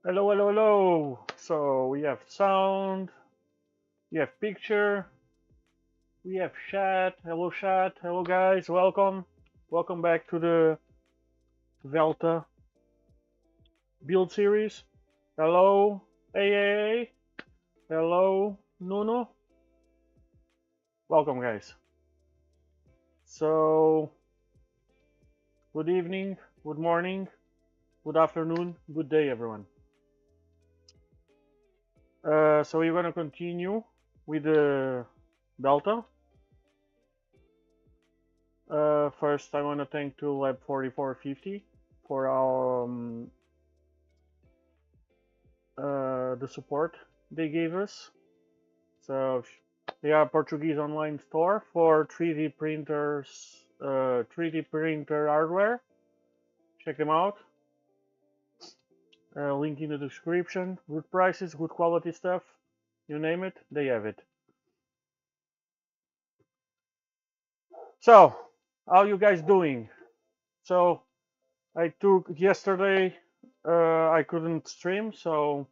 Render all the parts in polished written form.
Hello, hello, hello. So we have sound, we have picture, we have chat. Hello guys. Welcome back to the Velta build series. Hello, AA. Hello, Nuno. Welcome, guys. So, good evening, good morning, good afternoon, good day, everyone. So we're gonna continue with the Delta. First, I want to thank to Lab 4450 for our the support they gave us. So they are a Portuguese online store for 3D printers, 3D printer hardware. Check them out. Link in the description. Good prices, good quality stuff. You name it, they have it. So, how you guys doing? So, I took yesterday. I couldn't stream, so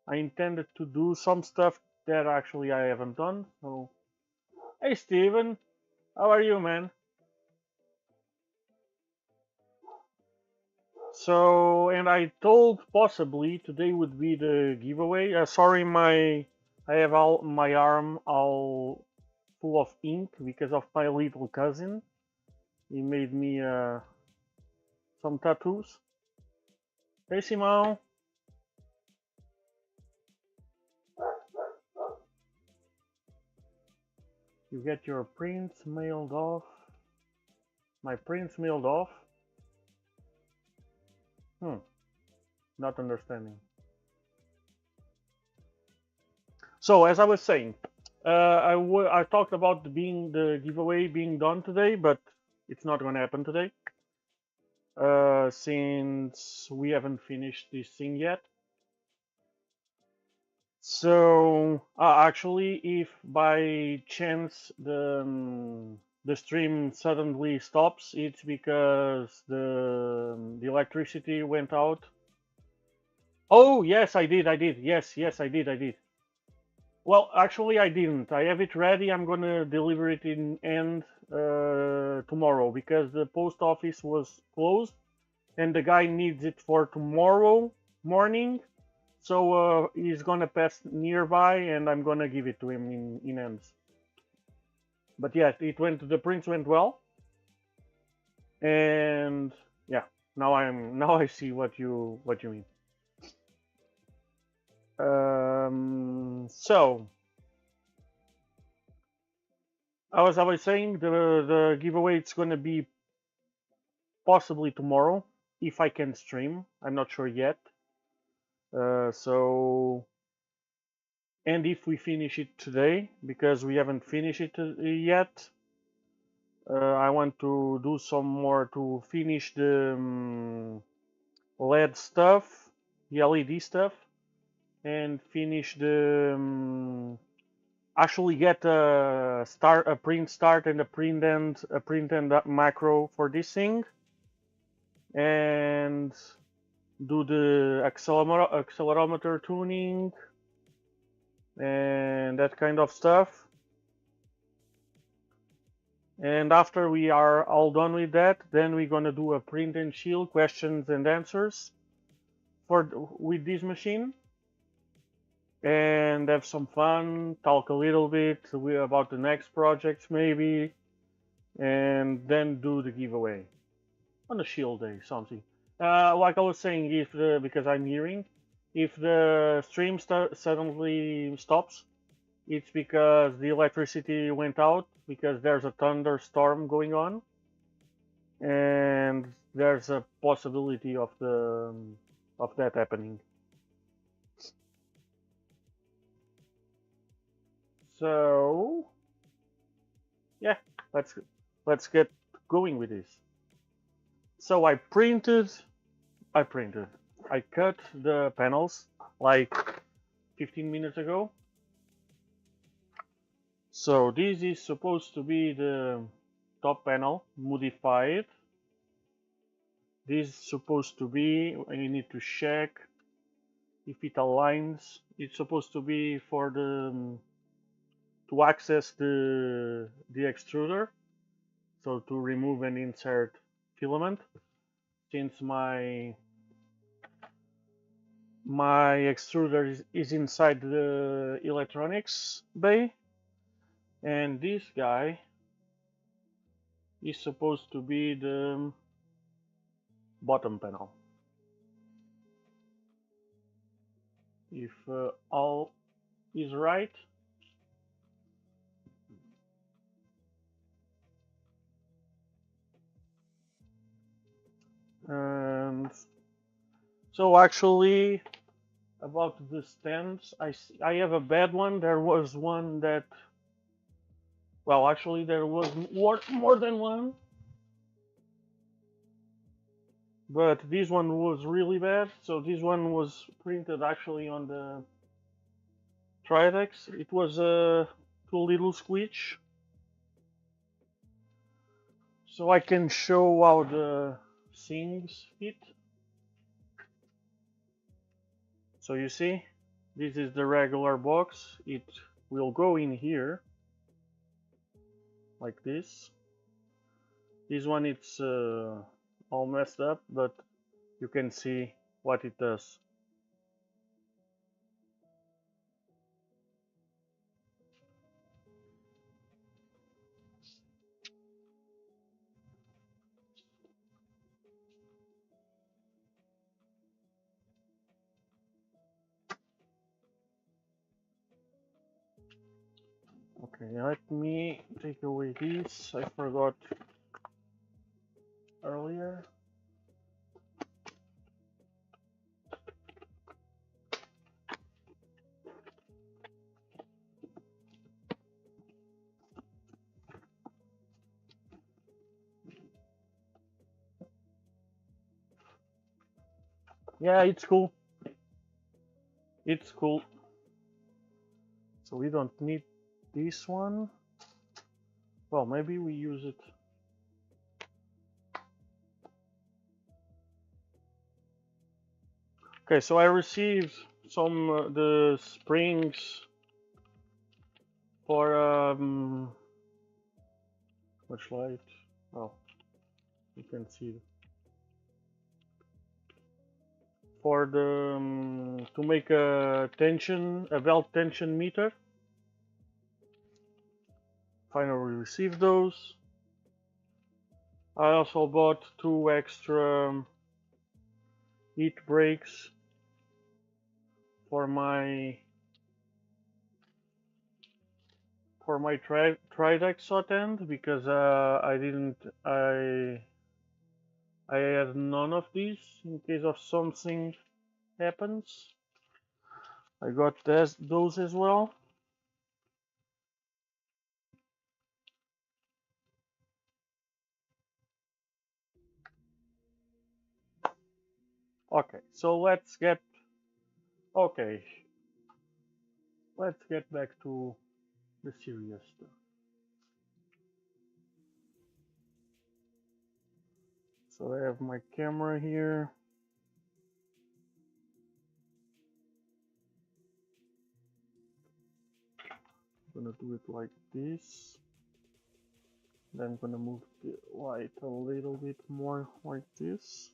I intended to do some stuff that actually I haven't done. So, hey Steven, how are you, man? So, and I told possibly today would be the giveaway. Sorry, I have all my arm all full of ink because of my little cousin. He made me some tattoos. Hey Simão. You get your prints mailed off. My prints mailed off. Not understanding. So as I was saying, I talked about the giveaway being done today, but it's not going to happen today since we haven't finished this thing yet. So actually, if by chance the stream suddenly stops, it's because the electricity went out. Oh yes, I did. Yes, I did. Well, actually, I didn't. I have it ready. I'm gonna deliver it in end tomorrow because the post office was closed, and the guy needs it for tomorrow morning. So he's gonna pass nearby, and I'm gonna give it to him in ends. But yeah, it went. The prints went well, and yeah. Now I see what you mean. So as I was saying, the giveaway it's gonna be possibly tomorrow if I can stream. I'm not sure yet. So and if we finish it today, because we haven't finished it yet, I want to do some more to finish the LED stuff, the LED stuff, and finish the actually get a print start and a print end macro for this thing, and do the accelerometer tuning and that kind of stuff. And after we are all done with that, then we're gonna do a print and shield questions and answers with this machine, and have some fun, talk a little bit about the next projects maybe, and then do the giveaway on a shield day, something. Like I was saying, because I'm hearing, if the stream suddenly stops, it's because the electricity went out because there's a thunderstorm going on, and there's a possibility of that happening. So yeah, let's get going with this. So I cut the panels like 15 minutes ago. So this is supposed to be the top panel modified. This is supposed to be, I need to check. if it aligns. It's supposed to be for the to access the extruder, so to remove and insert filament. Since my extruder is inside the electronics bay, and this guy is supposed to be the bottom panel. If all is right, and so actually about the stands, I have a bad one. There was one that, well, actually there was more than one, but this one was really bad. So this one was printed actually on the Tridex. It was a too little squeech. So I can show how the things fit. So you see, this is the regular box. It will go in here like this. This one it's all messed up, but you can see what it does. Okay, let me take away this. I forgot earlier. Yeah, it's cool. It's cool. So we don't need this one. Well, maybe we use it. Okay, so I received some the springs for much light. Oh, you can see for the to make a belt tension meter. Finally received those. I also bought 2 extra heat breaks for my Tridex hot end because I had none of these in case of something happens. I got those as well. Okay, so let's get back to the serious stuff. So I have my camera here. I'm gonna do it like this. Then I'm gonna move the light a little bit more like this.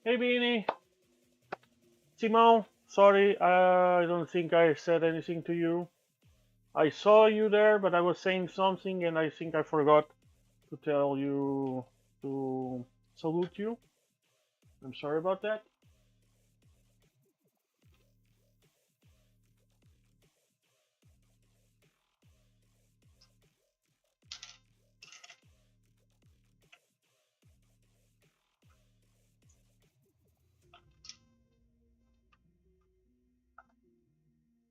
Hey Beanie! Simon, sorry, I don't think I said anything to you. I saw you there, but I was saying something and I think I forgot to tell you to salute you. I'm sorry about that.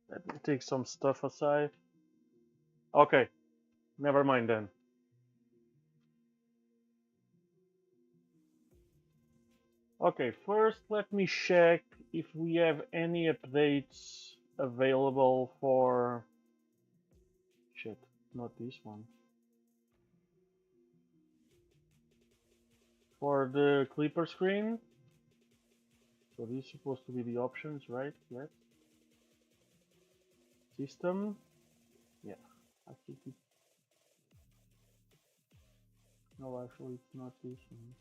Let me take some stuff aside. Okay, never mind then. Okay, first let me check if we have any updates available for... Shit, not this one. For the clipper screen. So these are supposed to be the options, right? Yes. System. Yeah. I think it. No, actually, it's not this one.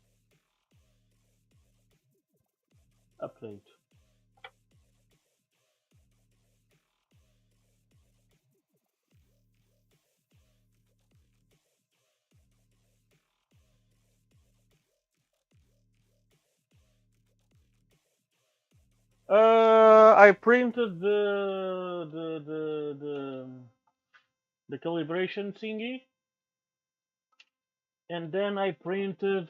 Update. I printed the calibration thingy, and then I printed.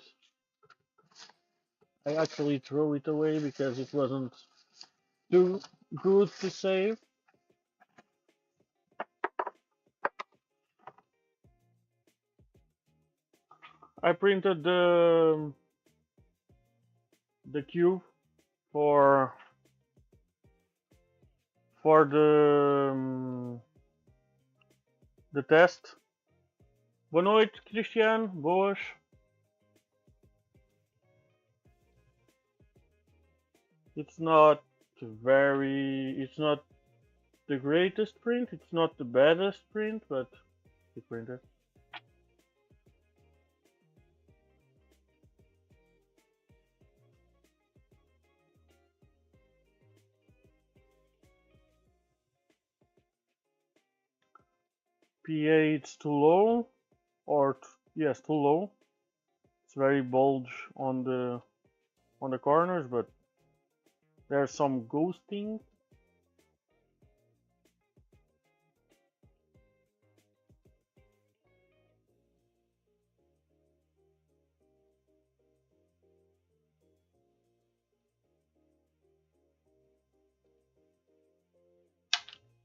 I actually threw it away because it wasn't too good to save. I printed the cube for the test. Boa noite, Cristiano. Boas. It's not it's not the greatest print. It's not the baddest print, but the printer. PA it's too low, or yes, too low. It's very bulge on the corners, but there's some ghosting.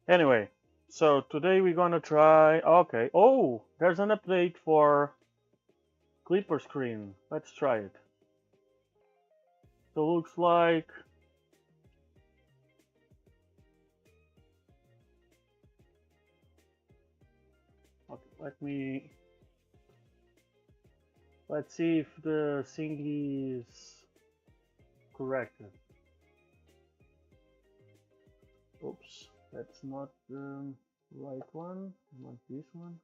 Anyway, so today we're gonna try. Okay. Oh, there's an update for Clipper screen. Let's try it. So looks like okay, let's see if the thing is corrected. Oops, that's not the right one. I want this one.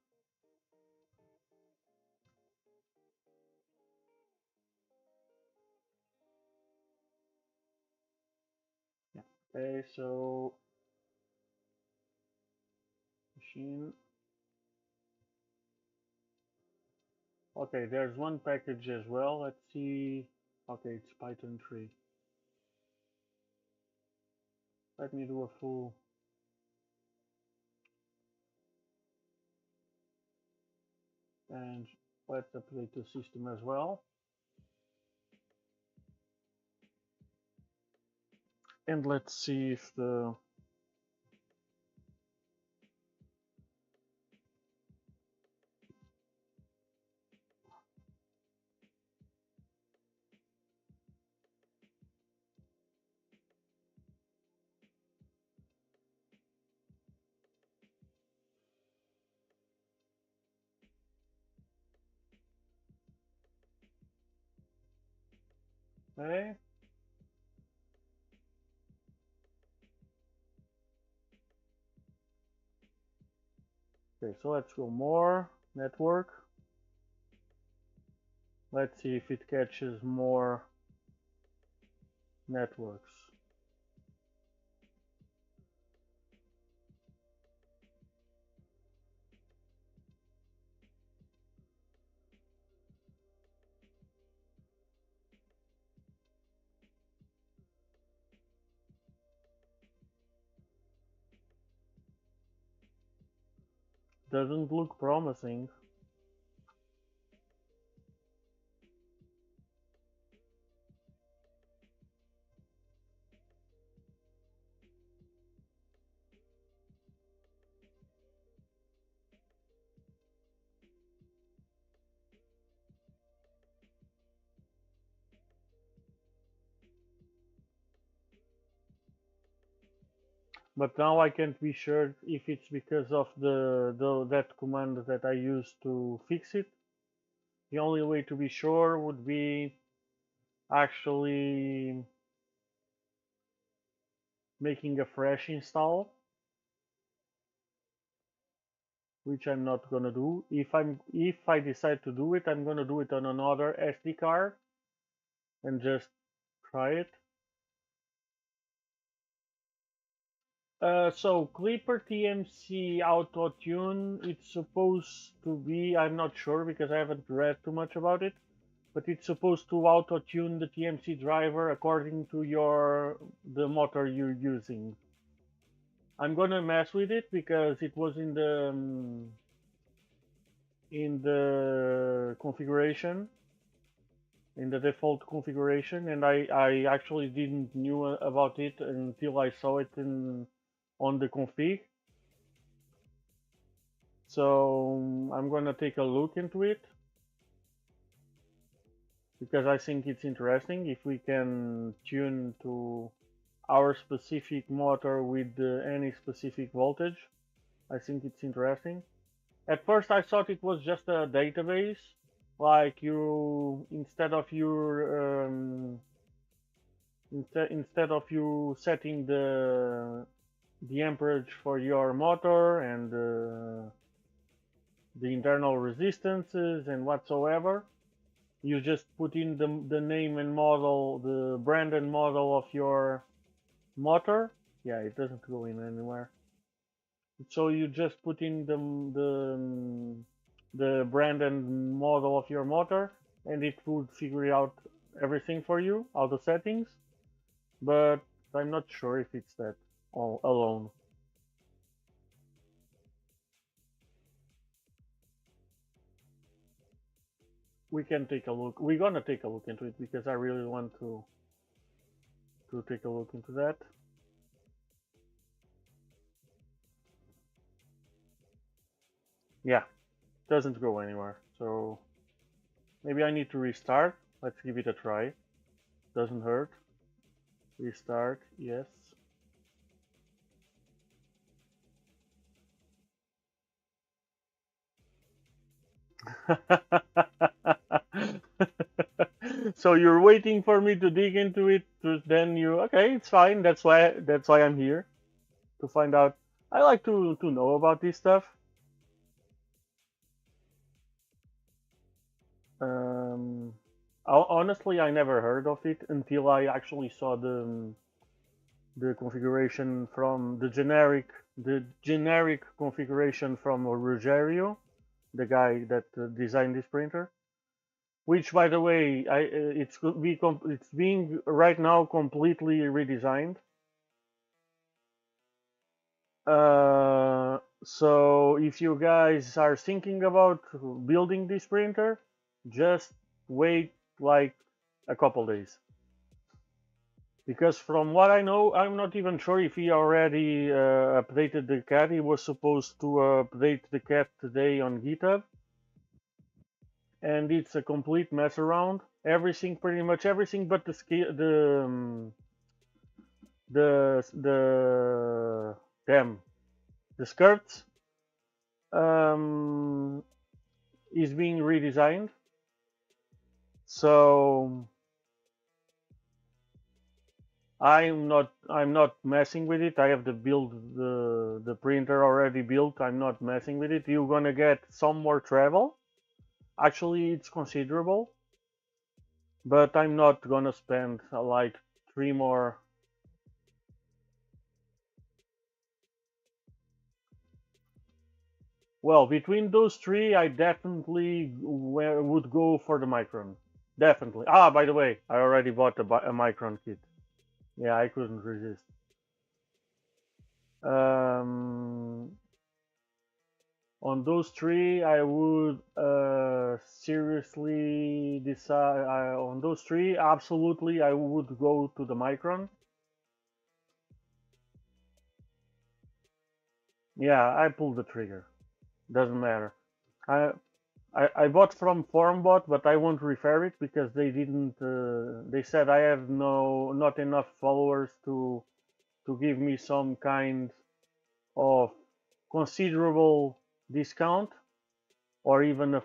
Yeah. Okay, so machine. Okay, there's one package as well. Let's see. Okay, it's Python 3. Let me do a full. And let's update the system as well. And let's see if the okay. Okay, so let's go more network. Let's see if it catches more networks. Doesn't look promising. But now I can't be sure if it's because of that command that I used to fix it. The only way to be sure would be actually making a fresh install, which I'm not gonna do. If I decide to do it, I'm gonna do it on another SD card and just try it. So Clipper TMC Auto Tune, it's supposed to be, I'm not sure because I haven't read too much about it, but it's supposed to auto tune the TMC driver according to the motor you're using. I'm gonna mess with it because it was in the configuration, in the default configuration, and I actually didn't knew about it until I saw it on the config. So I'm gonna take a look into it because I think it's interesting if we can tune to our specific motor with any specific voltage. I think it's interesting. At first I thought it was just a database, like you instead of you setting the amperage for your motor and the internal resistances and whatsoever, you just put in the name and model, the brand and model of your motor. Yeah, it doesn't go in anywhere. So you just put in the brand and model of your motor, and it would figure out everything for you, all the settings. But I'm not sure if it's that all alone. We can take a look. We're gonna take a look into it because I really want to take a look into that. Yeah, doesn't go anywhere. So maybe I need to restart. Let's give it a try. Doesn't hurt. Restart, yes. So you're waiting for me to dig into it, then you okay, it's fine. That's why I'm here to find out. I like to know about this stuff. Um, Honestly, I never heard of it until I actually saw the configuration from the generic configuration from Rogerio, the guy that designed this printer. Which, by the way, it's being right now completely redesigned. So if you guys are thinking about building this printer, just wait like a couple days. Because from what I know, I'm not even sure if he already updated the cat. He was supposed to update the cat today on GitHub. And it's a complete mess around. Everything, pretty much everything, but the damn the skirts is being redesigned. So I'm not messing with it. I have the printer already built. I'm not messing with it. You're gonna get some more travel. Actually, it's considerable, but I'm not gonna spend like 3 more. Well, between those three, I definitely would go for the Micron. Definitely. Ah, by the way, I already bought a Micron kit. Yeah, I couldn't resist. Um, on those three, I would seriously decide. On those three, absolutely, I would go to the Micron. Yeah, I pulled the trigger. Doesn't matter. I I bought from FormBot, but I won't refer it because they didn't. They said I have not enough followers to give me some kind of considerable discount, or even if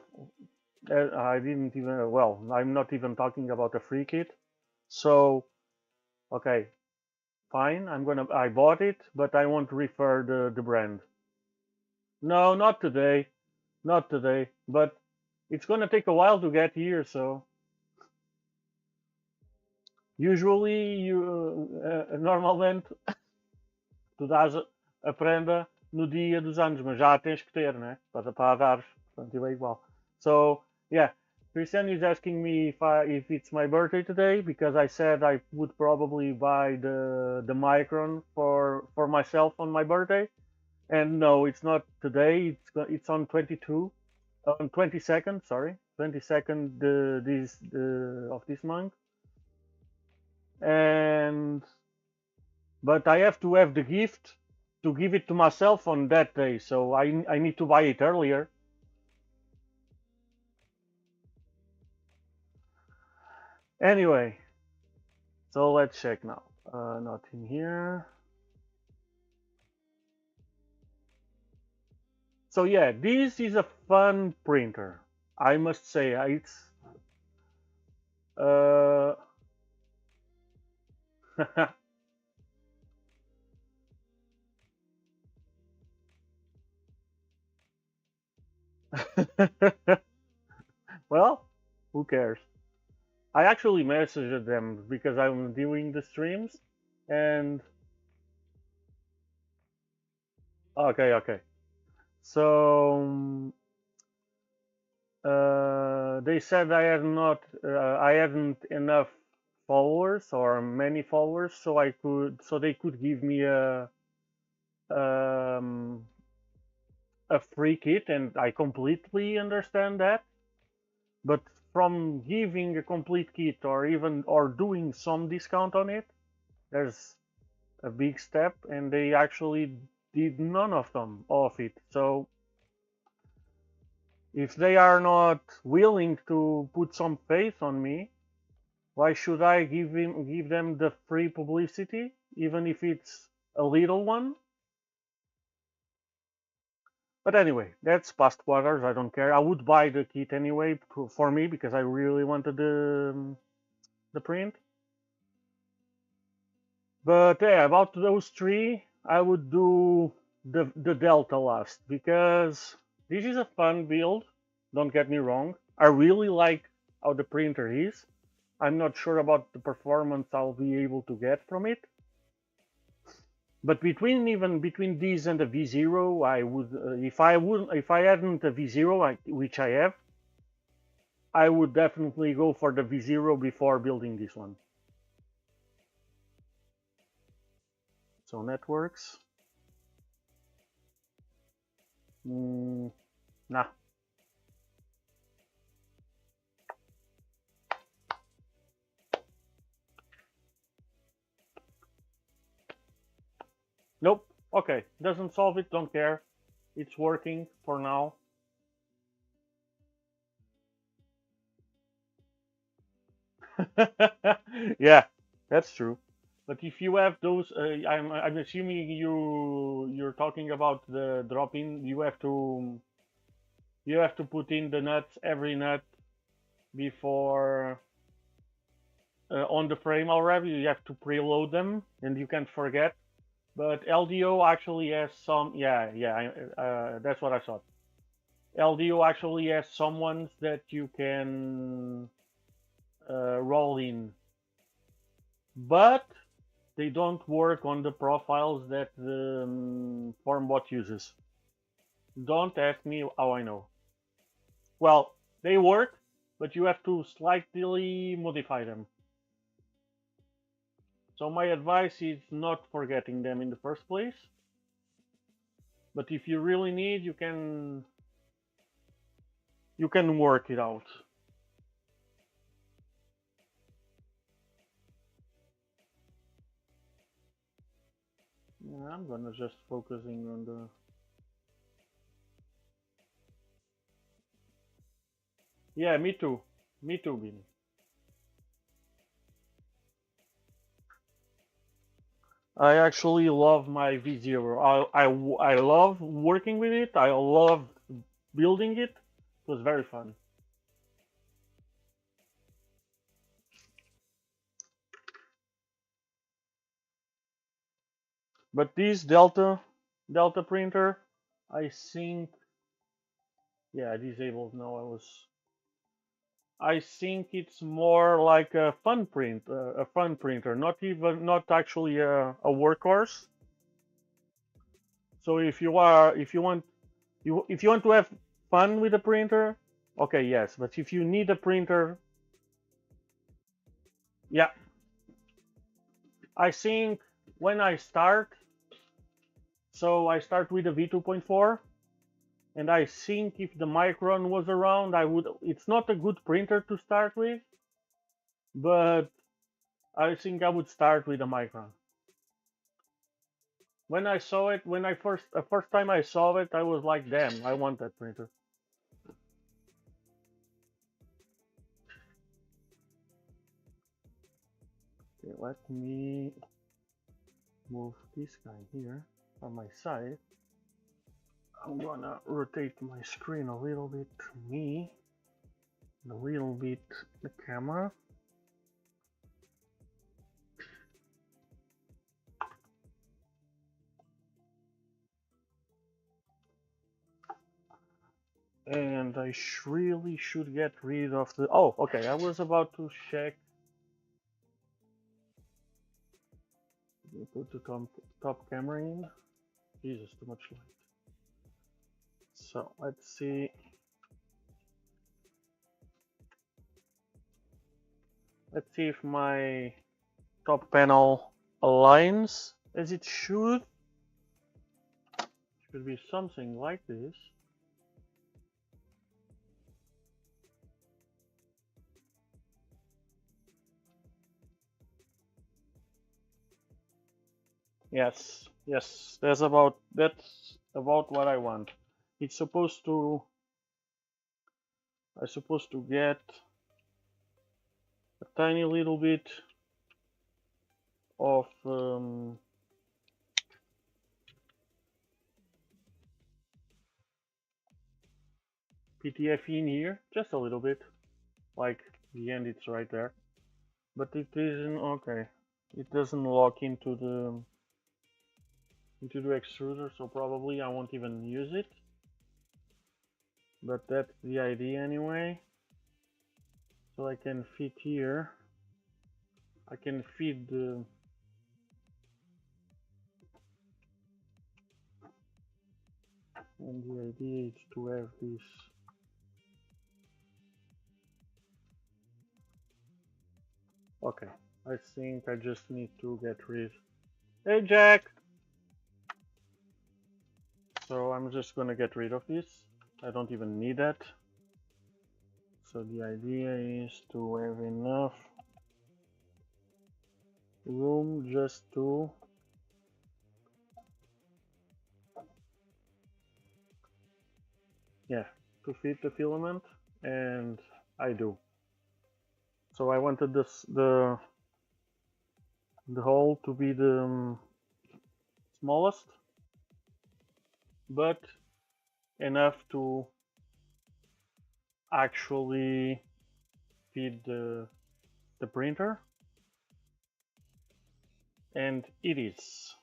I didn't even. Well, I'm not even talking about a free kit. So, okay, fine. I bought it, but I won't refer the brand. No, not today. Not today. But it's gonna take a while to get here, so usually normalmente tu dás a prenda no dia dos anos, mas já a tens que ter, né? Para dar, portanto, é igual. So, yeah, Christian is asking me if it's my birthday today because I said I would probably buy the Micron for myself on my birthday, and no, it's not today. It's on 22nd, sorry, 22nd of this month, and but I have to have the gift to give it to myself on that day, so I need to buy it earlier. Anyway, so let's check now. Nothing here. So yeah, this is a fun printer. I must say, it's well, who cares? I actually messaged them because I'm doing the streams, and okay. So they said I hadn't enough followers or many followers, so they could give me um, a free kit, and I completely understand that. But from giving a complete kit or doing some discount on it, there's a big step, and they actually did none of it. So if they are not willing to put some faith on me, why should I give them the free publicity, even if it's a little one? But anyway, that's past waters. I don't care. I would buy the kit anyway for me because I really wanted the print. But yeah, about those three, I would do the Delta last because this is a fun build. Don't get me wrong. I really like how the printer is. I'm not sure about the performance I'll be able to get from it. But between these and the V0, I would if I hadn't a V0, which I have, I would definitely go for the V0 before building this one. So networks. Nah. Nope. Okay. Doesn't solve it. Don't care. It's working for now. Yeah, that's true. But if you have those, I'm assuming you're talking about the drop-in. You have to put in the nuts, every nut before on the frame already. You have to preload them, and you can't forget. But LDO actually has some. Yeah. That's what I thought. LDO actually has some ones that you can roll in, but they don't work on the profiles that the FormBot uses. Don't ask me how I know. Well, they work, but you have to slightly modify them. So my advice is not forgetting them in the first place. But if you really need, you can work it out. I'm gonna just focusing on the. Yeah, me too, Billy. I actually love my V0. I love working with it. I love building it. It was very fun. But this Delta printer, I think, yeah, disabled. No, I think it's more like a fun printer, not actually a workhorse. So if you want to have fun with a printer, okay, yes. But if you need a printer, yeah, I think when I start, so I start with a V2.4, and I think if the Micron was around, I would. It's not a good printer to start with, but I think I would start with a Micron. When I saw it, the first time I saw it, I was like, damn, I want that printer. Okay, let me move this guy here on my side. I'm gonna rotate my screen a little bit to me, and a little bit the camera. And I really should get rid of the... Oh, okay, I was about to check. Put the top camera in. Jesus, too much light. So, let's see. Let's see if my top panel aligns as it should. Should be something like this. Yes, yes, that's about what I want. It's supposed to... I'm supposed to get a tiny little bit of PTF in here, just a little bit, like the end it's right there, but it isn't okay. It doesn't lock into the extruder, so probably I won't even use it. But that's the idea anyway. So I can fit here. I can feed the... And the idea is to have this... Okay, I think I just need to get rid... Hey Jack! So I'm just gonna get rid of this. I don't even need that. So the idea is to have enough room just to fit the filament, and I do. So I wanted the hole to be the smallest, but enough to actually feed the printer, and it is.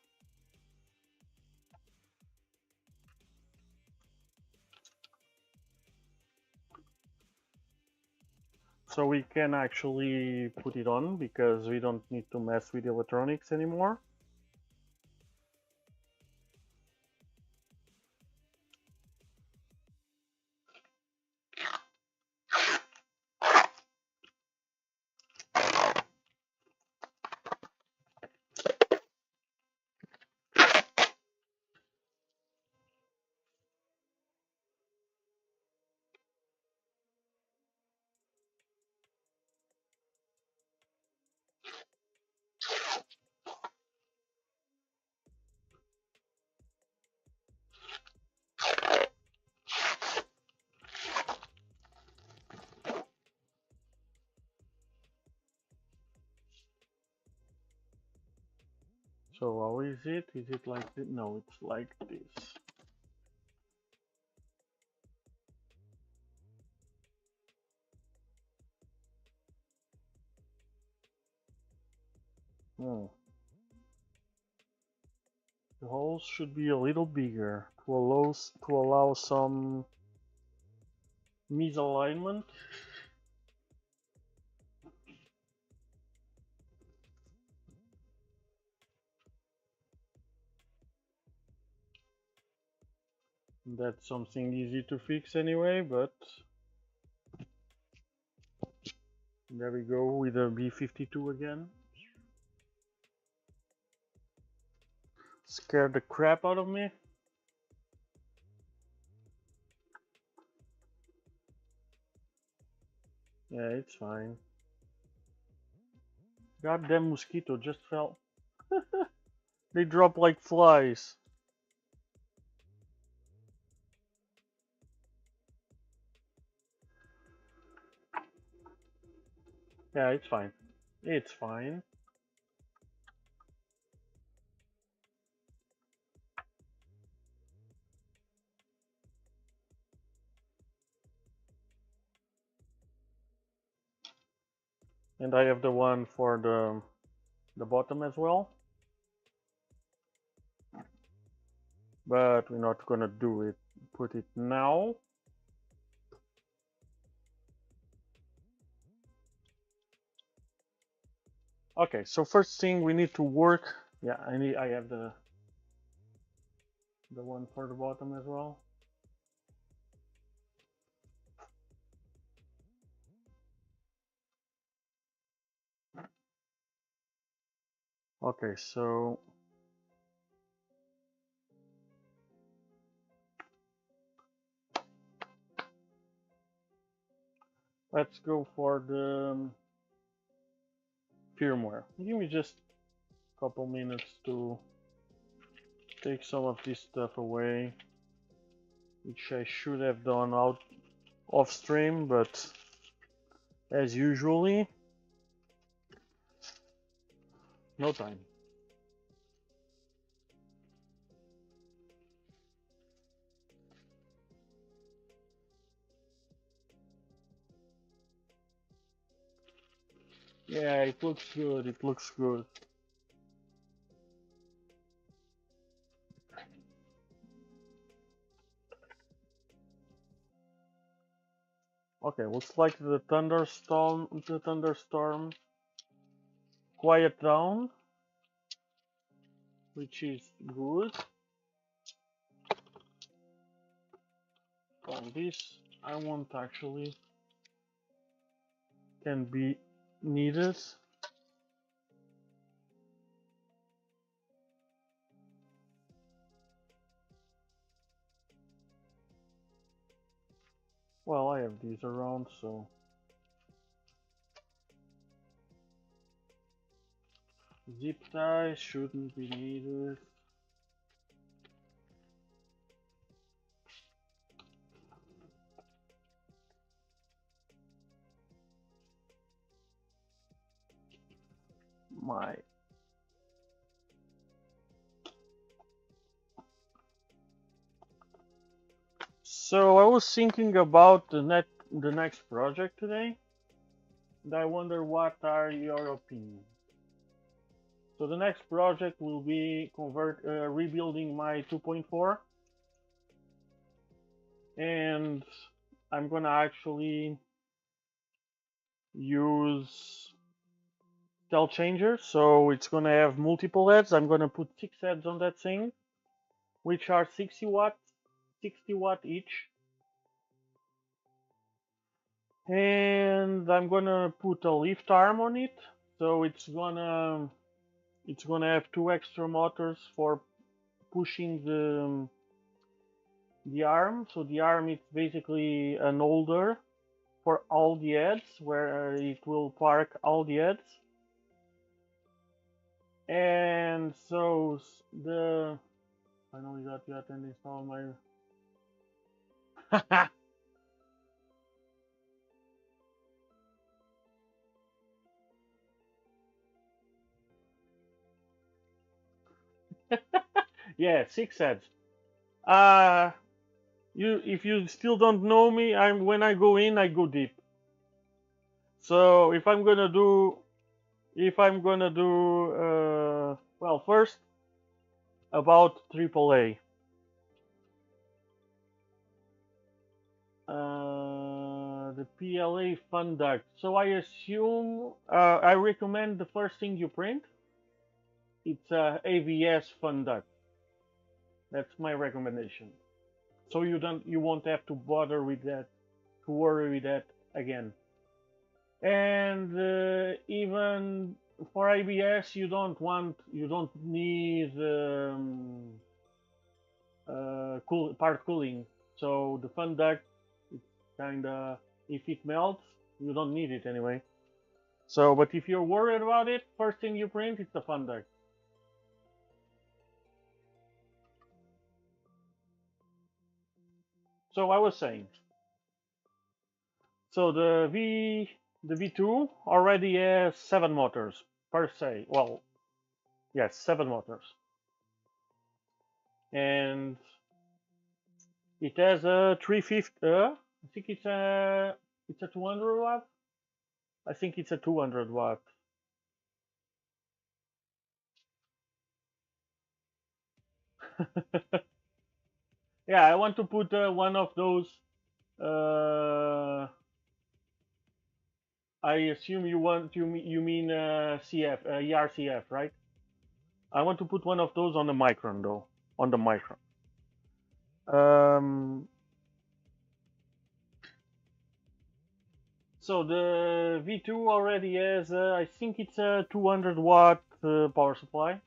So we can actually put it on because we don't need to mess with the electronics anymore. So how is it? Is it like this? No, it's like this. The holes should be a little bigger to allow some misalignment. That's something easy to fix anyway, but there we go with a B-52 again. Scared the crap out of me. Yeah, it's fine. Goddamn mosquito just fell. They drop like flies. Yeah, it's fine. It's fine. And I have the one for the bottom as well. But we're not gonna do it. Put it now. Okay, so first thing we need to work. Yeah, I have the one for the bottom as well. Okay, so let's go for the firmware. Give me just a couple minutes to take some of this stuff away, which I should have done out off stream, but as usually, no time. Yeah, it looks good, it looks good. Okay, looks like the thunderstorm quiet down, which is good. Well, this I want actually can be needed. Well, I have these around, so zip ties shouldn't be needed. My So I was thinking about the next project today, and I wonder what are your opinions. So the next project will be rebuilding my 2.4, and I'm gonna actually use tail changer. So it's gonna have multiple heads. I'm gonna put 6 heads on that thing, which are 60 watt each. And I'm gonna put a lift arm on it, so it's gonna have 2 extra motors for pushing the arm. So the arm is basically an holder for all the heads, where it will park all the heads. And so finally got that and install my yeah, 6 heads. If you still don't know me, when I go in, I go deep. So if I'm gonna do well, first about AAA. The PLA fun duct. So I assume I recommend the first thing you print. It's a AVS fun duct. That's my recommendation. So you won't have to bother with that, to worry with that again. And even for ABS, you don't need part cooling. So the fun duct, it's kinda, if it melts, you don't need it anyway. So, but if you're worried about it, first thing you print, it's the fun duct. So I was saying, so the V2 already has 7 motors per se. Well, yes, 7 motors, and it has a 350. I think it's a 200 watt. I think it's a 200 watt. Yeah, I want to put one of those. I assume you mean CF ERCF, right? I want to put one of those on the Micron though. On the Micron. So the V2 already has, I think it's a 200 watt power supply.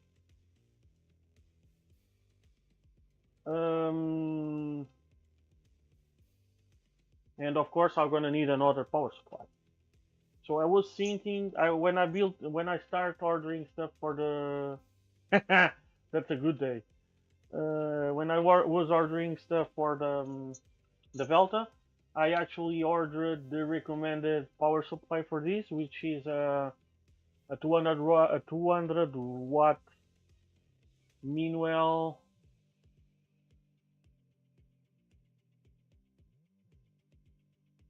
And of course I'm gonna need another power supply. So I was thinking, when I start ordering stuff for the, that's a good day. When I was ordering stuff for the Velta, I actually ordered the recommended power supply for this, which is a 200 watt Meanwhile.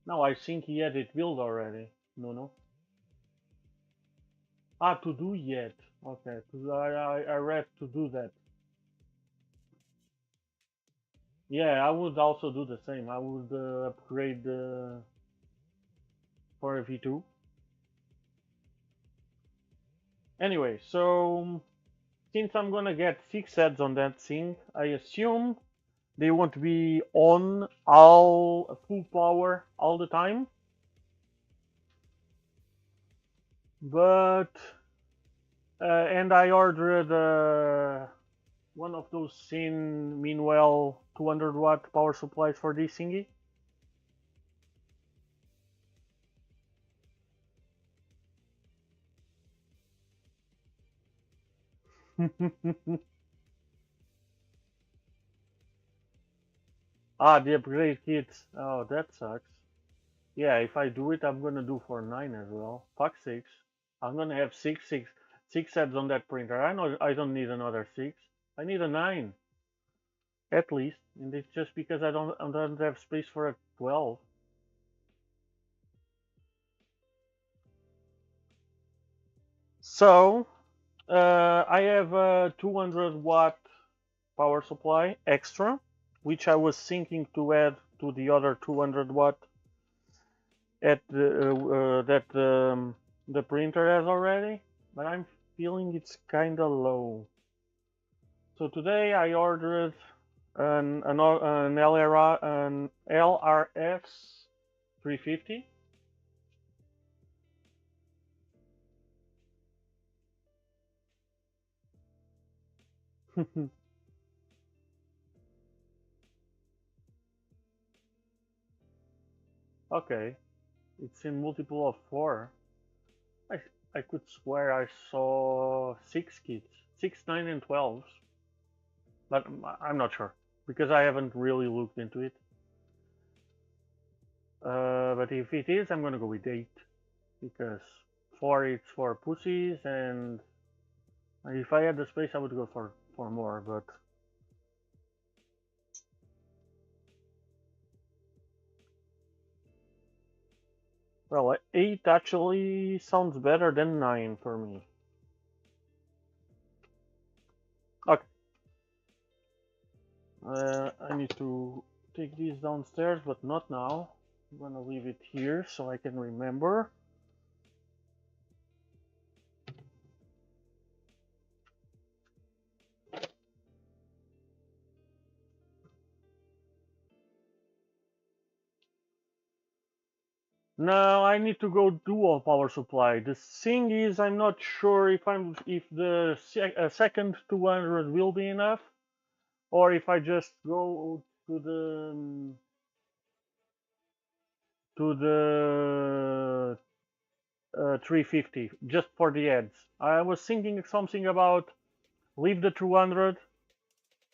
No, I think he had it built already. No. Ah, to do yet. Okay, I read to do that. Yeah, I would also do the same. I would upgrade for a V2. Anyway, so since I'm gonna get 6 heads on that thing, I assume they won't be on all full power all the time. But and I ordered one of those thin Meanwhile 200 watt power supplies for this thingy. Ah, the upgrade kits. Oh, that sucks. Yeah, if I do it, I'm gonna do for 9 as well. Fuck 6. I'm gonna have six heads on that printer. I know I don't need another 6. I need a 9. At least. And it's just because I don't have space for a 12. So, I have a 200 watt power supply extra, which I was thinking to add to the other 200 watt at that the printer has already, but I'm feeling it's kind of low. So today I ordered an LRS 350. Okay, it's in multiple of 4. I could swear I saw 6 kits, 6, 9, and 12s, but I'm not sure because I haven't really looked into it. But if it is, I'm gonna go with 8 because 4 it's for pussies, and if I had the space, I would go for more. But well, 8 actually sounds better than 9 for me. Okay, I need to take these downstairs, but not now. I'm gonna leave it here so I can remember. Now I need to go dual power supply. The thing is, I'm not sure if the second 200 will be enough, or if I just go to the 350 just for the ads. I was thinking something about leave the 200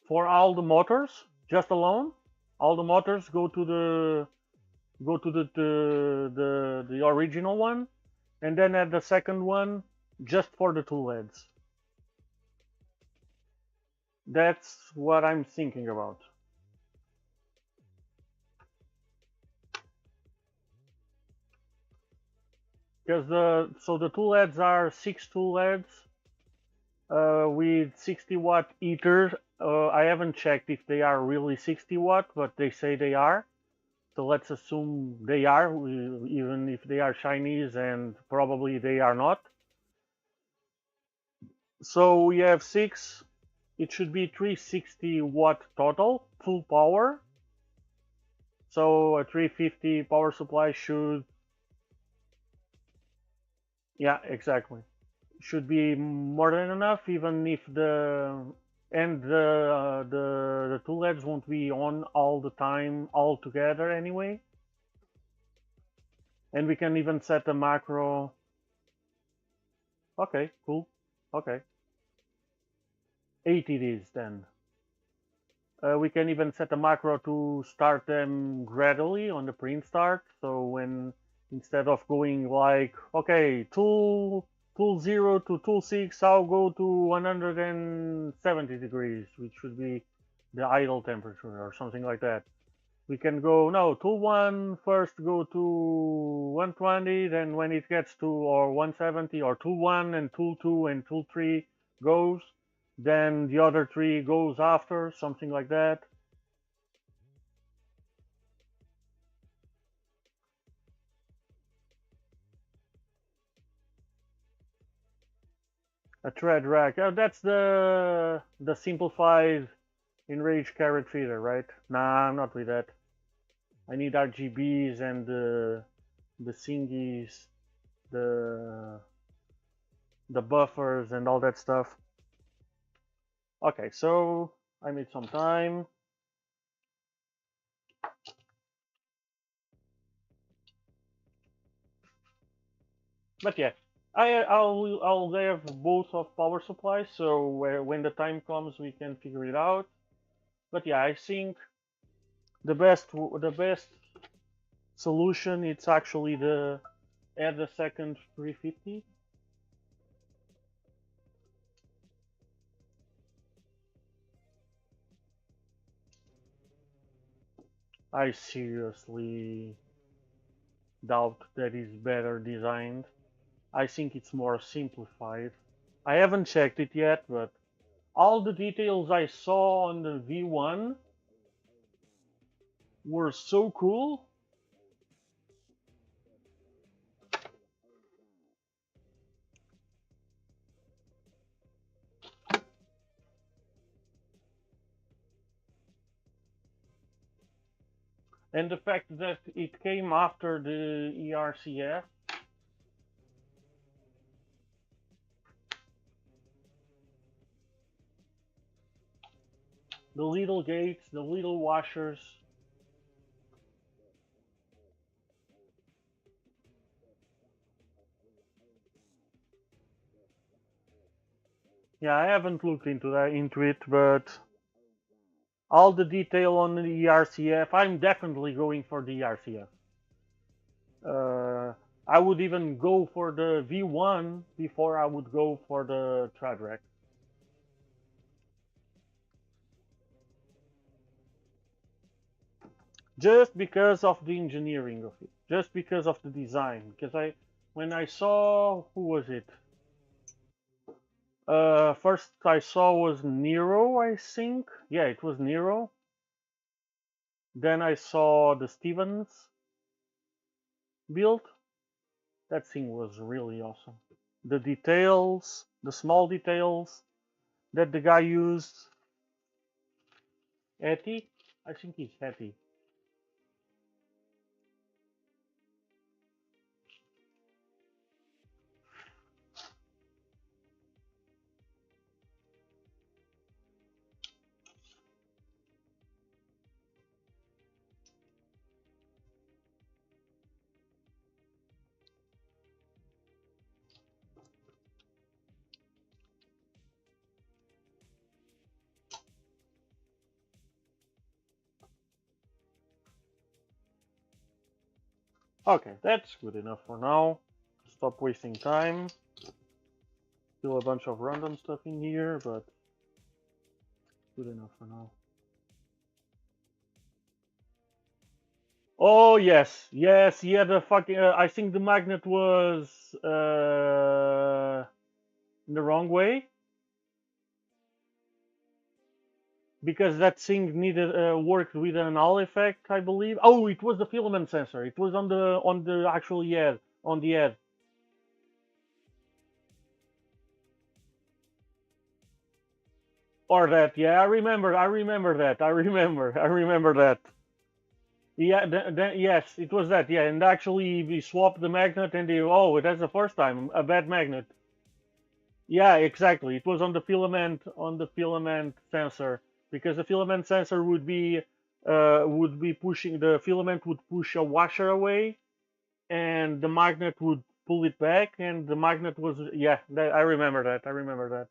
for all the motors just alone. All the motors go to the original one, and then add the second one just for the two LEDs. That's what I'm thinking about. Because the two LEDs are 6 two LEDs with 60-watt heaters. I haven't checked if they are really 60-watt, but they say they are. So let's assume they are, even if they are Chinese, and probably they are not. So we have 6. It should be 360-watt total, full power. So a 350 power supply should, yeah, exactly, should be more than enough, even if the two LEDs won't be on all the time all together anyway. And we can even set a macro. Okay, cool. Okay, 8 it is then. We can even set a macro to start them gradually on the print start. So when, instead of going like, okay, tool 0 to tool 6, I'll go to 170 degrees, which should be the idle temperature or something like that. We can go, no, tool 1 first go to 120, then when it gets to, or 170, or tool 1 and tool 2 and tool 3 goes, then the other 3 goes after, something like that. A thread rack. That's the simplified enraged carrot feeder, right? Nah, I'm not with that. I need RGBs and the thingies, the buffers and all that stuff. Okay, so I need some time. But yeah, I'll have both of power supplies, so when the time comes we can figure it out. But yeah, I think the best solution, it's actually the add the second 350. I seriously doubt that is better designed. I think it's more simplified. I haven't checked it yet, but all the details I saw on the V1 were so cool. And the fact that it came after the ERCF. The little gates, the little washers. Yeah, I haven't looked into it, but all the detail on the ERCF, I'm definitely going for the ERCF. I would even go for the V1 before I would go for the Tradrac. Just because of the engineering of it, just because of the design. Because when I saw, who was it? First I saw was Nero, I think. Yeah, it was Nero. Then I saw the Stevens build. That thing was really awesome. The details, the small details that the guy used. Etty? I think he's Etty. Okay, that's good enough for now. Stop wasting time. Still a bunch of random stuff in here, but good enough for now. Oh yes, yes, he had a fucking. I think the magnet was in the wrong way because that thing needed worked with an Hall effect, I believe. Oh, it was the filament sensor. It was on the actual head, on the head. Or that, yeah, I remember that. I remember that. Yeah, yes, it was that, yeah. And actually, we swapped the magnet, and they, oh, that's the first time a bad magnet. Yeah, exactly. It was on the filament sensor, because the filament sensor would be pushing the filament would push a washer away, and the magnet would pull it back, and the magnet was, yeah. I remember that. I remember that.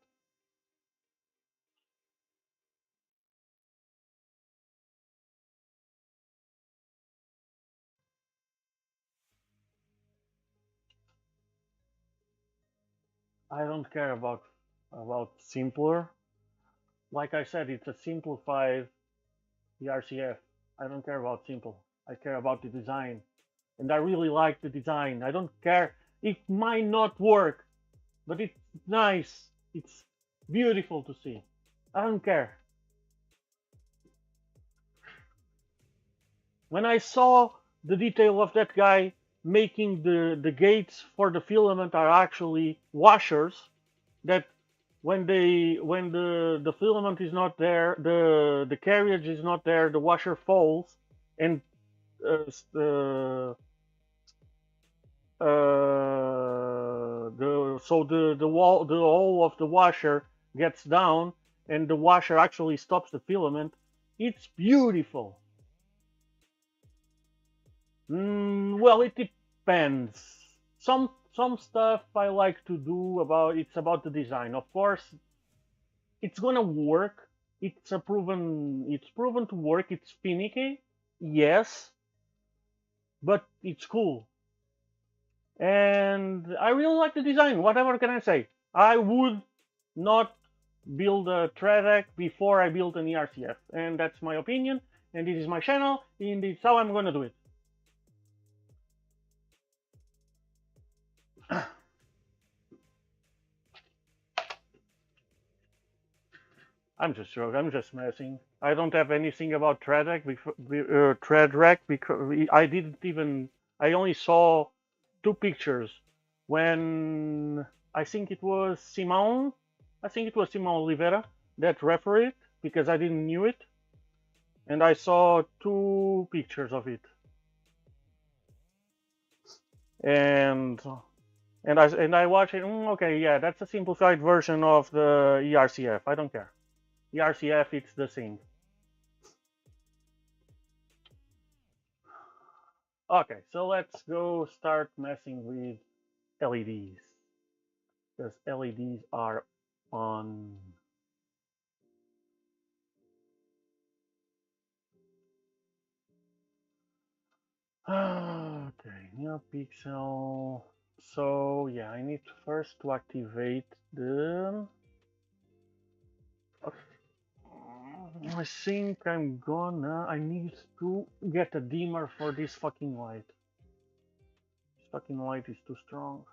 I don't care about simpler. Like I said, it's a simplified ERCF. I don't care about simple. I care about the design. And I really like the design. I don't care. It might not work, but it's nice. It's beautiful to see. I don't care. When I saw the detail of that guy making the gates for the filament are actually washers that when the filament is not there, the carriage is not there, the washer falls, and uh, the hole of the washer gets down, and the washer actually stops the filament. It's beautiful. Well, it depends. Some stuff I like to do about the design. Of course, it's gonna work. It's proven to work. It's finicky, yes, but it's cool. And I really like the design. Whatever can I say? I would not build a Tradec before I build an ERCF, and that's my opinion. And this is my channel, and it's how I'm gonna do it. I'm just joking. I'm just messing. I don't have anything about Tradec because I didn't even. I only saw two pictures when I think it was Simon. I think it was Simon Oliveira that refereed because I didn't knew it, and I saw two pictures of it, and I watched it. Okay, yeah, that's a simplified version of the ERCF. I don't care. ERCF, it's the thing. Okay, so let's go start messing with LEDs, because LEDs are on. Okay, NeoPixel. So yeah, I need first to activate the. Okay. I think I need to get a dimmer for this fucking light. This fucking light is too strong.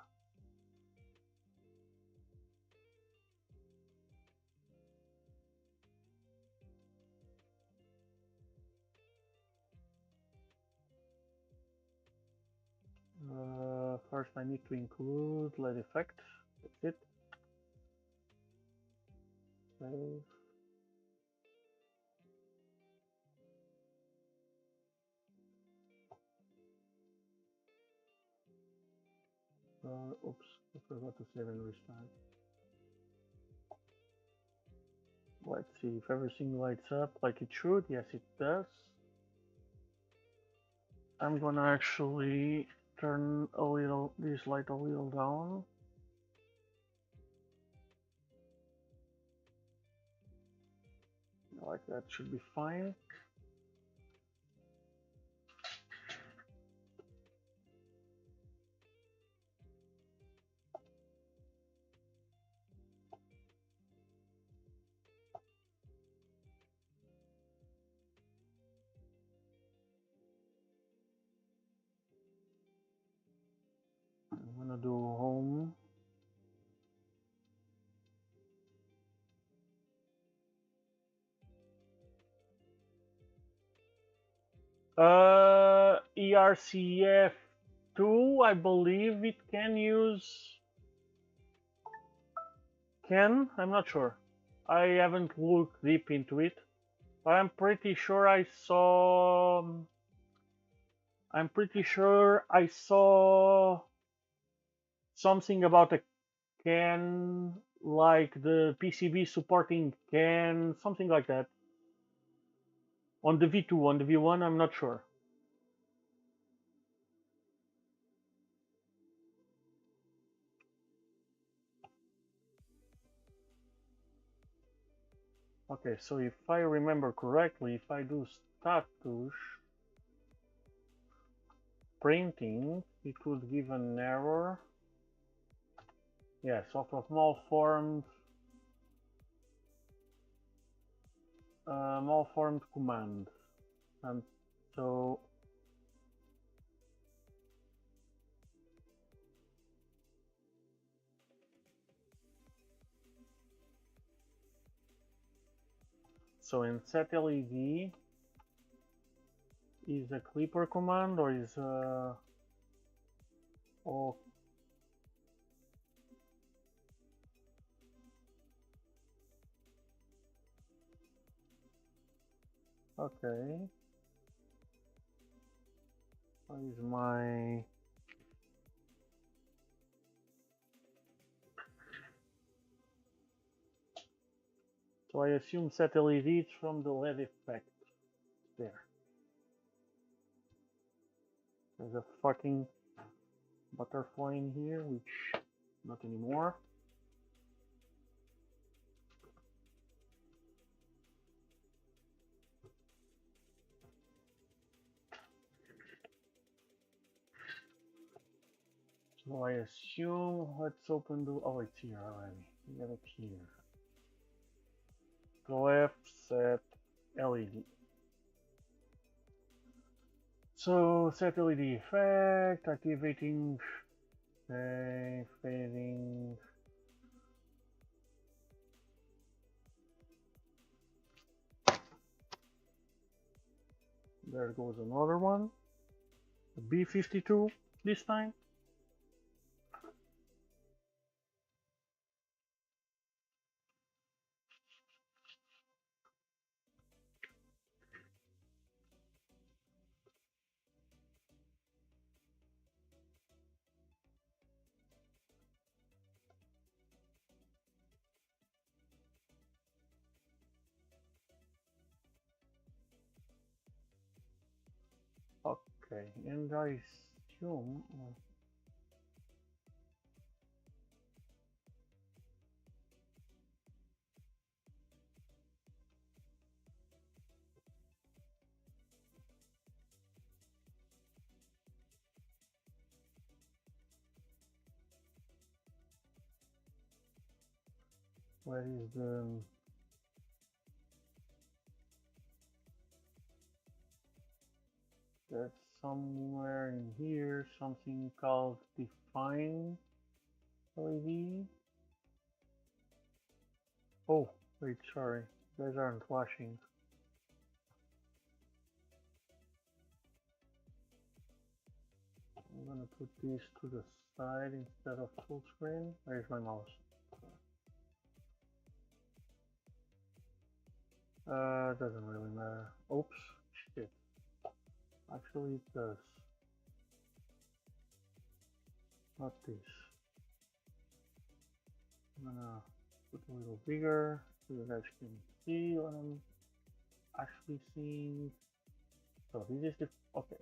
First I need to include LED effect. That's it. Save. Oops, I forgot to save and restart. Let's see if everything lights up like it should. Yes, it does. I'm gonna actually turn a little this light a little down. Like that should be fine. I'm gonna do home. ERCF2, I believe it can use. I'm not sure. I haven't looked deep into it, but I'm pretty sure I saw. I'm pretty sure I saw something about a CAN, like the PCB supporting CAN, something like that. On the V2, on the V1, I'm not sure. Okay, so if I remember correctly, if I do status printing, it would give an error. Yes, of a malformed command, and so in set LED is a clipper command or is oh, okay. What is my so I assume set LED is from the LED effect there. There's a fucking butterfly in here, which not anymore. So I assume, let's open the, oh, it's here already. We got it here. Go left, set LED. So set LED effect, activating, okay, fading. There goes another one. The B52 this time. Okay, and I assume where is the there's somewhere in here something called define LED. Oh, wait, sorry, you guys aren't flashing. I'm gonna put this to the side instead of full screen. Where's my mouse? Doesn't really matter. Oops, shit. Actually, it does. Not this. I'm gonna put a little bigger so you guys can see what I'm actually seeing. So this is the okay.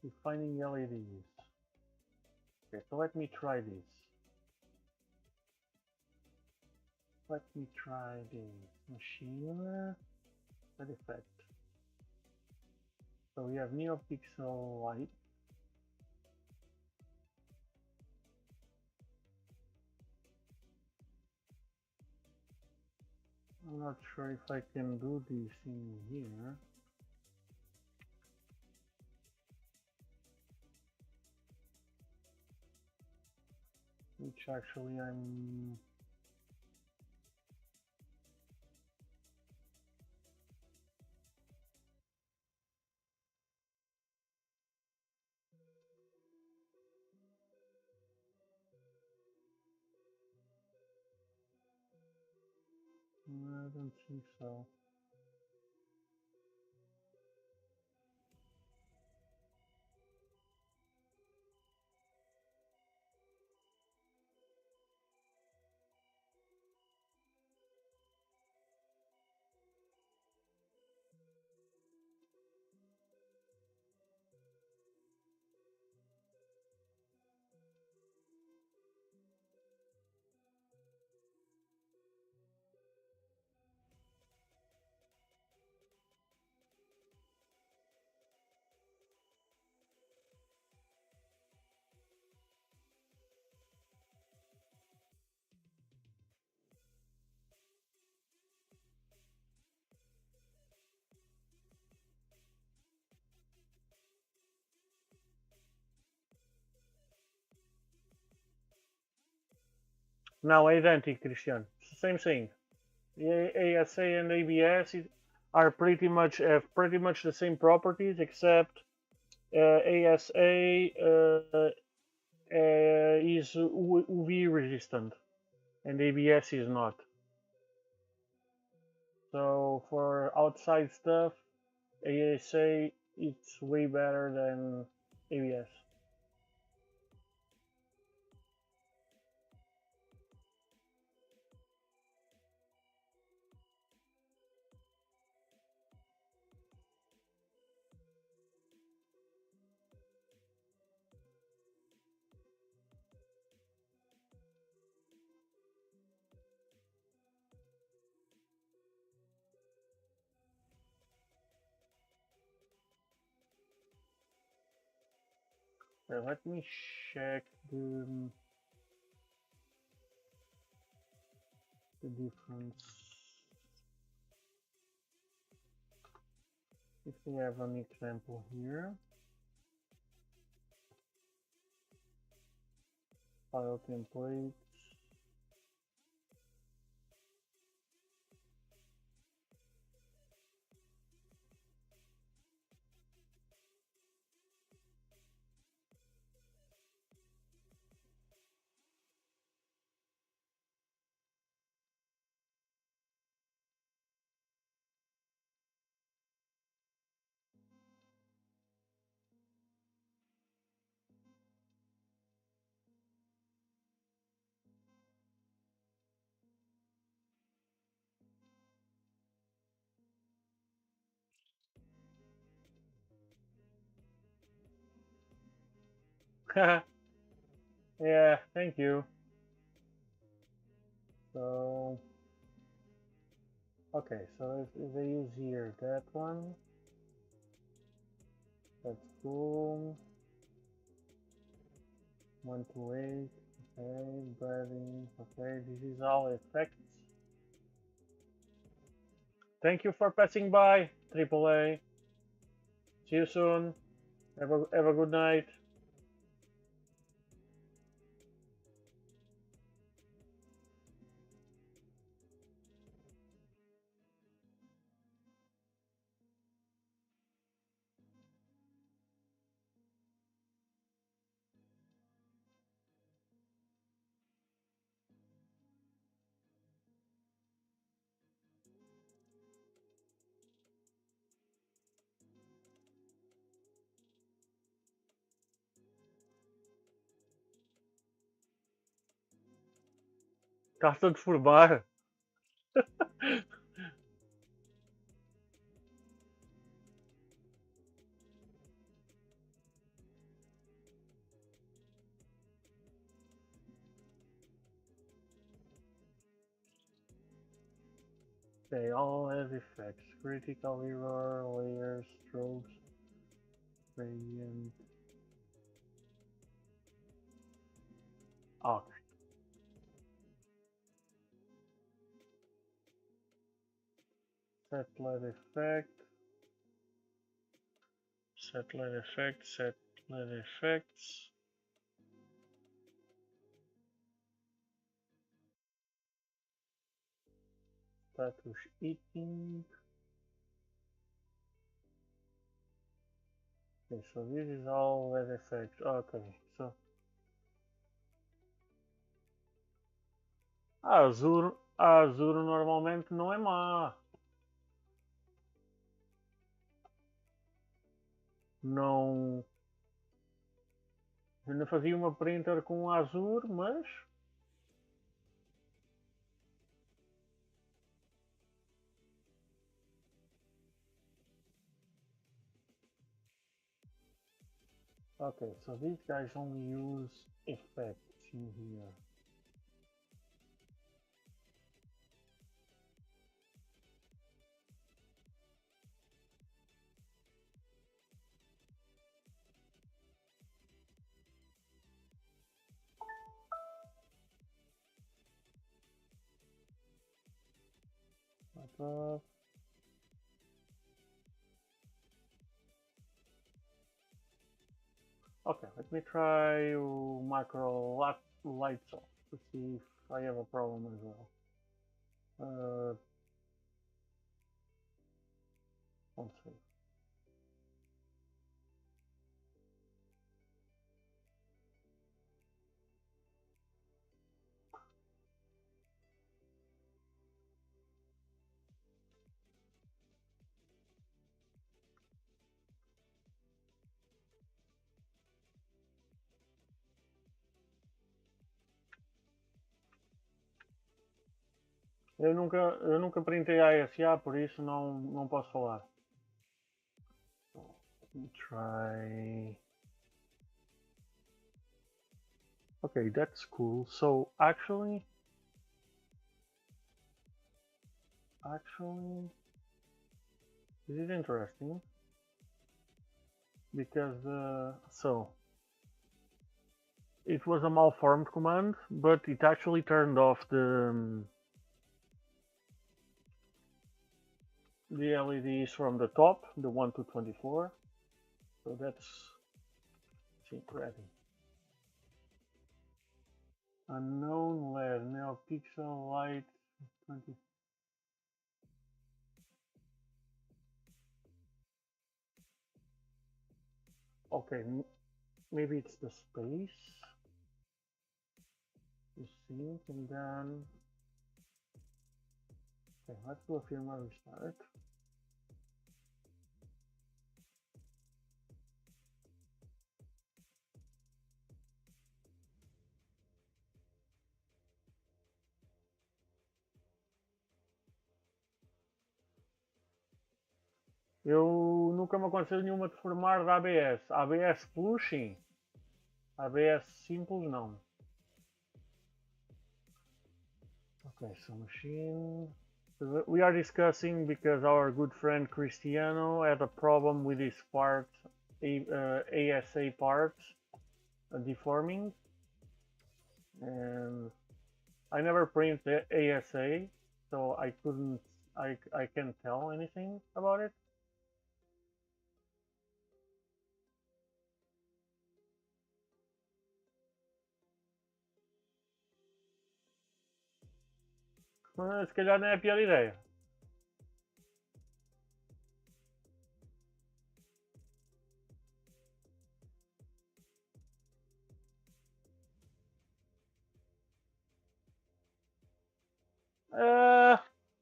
Defining LEDs. Okay, so let me try this. Let me try this machine side effect. So we have NeoPixel light. I'm not sure if I can do this in here. Which actually I'm I don't think so. Now identical, Christian. It's the same thing. ASA and ABS are pretty much have pretty much the same properties, except ASA is UV resistant and ABS is not. So for outside stuff, ASA it's way better than ABS. Okay, let me check the difference. If we have an example here, file templates. Yeah, thank you. So, okay, so if they use here that one, that's cool. 128, okay, breading, okay, this is all effects. Thank you for passing by, AAA. See you soon. Have a good night. Estás a deformar. They all have effects. Critical error, layers, strokes, gradient. Okay. Set LED effect. Set LED effect. Set LED effects. Status eating. Okay, so this is all LED effects. Okay, so a azul normalmente não é má. Não. Eu ainda fazia uma printer com azul, mas. Okay, so these guys only use effects in here. Okay, let me try macro lights off to see if I have a problem as well. Let's see. Eu nunca printei ASA, por isso não posso falar. Let me try. Okay, that's cool. So actually, this is interesting because so it was a malformed command, but it actually turned off the LEDs from the top, the 1 to 24. So that's incredible. Unknown LED, now pixel light 20. Okay, maybe it's the space. You see, and then okay, let's do a firmware restart. Eu nunca me aconteceu nenhuma de formar da ABS. ABS Plus sim. ABS simples não. Okay, so machine. We are discussing because our good friend Cristiano had a problem with his part, ASA part, deforming, and I never print the ASA, so I couldn't, I can't tell anything about it. Mas se calhar não é a pior ideia.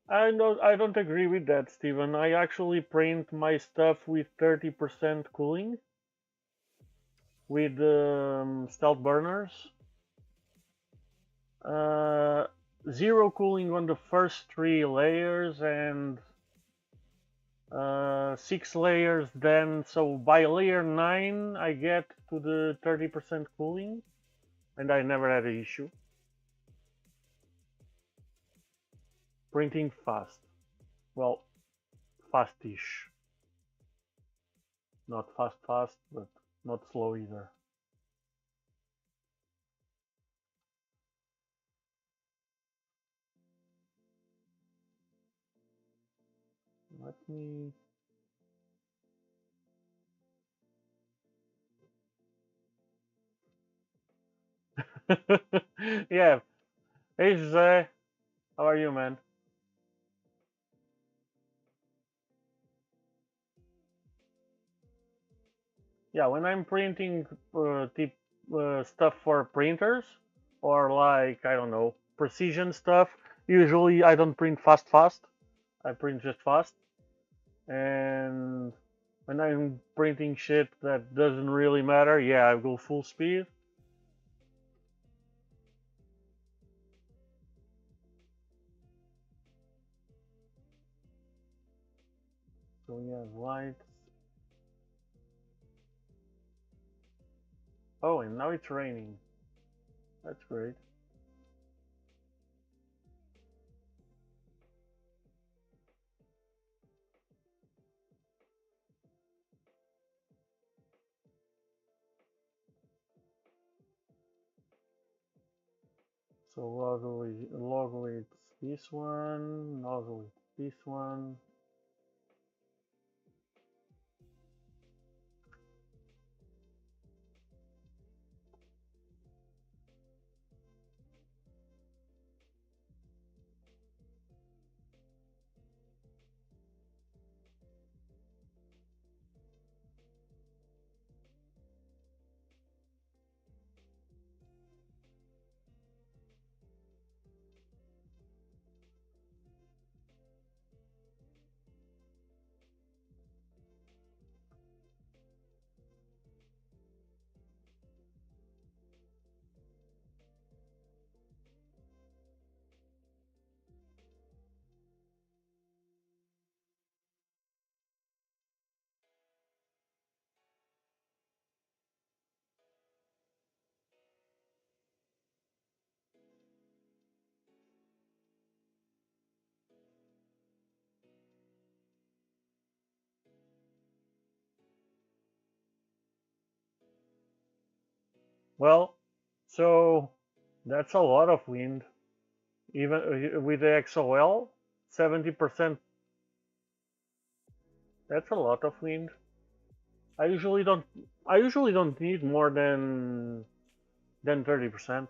I don't agree with that, Steven. I actually print my stuff with 30% cooling with stealth burners. zero cooling on the first 3 layers and 6 layers then, so by layer 9 I get to the 30% cooling and I never had an issue. Printing fast. Well, fastish. Not fast, but not slow either. Let me... Yeah. Hey Jose, how are you, man? Yeah, when I'm printing stuff for printers or like, I don't know, precision stuff, usually I don't print fast. I print just fast. And when I'm printing shit that doesn't really matter, yeah, I go full speed. So yeah, lights. Oh, and now it's raining. That's great. So logo it's this one, nozzle it's this one. Well, so that's a lot of wind. Even with the XOL, 70%, that's a lot of wind. I usually don't I usually don't need more than 30%.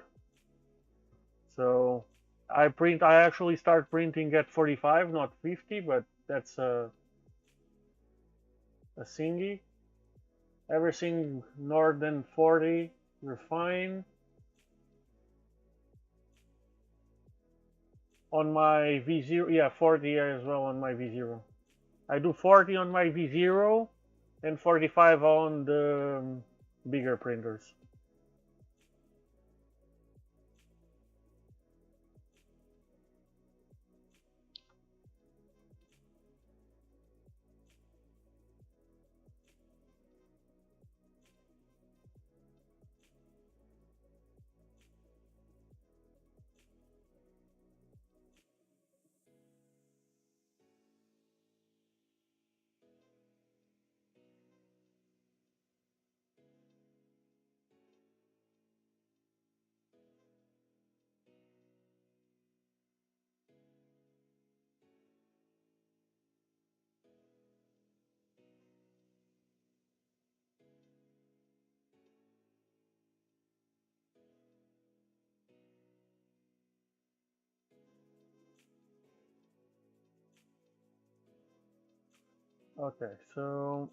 So I actually start printing at 45, not 50, but that's a singy. Everything more than 40, you're fine. On my V0, yeah, 40 as well on my V0. I do 40 on my V0 and 45 on the bigger printers. Okay, so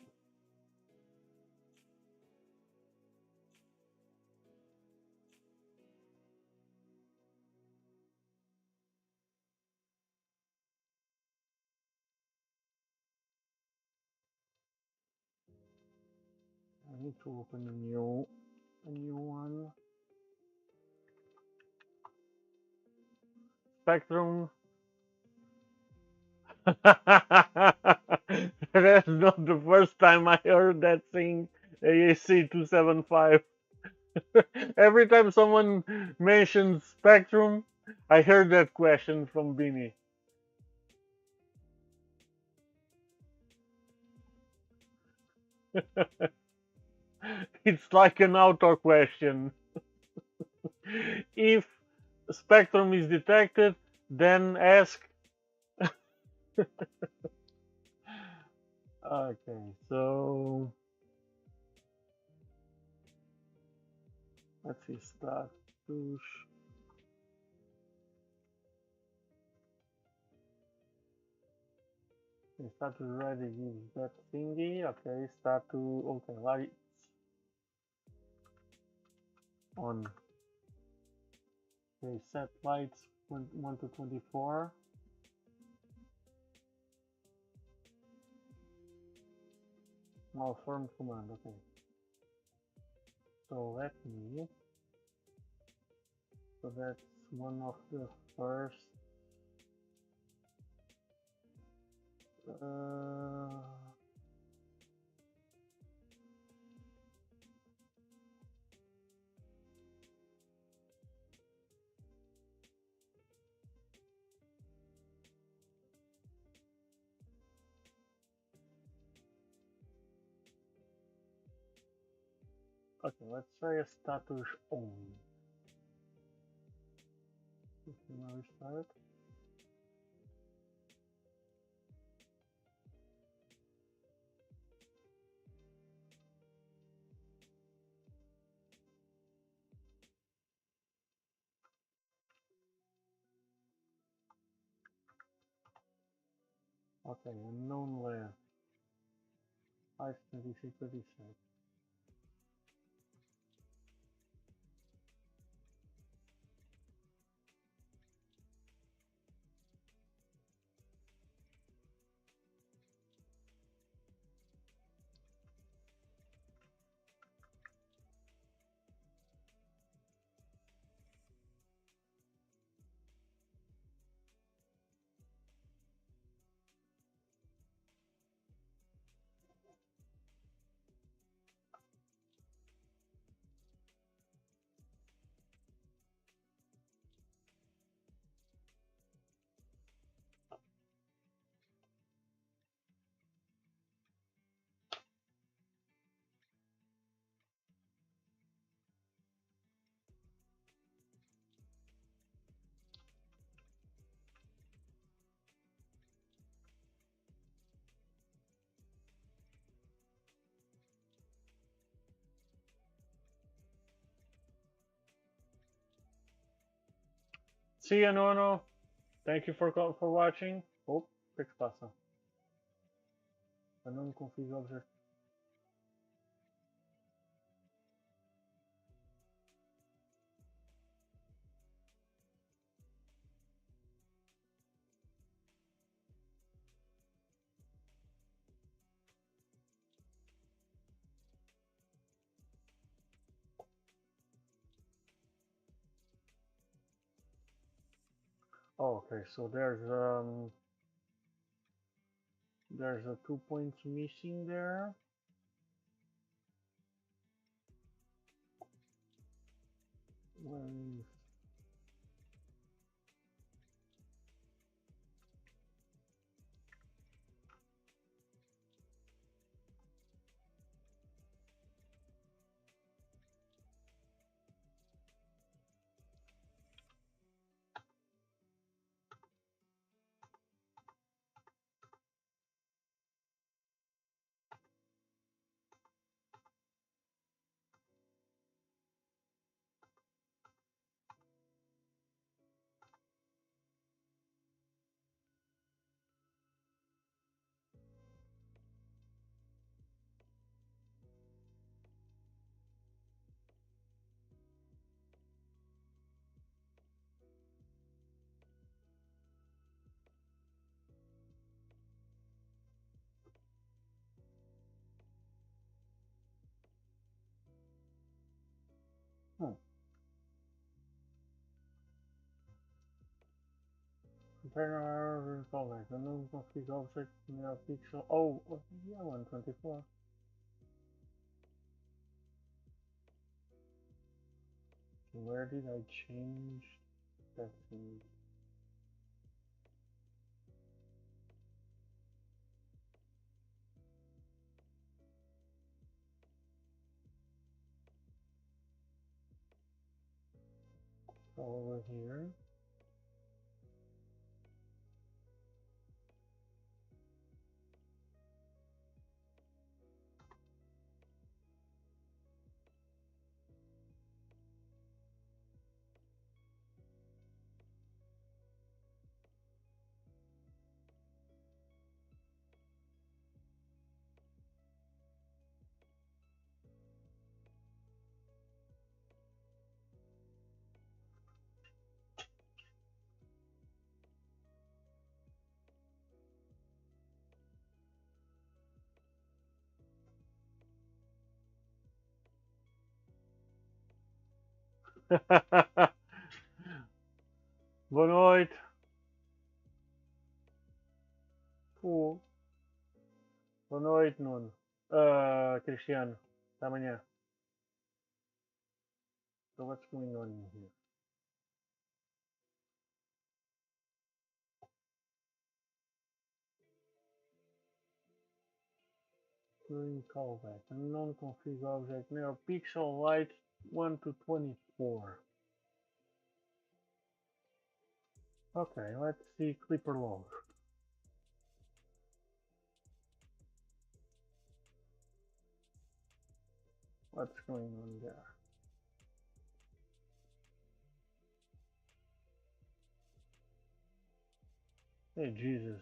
I need to open a new one. spectrum. That's not the first time I heard that thing, AAC 275. Every time someone mentions spectrum, I heard that question from Bini. It's like an auto question. If spectrum is detected, then ask. Okay, so let's see, status. Okay, status ready is that thingy. Okay, status. Okay, lights on. Okay, set lights 1 to 24. Malform command. Okay. So let me. So that's one of the first. Okay, let's try a status on. Okay, now restart. Okay, unknown layer. 526. See you, Nono. Thank you for watching. Oh, o que que se passa? Eu não me consigo observar. Oh, okay, so there's a 2 points missing there. Where is Hmm. Compare callback. The non-config object now pixel. Oh, yeah, 124. Where did I change that thing? Over here. Boa noite. Boa noite, Nuno. Cristiano. Até amanhã. So what's going on here? During callback. Non-config object now pixel light 1 to 24. Okay, let's see Clipper log. What's going on there? Hey, Jesus.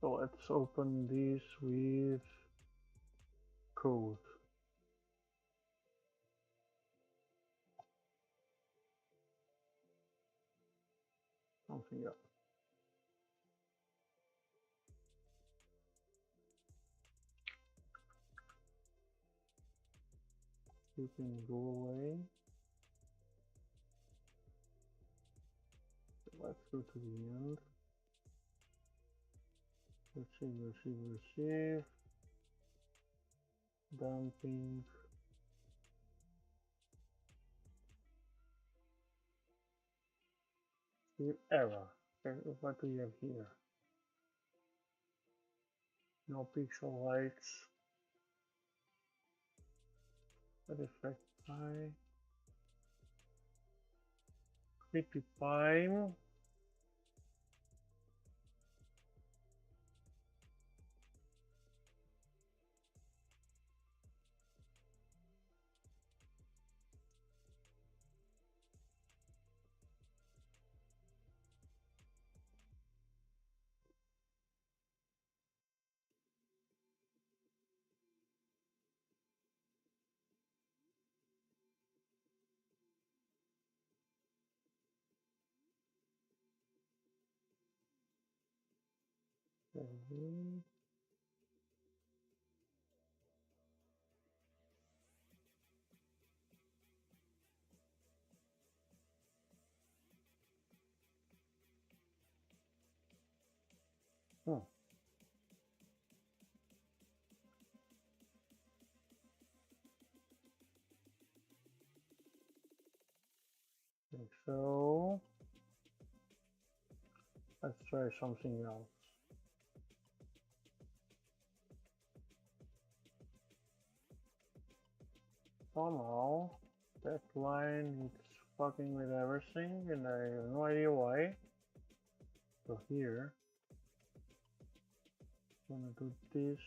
So let's open this with code. Something else. You can go away. So let's go to the end. Receive. Dumping. Error. What do you have here? No pixel lights. What effect pie? Creepy pie. So let's try something else. Somehow that line is fucking with everything and I have no idea why. So here I'm gonna do this.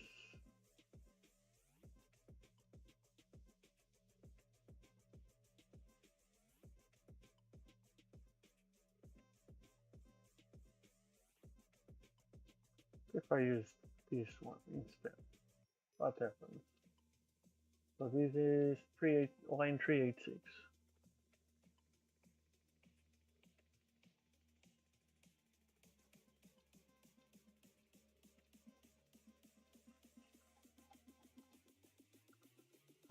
If I use this one instead, what happens? So this is line 386.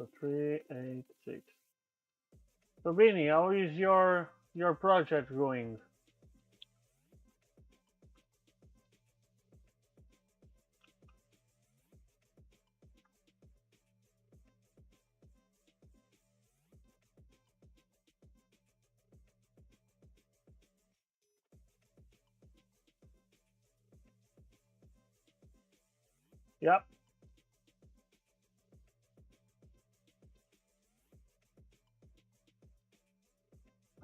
So 386. So Benny, how is your project going? Yep.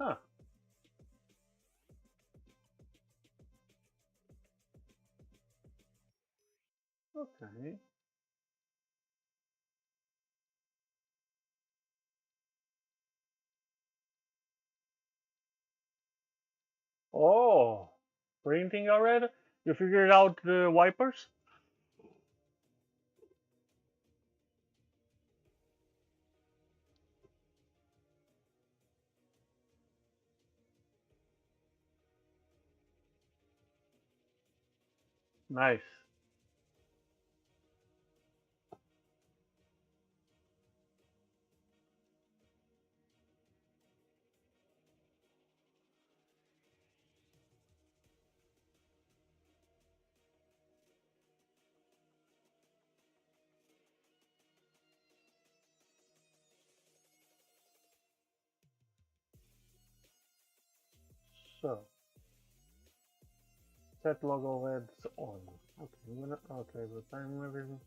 Huh. Okay. Oh, printing already? You figured out the wipers? Nice. So, set logo heads on. Okay, okay, but I'm everything.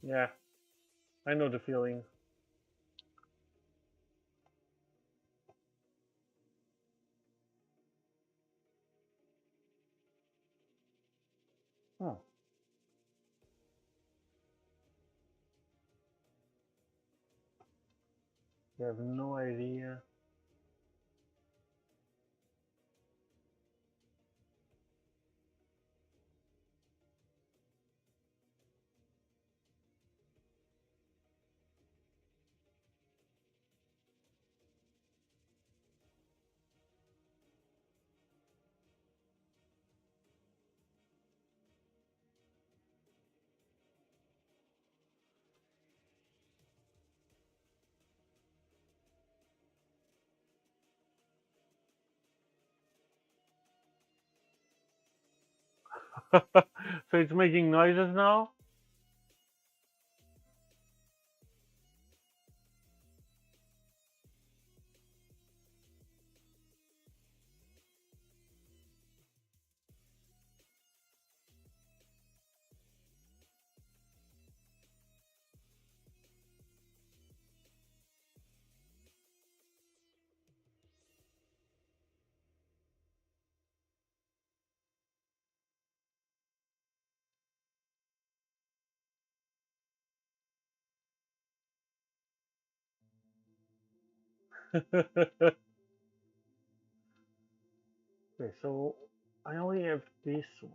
Yeah, I know the feeling. Huh. You have no idea. So it's making noises now? Okay, so I only have this one.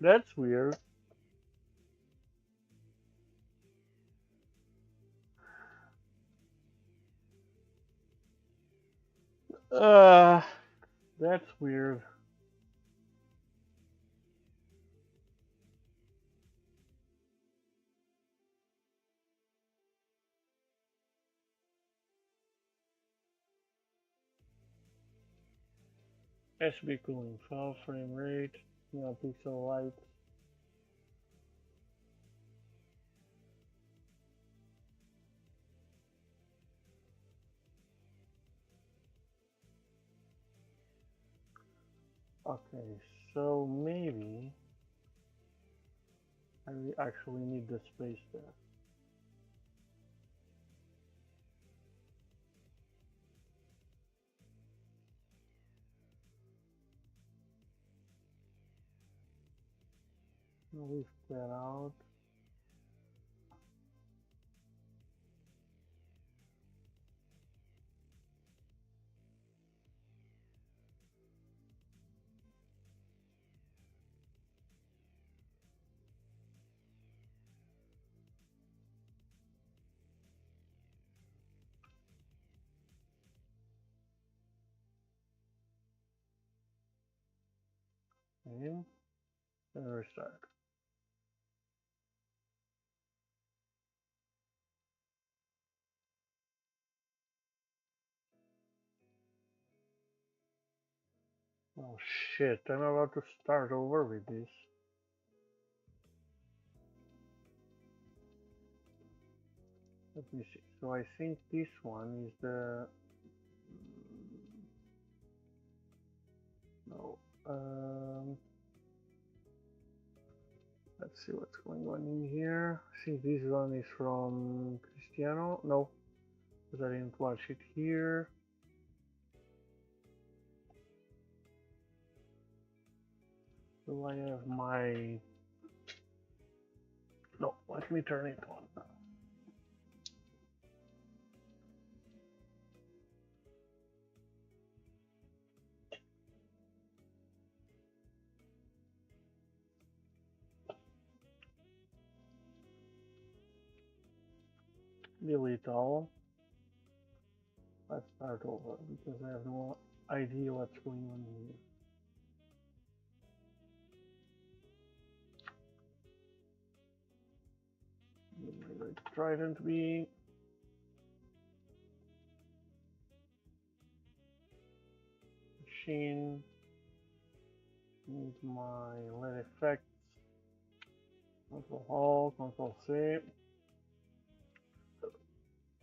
That's weird. Uh, that's weird. SB cooling, file frame rate, pixel light. Okay, so maybe I actually need the space there. Leave that out. And restart. Oh shit, I'm about to start over with this. Let me see. So I think this one is the... No. Let's see what's going on in here. I think this one is from Cristiano. No, because I didn't watch it here. So I have my... No, let me turn it on. Delete all. Let's start over because I have no idea what's going on here. Trident B. Machine. Need my LED effects. Control Alt, Control C,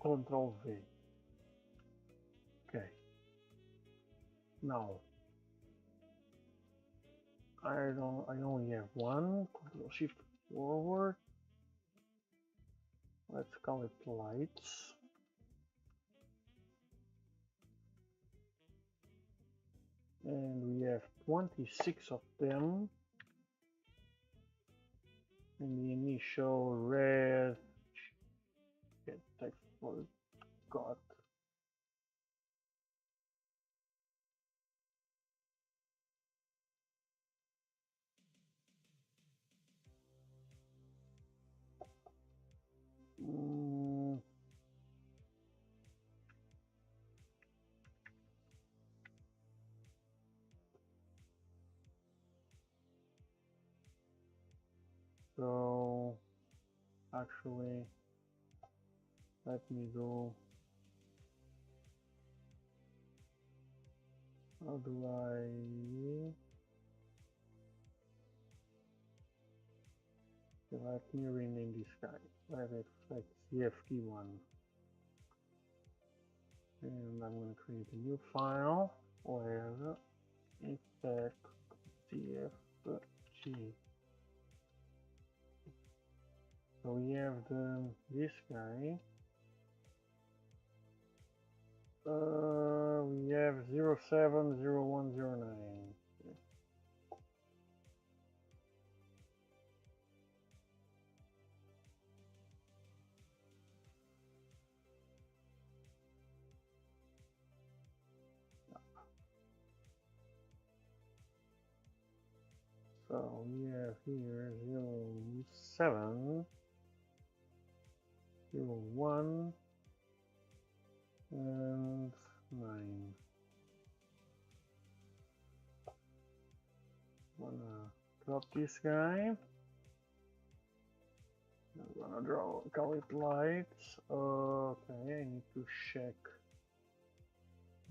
Control V. Okay. Now I only have one. Control Shift forward. Let's call it lights. And we have 26 of them. And the initial red. Get text for God. So actually, let me go. How do I? Let me rename this guy. Let it like CFT1. And I'm going to create a new file where effect CFG. So we have this guy. We have 070109. So we have here 07, 01, and 9. Wanna drop this guy. I'm gonna call it lights. Okay, I need to check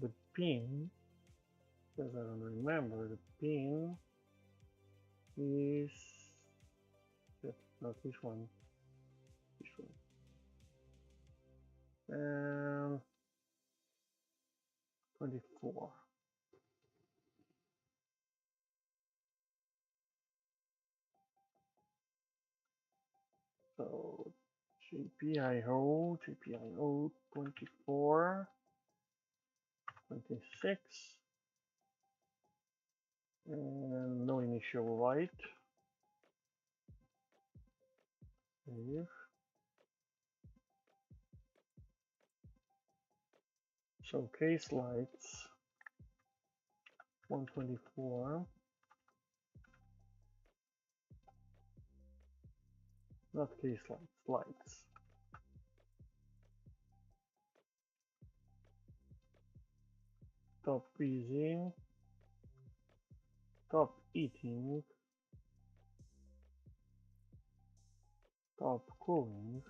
the pin because I don't remember. The pin is not this one. This one. 24. So GPIO 24, 26, and no initial light. Save. So case lights 124. Not case lights, lights. Top easing, top eating, top cooling,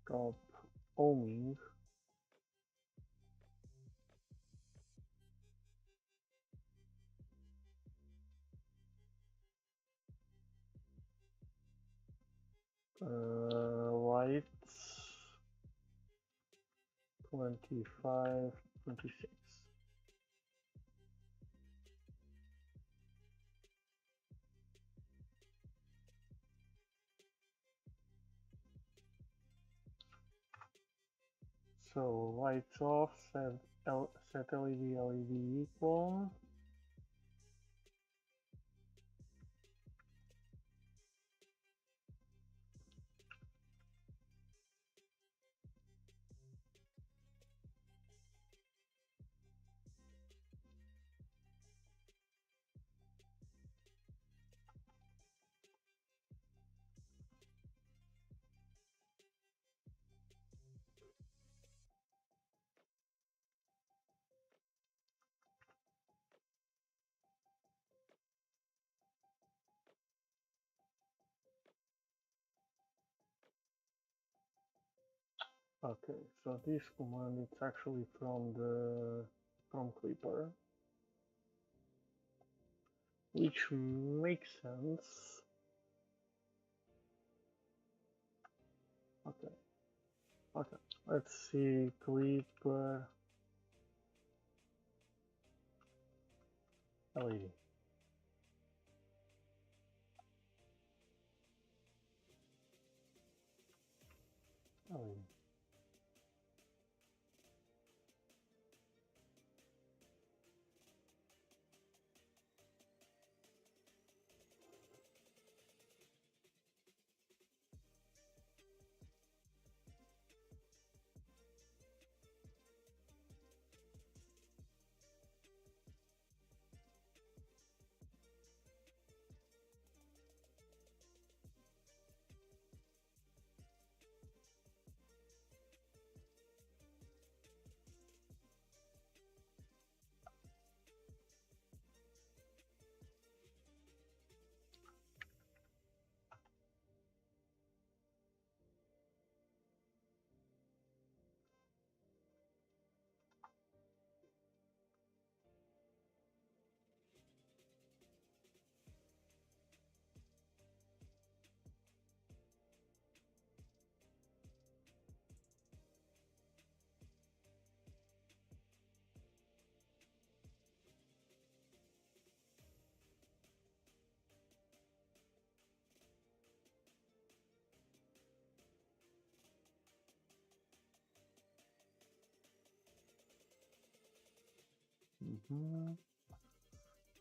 top ohming, lights 25, 26. So lights off, set LED equal. Okay, so this command it's actually from Clipper, which makes sense. Okay, okay. Let's see Clipper LED. LED.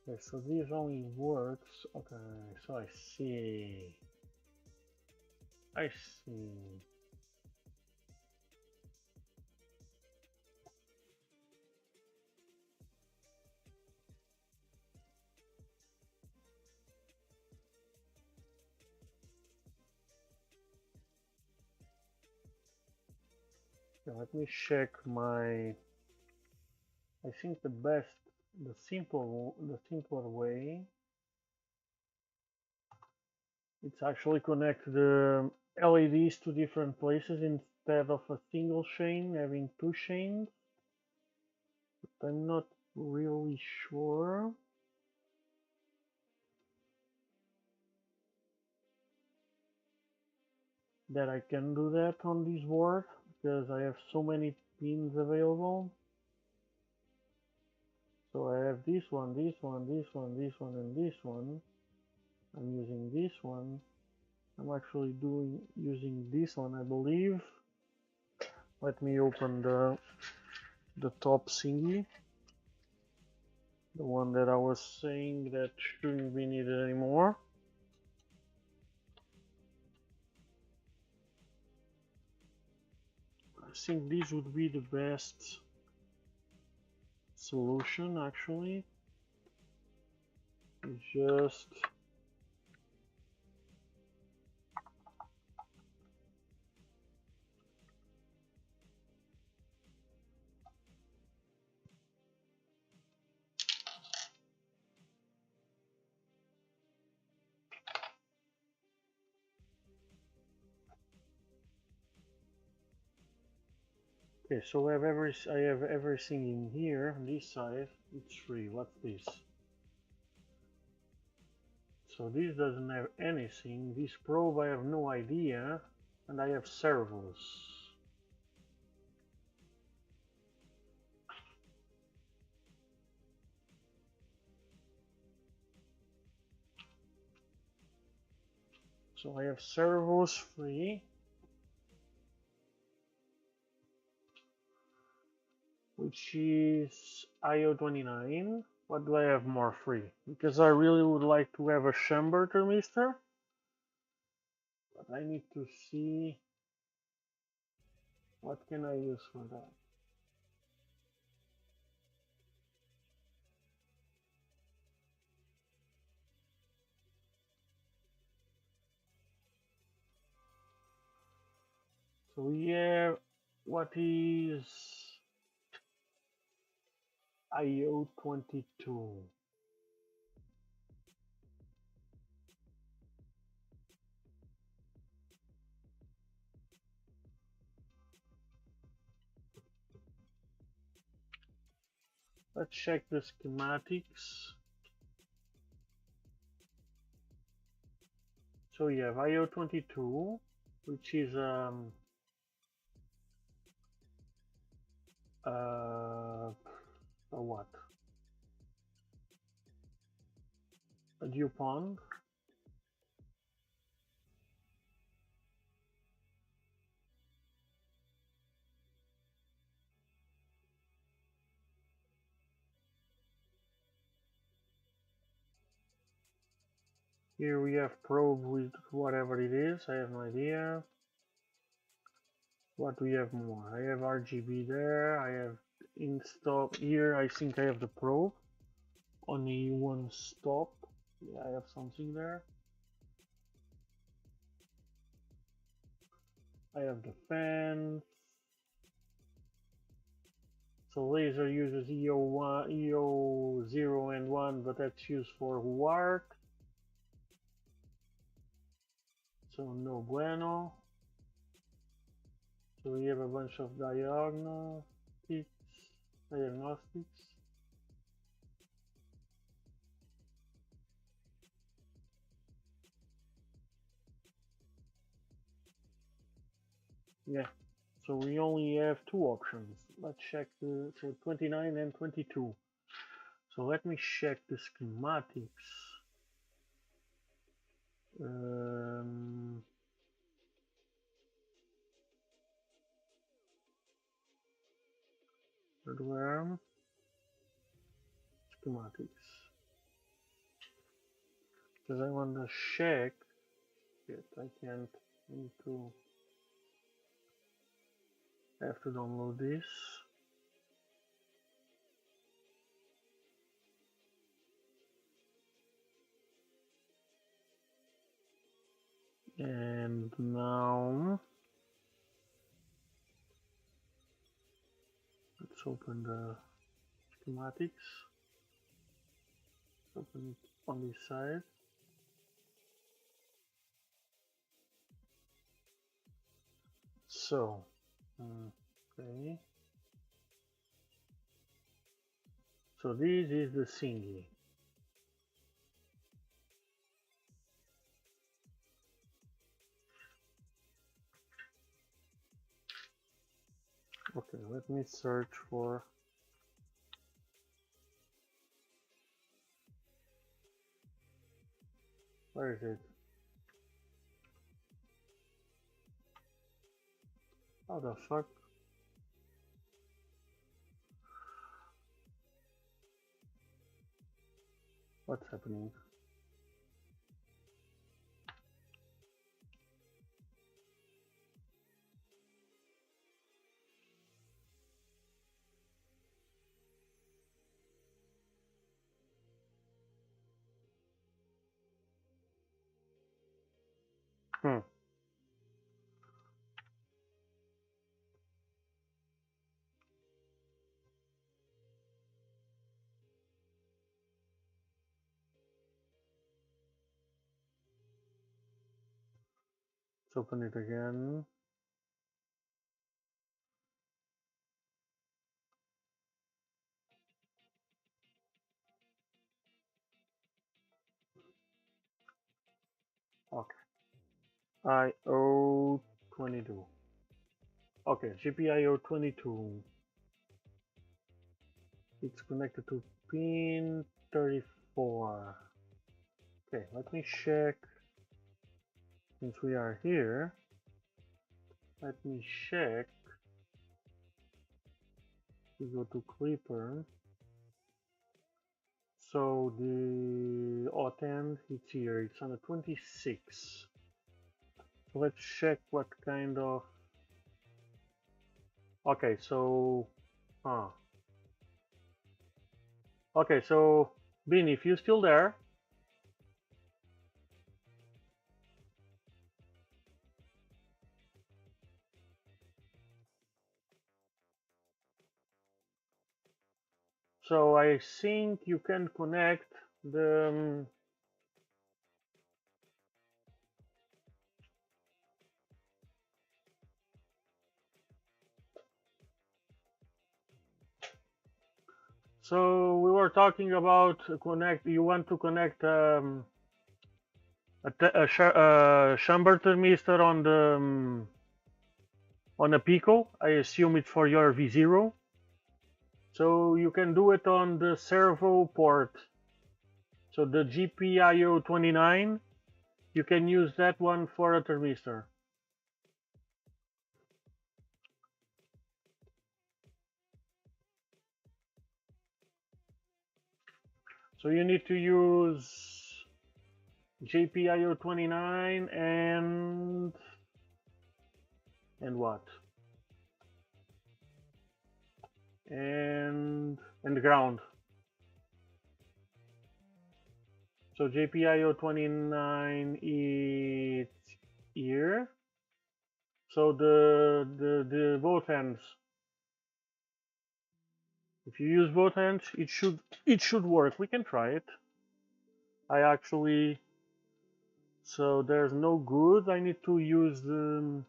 Okay, so this only works. Okay, so I see. I see. Okay, let me check my. I think the simpler way. It's actually connect the LEDs to different places instead of a single chain having two chains. But I'm not really sure. That I can do that on this board because I have so many pins available. So I have this one, this one, this one, this one, and this one. I'm using this one. I'm actually using this one, I believe. Let me open the top thingy, the one that I was saying that shouldn't be needed anymore. think this would be the best solution actually. Just okay, so I have everything in here on this side. It's free. What's this? So this doesn't have anything. This probe I have no idea, and I have servos. So I have servos free, which is IO29. What do I have more free? Because I really would like to have a chamber thermistor, but I need to see what can I use for that. So we have what is IO22. Let's check the schematics. So you have IO22, which is a what? A dew pond. Here we have probe with whatever it is, I have no idea. What do we have more? I have RGB there, I have install here, I think I have the probe. Only one stop. Yeah, I have something there. I have the fan. So laser uses EO1, EO0 and 1, but that's used for work. So no bueno. So we have a bunch of diagnostics. Yeah. So we only have two options. Let's check the so 29 and 22. So let me check the schematics. Hardware schematics. Because I want to check it. I can't need to have to download this. And now let's open the schematics. Open it on this side. So, okay. So this is the thingy. Okay, let me search for where is it? How the fuck? What's happening? Hmm. Let's open it again. Okay. IO22. Okay, GPIO22. It's connected to pin 34. Okay, let me check. Since we are here, let me check. We go to Clipper. So the auth end, it's here. It's on the 26. So let's check what kind of. Okay, so. Okay, so Bean, if you're still there. So I think you can connect the. So we were talking about connect. You want to connect a chamber thermistor on a Pico. I assume it's for your V0. So you can do it on the servo port. So the GPIO29, you can use that one for a thermistor. So you need to use GPIO29 and what? And ground. So GPIO29 is here. So the both ends. If you use both ends, it should work. We can try it. I actually. So there's no good. I need to use the.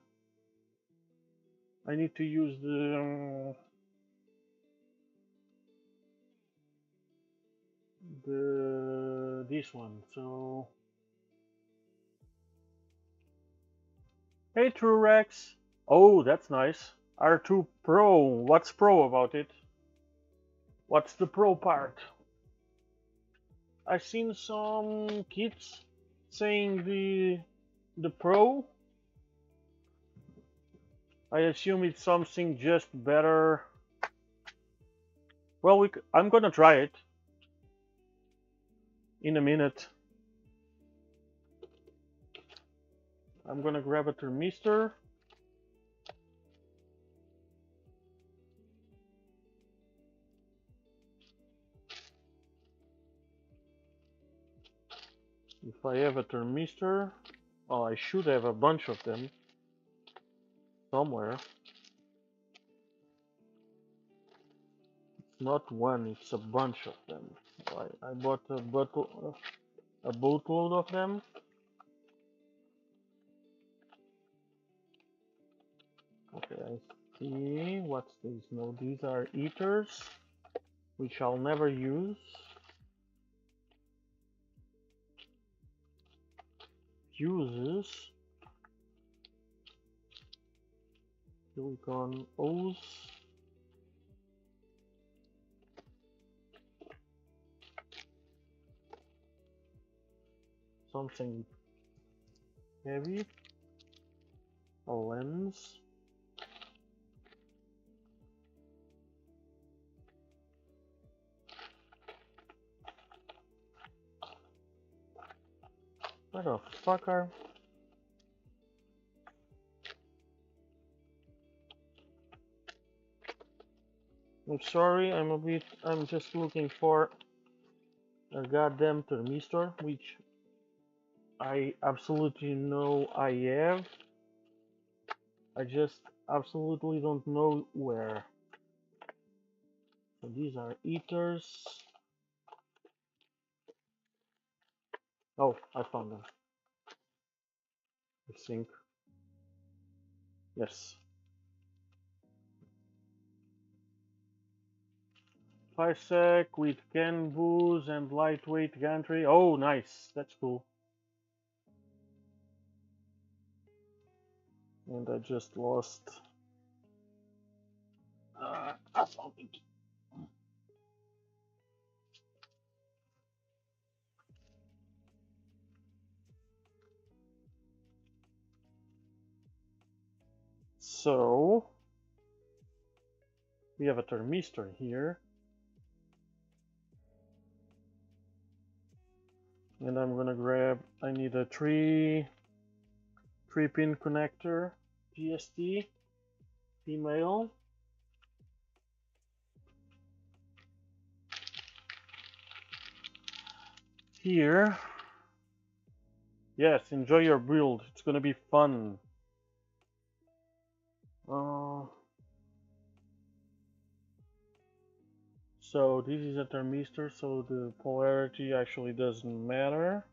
I need to use this one. So. Hey, Truex. Oh, that's nice. R2 Pro. What's Pro about it? What's the Pro part? I've seen some kids saying the Pro. I assume it's something just better. Well, I'm gonna try it in a minute. I'm gonna grab a thermistor. If I have a thermistor, oh, I should have a bunch of them somewhere. It's not one, it's a bunch of them. I bought a boatload of them. Okay, I see. What's these? No, these are eaters, which I'll never use. Fuses. Silicon O's. Something heavy. A lens. What the fuck are? I'm sorry, I'm just looking for a goddamn thermistor, which I absolutely know I have. I just absolutely don't know where. So these are eaters. Oh, I found them. I think. Yes. 5 sec with can booze and lightweight gantry. Oh, nice. That's cool. And I just lost. I found it. So we have a thermistor here, and I'm gonna grab. I need a three-pin connector, GST, female. Here. Yes, enjoy your build. It's gonna be fun. So this is a thermistor, so the polarity actually doesn't matter.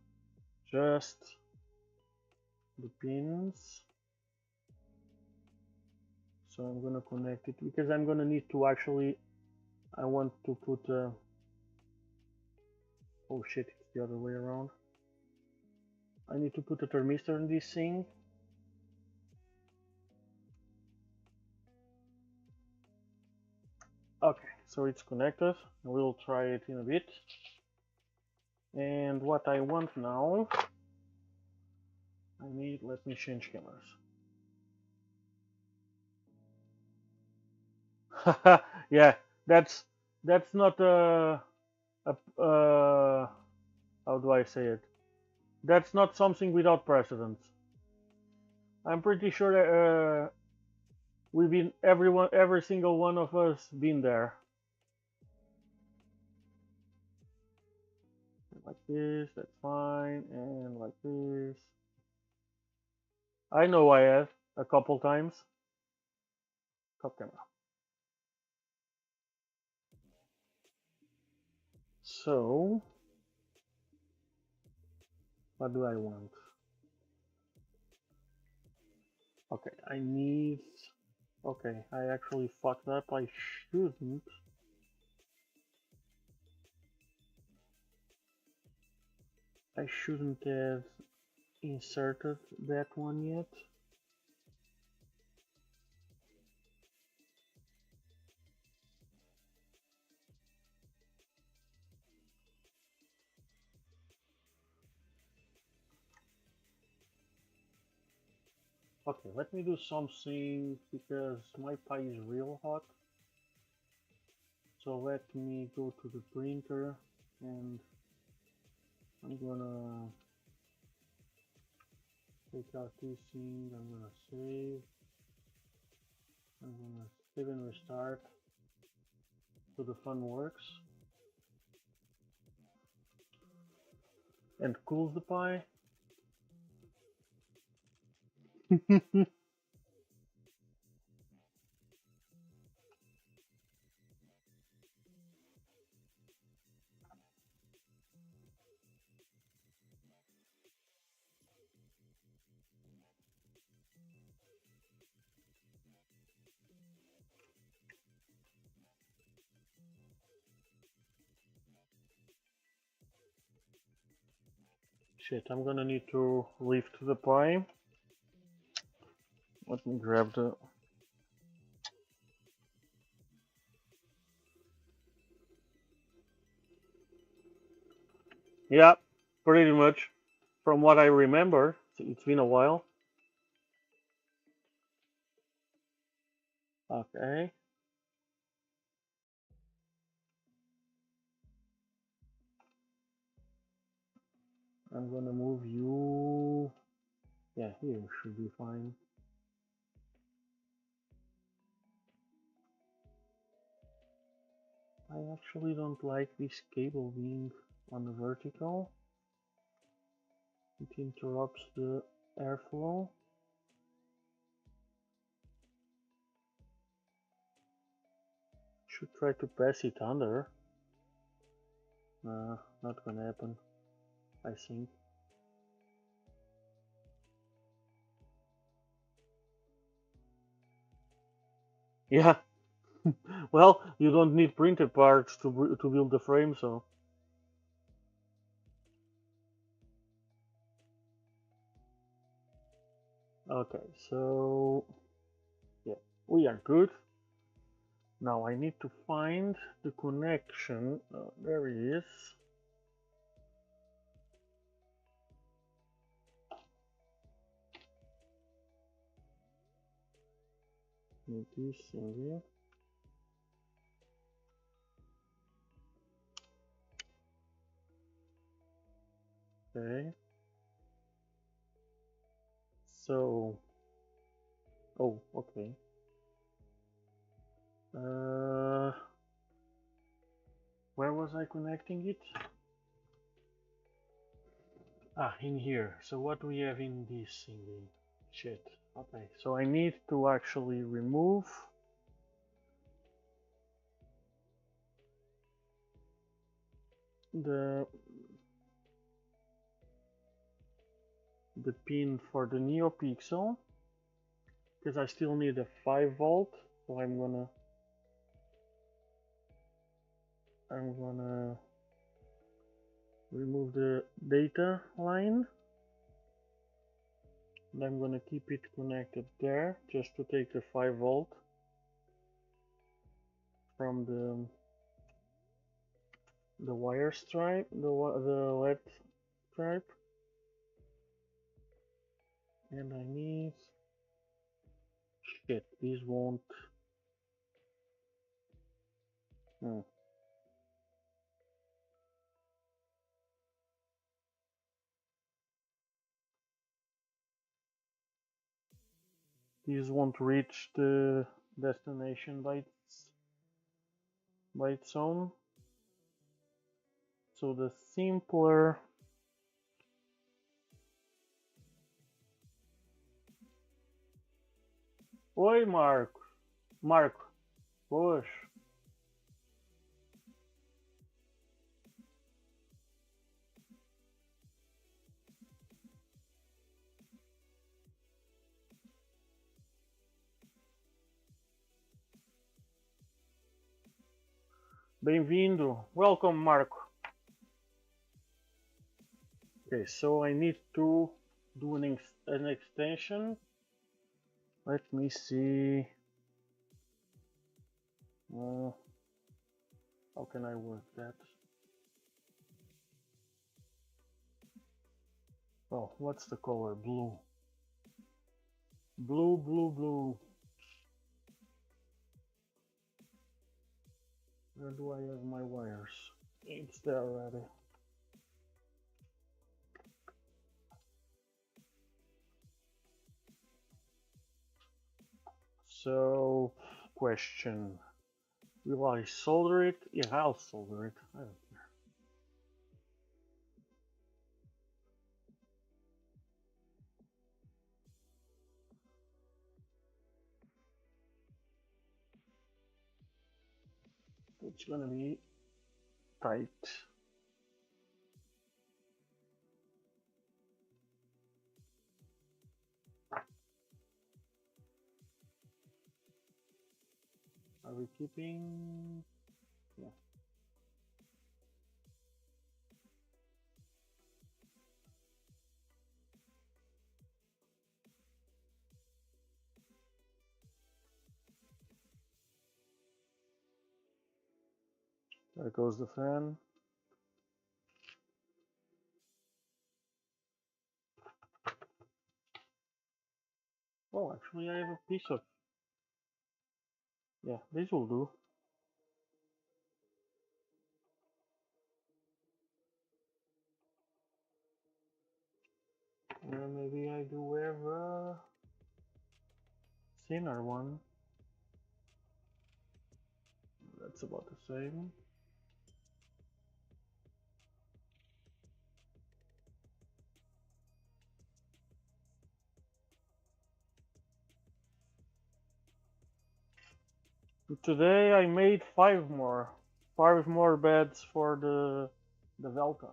Just the pins. So I'm gonna connect it because I'm gonna need to actually. I want to put. Oh shit! It's the other way around. I need to put a thermistor in this thing. Okay, so it's connected. We'll try it in a bit. And what I want now, let me change cameras. Yeah, that's not how do I say it? That's not something without precedent. I'm pretty sure that every single one of us been there. Like this, that's fine, and like this. I know I have a couple times. Top camera. So, what do I want? Okay, I need. Okay, I actually fucked up. I shouldn't. I shouldn't have inserted that one yet. Okay, let me do something because my pie is real hot. So let me go to the printer and I'm gonna take out this thing. I'm gonna save. I'm gonna save and restart so the fun works and cools the pie. Shit, I'm gonna need to lift the pie. Let me grab the. Yeah, pretty much. From what I remember, it's been a while. Okay. I'm gonna move you. Yeah, here should be fine. I actually don't like this cable being on the vertical. It interrupts the airflow. Should try to pass it under. Not gonna happen, I think. Yeah. Well, you don't need printed parts to build the frame, so. Okay, so yeah, we are good. Now I need to find the connection. There it is. Need this in here. Okay. So, oh, okay. Where was I connecting it? Ah, in here. So what do we have in this thingy? Shit. Okay, so I need to actually remove the pin for the NeoPixel because I still need a 5 volt, so I'm gonna remove the data line, and I'm gonna keep it connected there just to take the 5 volt from the wire stripe, the LED stripe, and I need shit. These won't. These won't reach the destination by its own. So the simpler Oi, Marco. Poxa. Bem-vindo. Welcome, Marco. Okay, so I need to do an extension. Let me see. How can I work that? Oh, what's the color? Blue. Blue. Where do I have my wires? It's there already. So, question. Will I solder it? Yeah, I'll solder it. I don't care. It's gonna be tight. Are we keeping? Yeah. There goes the fan. Oh, actually I have a piece of... Yeah, this will do. Maybe I do have a thinner one. That's about the same. Today I made five more beds for the Velta.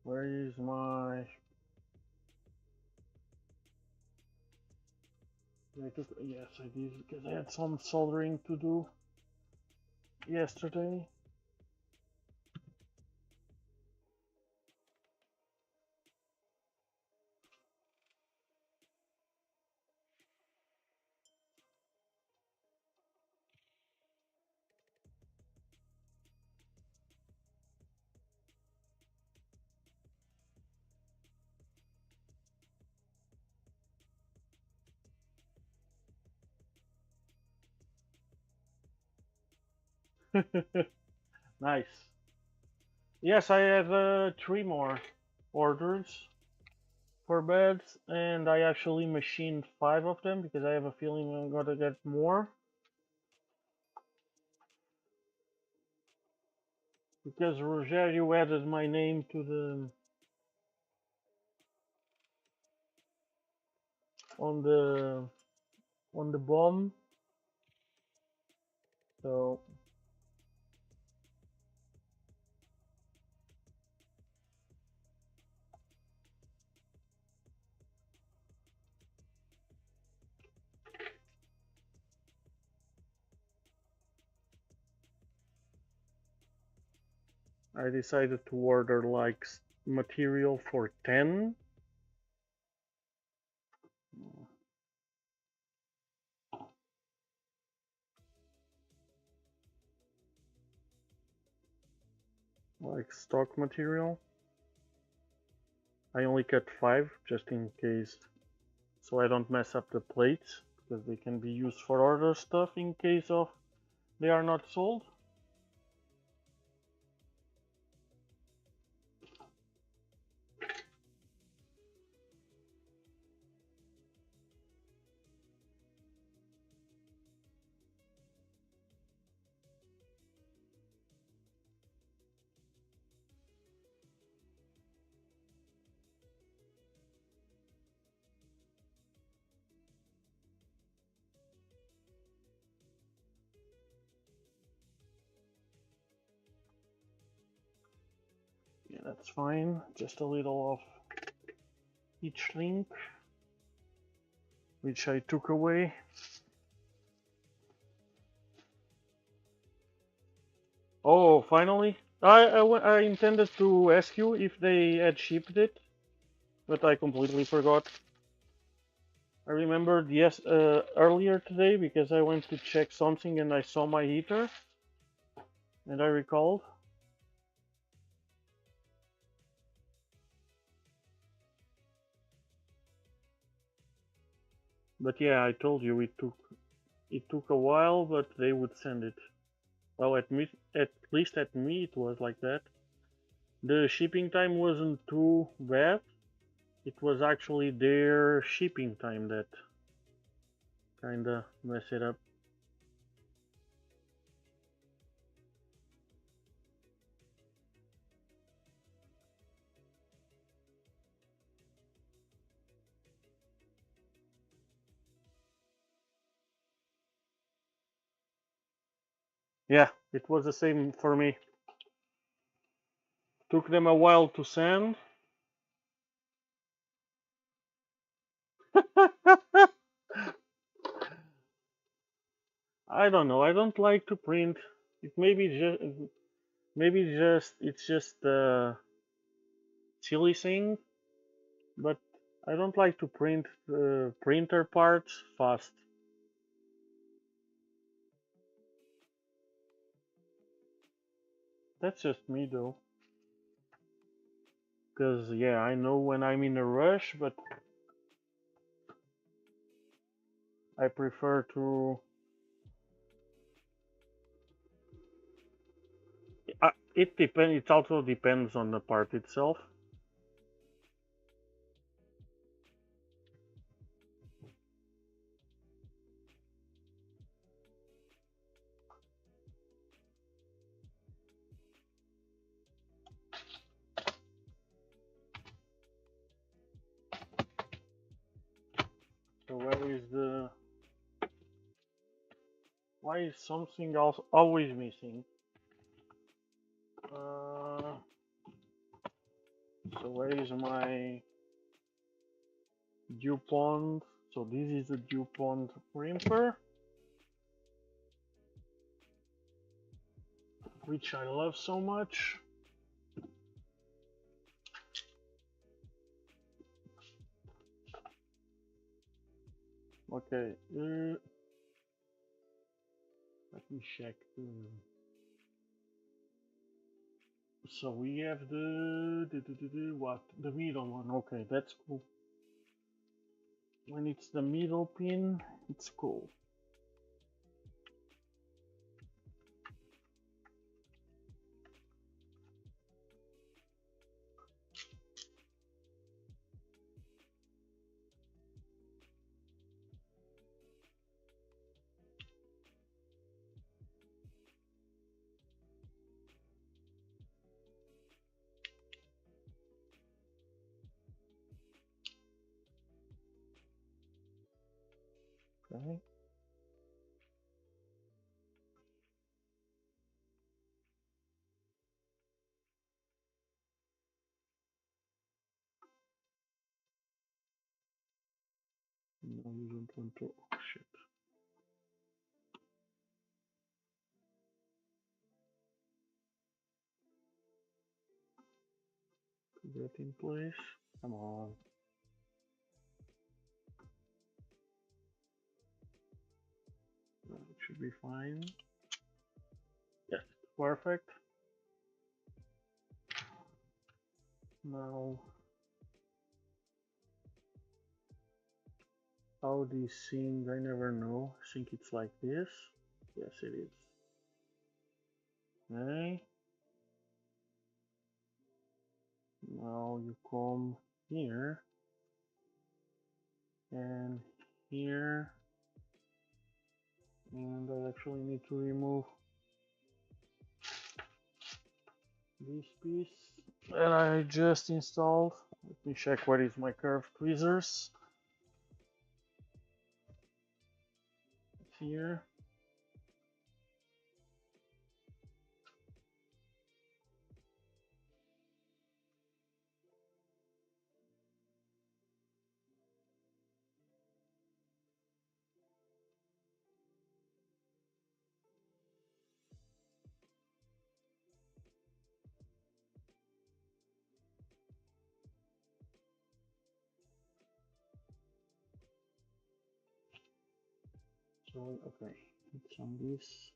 Where is my? Yes, I did because I had some soldering to do yesterday. Nice. Yes, I have three more orders for beds, and I actually machined five of them because I have a feeling I'm gonna get more. Because Rogerio added my name to the on the on the bomb, so I decided to order like material for 10. Like stock material. I only cut 5 just in case, so I don't mess up the plates, because they can be used for other stuff in case of they are not sold. Yeah, that's fine. Just a little of each link, which I took away. Oh, finally! I intended to ask you if they had shipped it, but I completely forgot. I remembered earlier today because I went to check something and I saw my heater, and I recalled. But yeah, I told you it took a while, but they would send it. Well, at least at me it was like that. The shipping time wasn't too bad. It was actually their shipping time that kinda messed it up. Yeah, it was the same for me. Took them a while to send. I don't know. I don't like to print. It it's just a silly thing, but I don't like to print printer parts fast. That's just me though. Because yeah, I know when I'm in a rush, but I prefer to. It depends. It also depends on the part itself. Why is something else always missing? So where is my DuPont? So this is the DuPont printer, which I love so much. Okay, let me check. So we have what? The middle one. Okay, that's cool. When it's the middle pin, it's cool. Okay. No, you don't want to. Oh, shit. Get in place. Come on. It should be fine. Yes, perfect. Now, how these sing, I never know. I think it's like this. Yes, it is. Okay. Now you come here and here, and I actually need to remove this piece that I just installed. Let me check what is my curved tweezers. It's here. So, okay, it's on this.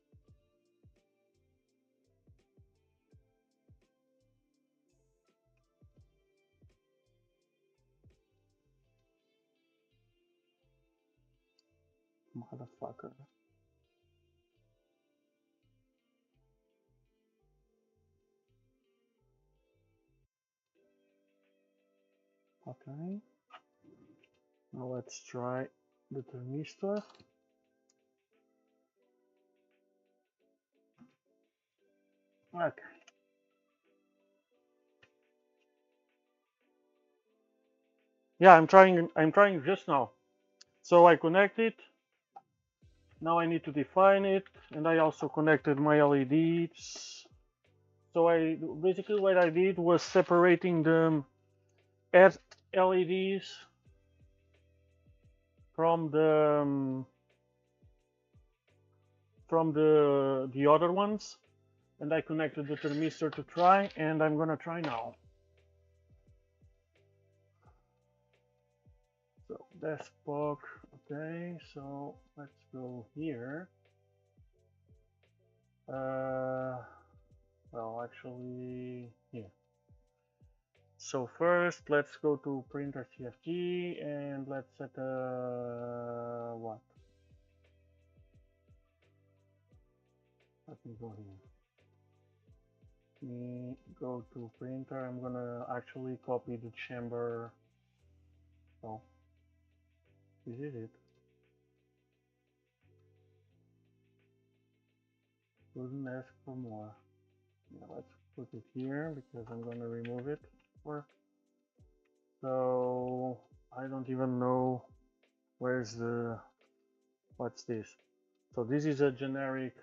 Motherfucker. Okay. Now let's try the thermistor. Okay. Yeah, I'm trying just now. So I connect it. Now I need to define it, and I also connected my LEDs. So I basically what I did was separating the LEDs from the other ones, and I connected the thermistor to try, and I'm gonna try now. So desktop, okay, so let's go here. Well, actually, here. So first, let's go to printer CFG and let's set what? Let me go here. Let me go to printer. I'm gonna actually copy the chamber. Oh, is it? Couldn't ask for more. Yeah, let's put it here because I'm gonna remove it. So I don't even know where's the, what's this? So this is a generic,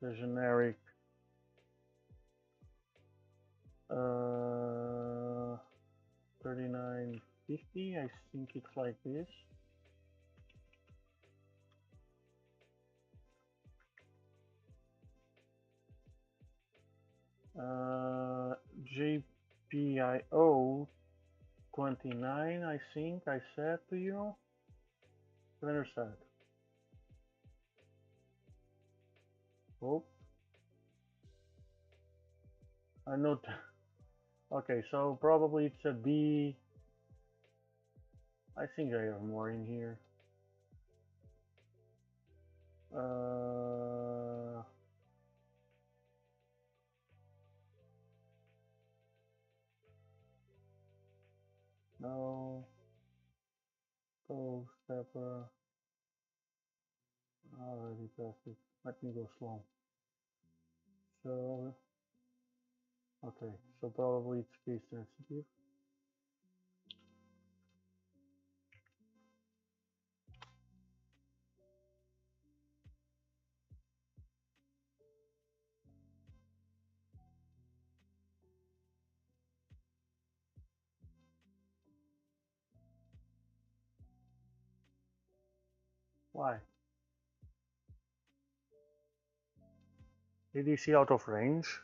3950. I think it's like this. GPIO 29, I think I said to you. Printer set. Oh, I know. Okay, so probably it's a B. I think I have more in here. No. Go stepper. Already passed it. Let me go slow. So, okay, so probably it's case sensitive. Why? ADC out of range.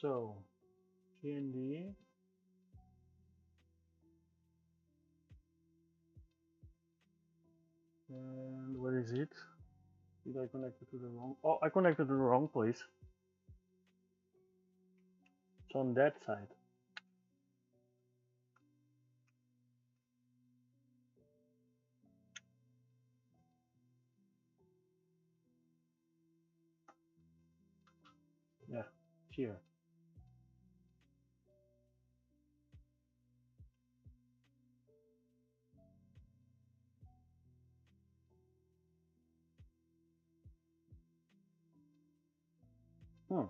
So, GND. And where is it? Did I connect it to the wrong? Oh, I connected to the wrong place. It's on that side. Yeah, here. Hmm.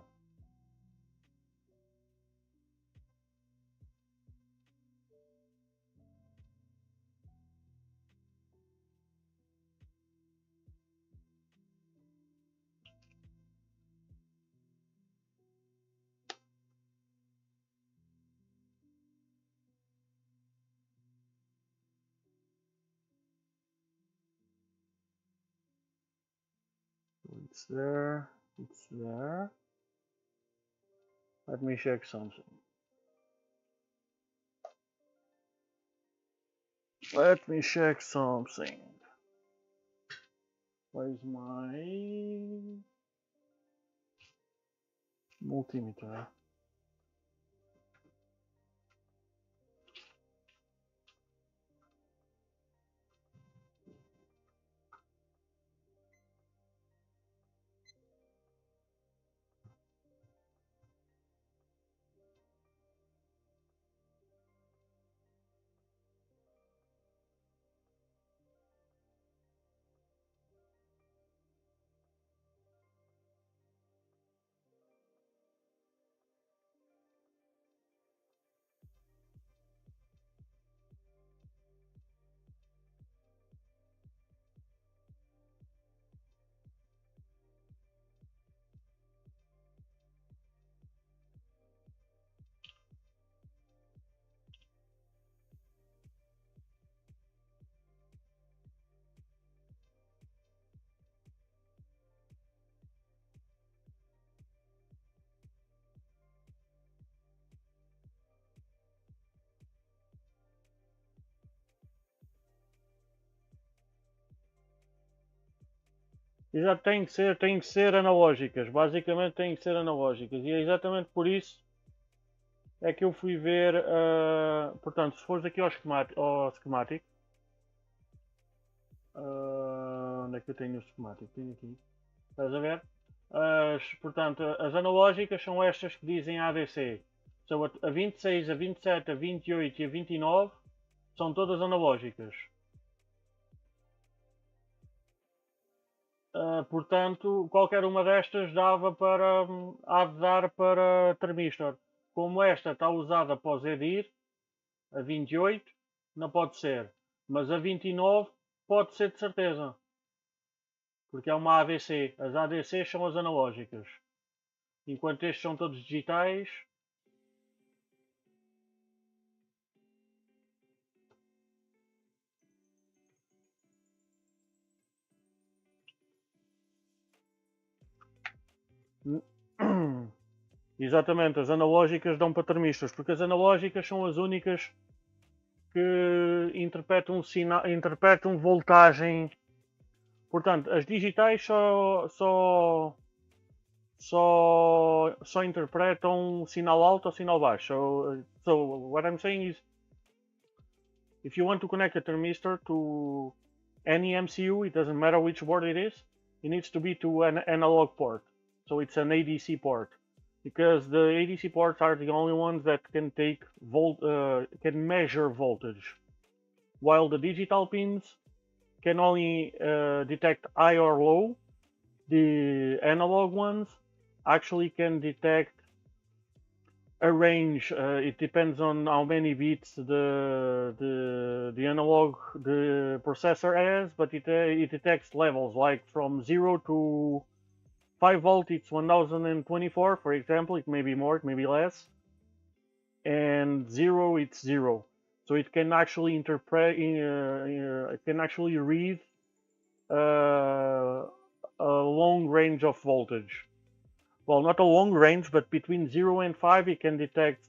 It's there. It's there. Let me check something. Let me check something. Where's my multimeter? Exato, tem que ser analógicas. Basicamente tem que ser analógicas. E é exatamente por isso é que eu fui ver. Portanto, se fores aqui ao schematic, onde é que eu tenho o schematic? Tenho aqui. Estás a ver? Portanto, as analógicas são estas que dizem ADC. São a 26, a 27, a 28 e a 29 são todas analógicas. Portanto, qualquer uma destas dava para, há de dar para termistor. Como esta está usada para o ZDIR, a 28 não pode ser, mas a 29 pode ser de certeza, porque é uma ADC. As ADCs são as analógicas, enquanto estes são todos digitais. Exatamente, as analógicas dão para termistas, porque as analógicas são as únicas que interpretam voltagem. Portanto, as digitais só interpretam sinal alto ou sinal baixo. So what I'm saying is, if you want to connect a thermistor to any MCU, it doesn't matter which board it is, it needs to be to an analog port. So it's an ADC port, because the ADC ports are the only ones that can can measure voltage, while the digital pins can only detect high or low. The analog ones actually can detect a range. It depends on how many bits the analog the processor has, but it detects levels like from 0 to 5 volt. It's 1024, for example. It may be more, it may be less, and 0 it's 0. So it can actually it can actually read a long range of voltage. Well, not a long range, but between 0 and 5 it can detect,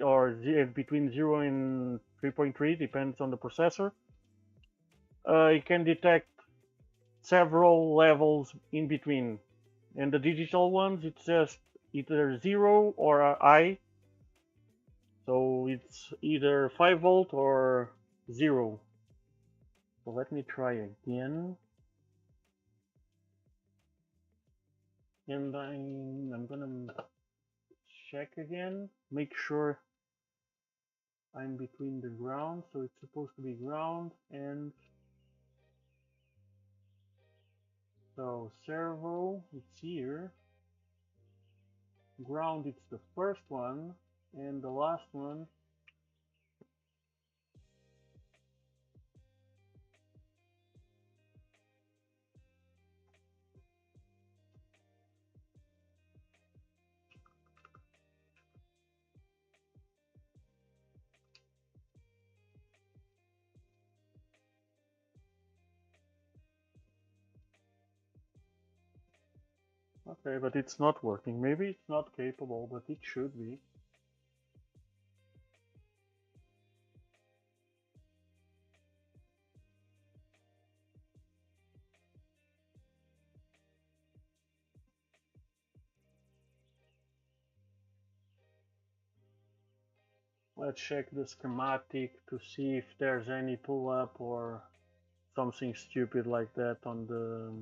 or between 0 and 3.3, depends on the processor. It can detect several levels in between, and the digital ones, it's just either 0 or I. So it's either 5 volt or 0. So let me try again. And I'm gonna check again, make sure I'm between the ground, so it's supposed to be ground, and so servo, it's here, ground, it's the first one, and the last one okay, but it's not working. Maybe it's not capable, but it should be. Let's check the schematic to see if there's any pull-up or something stupid like that on the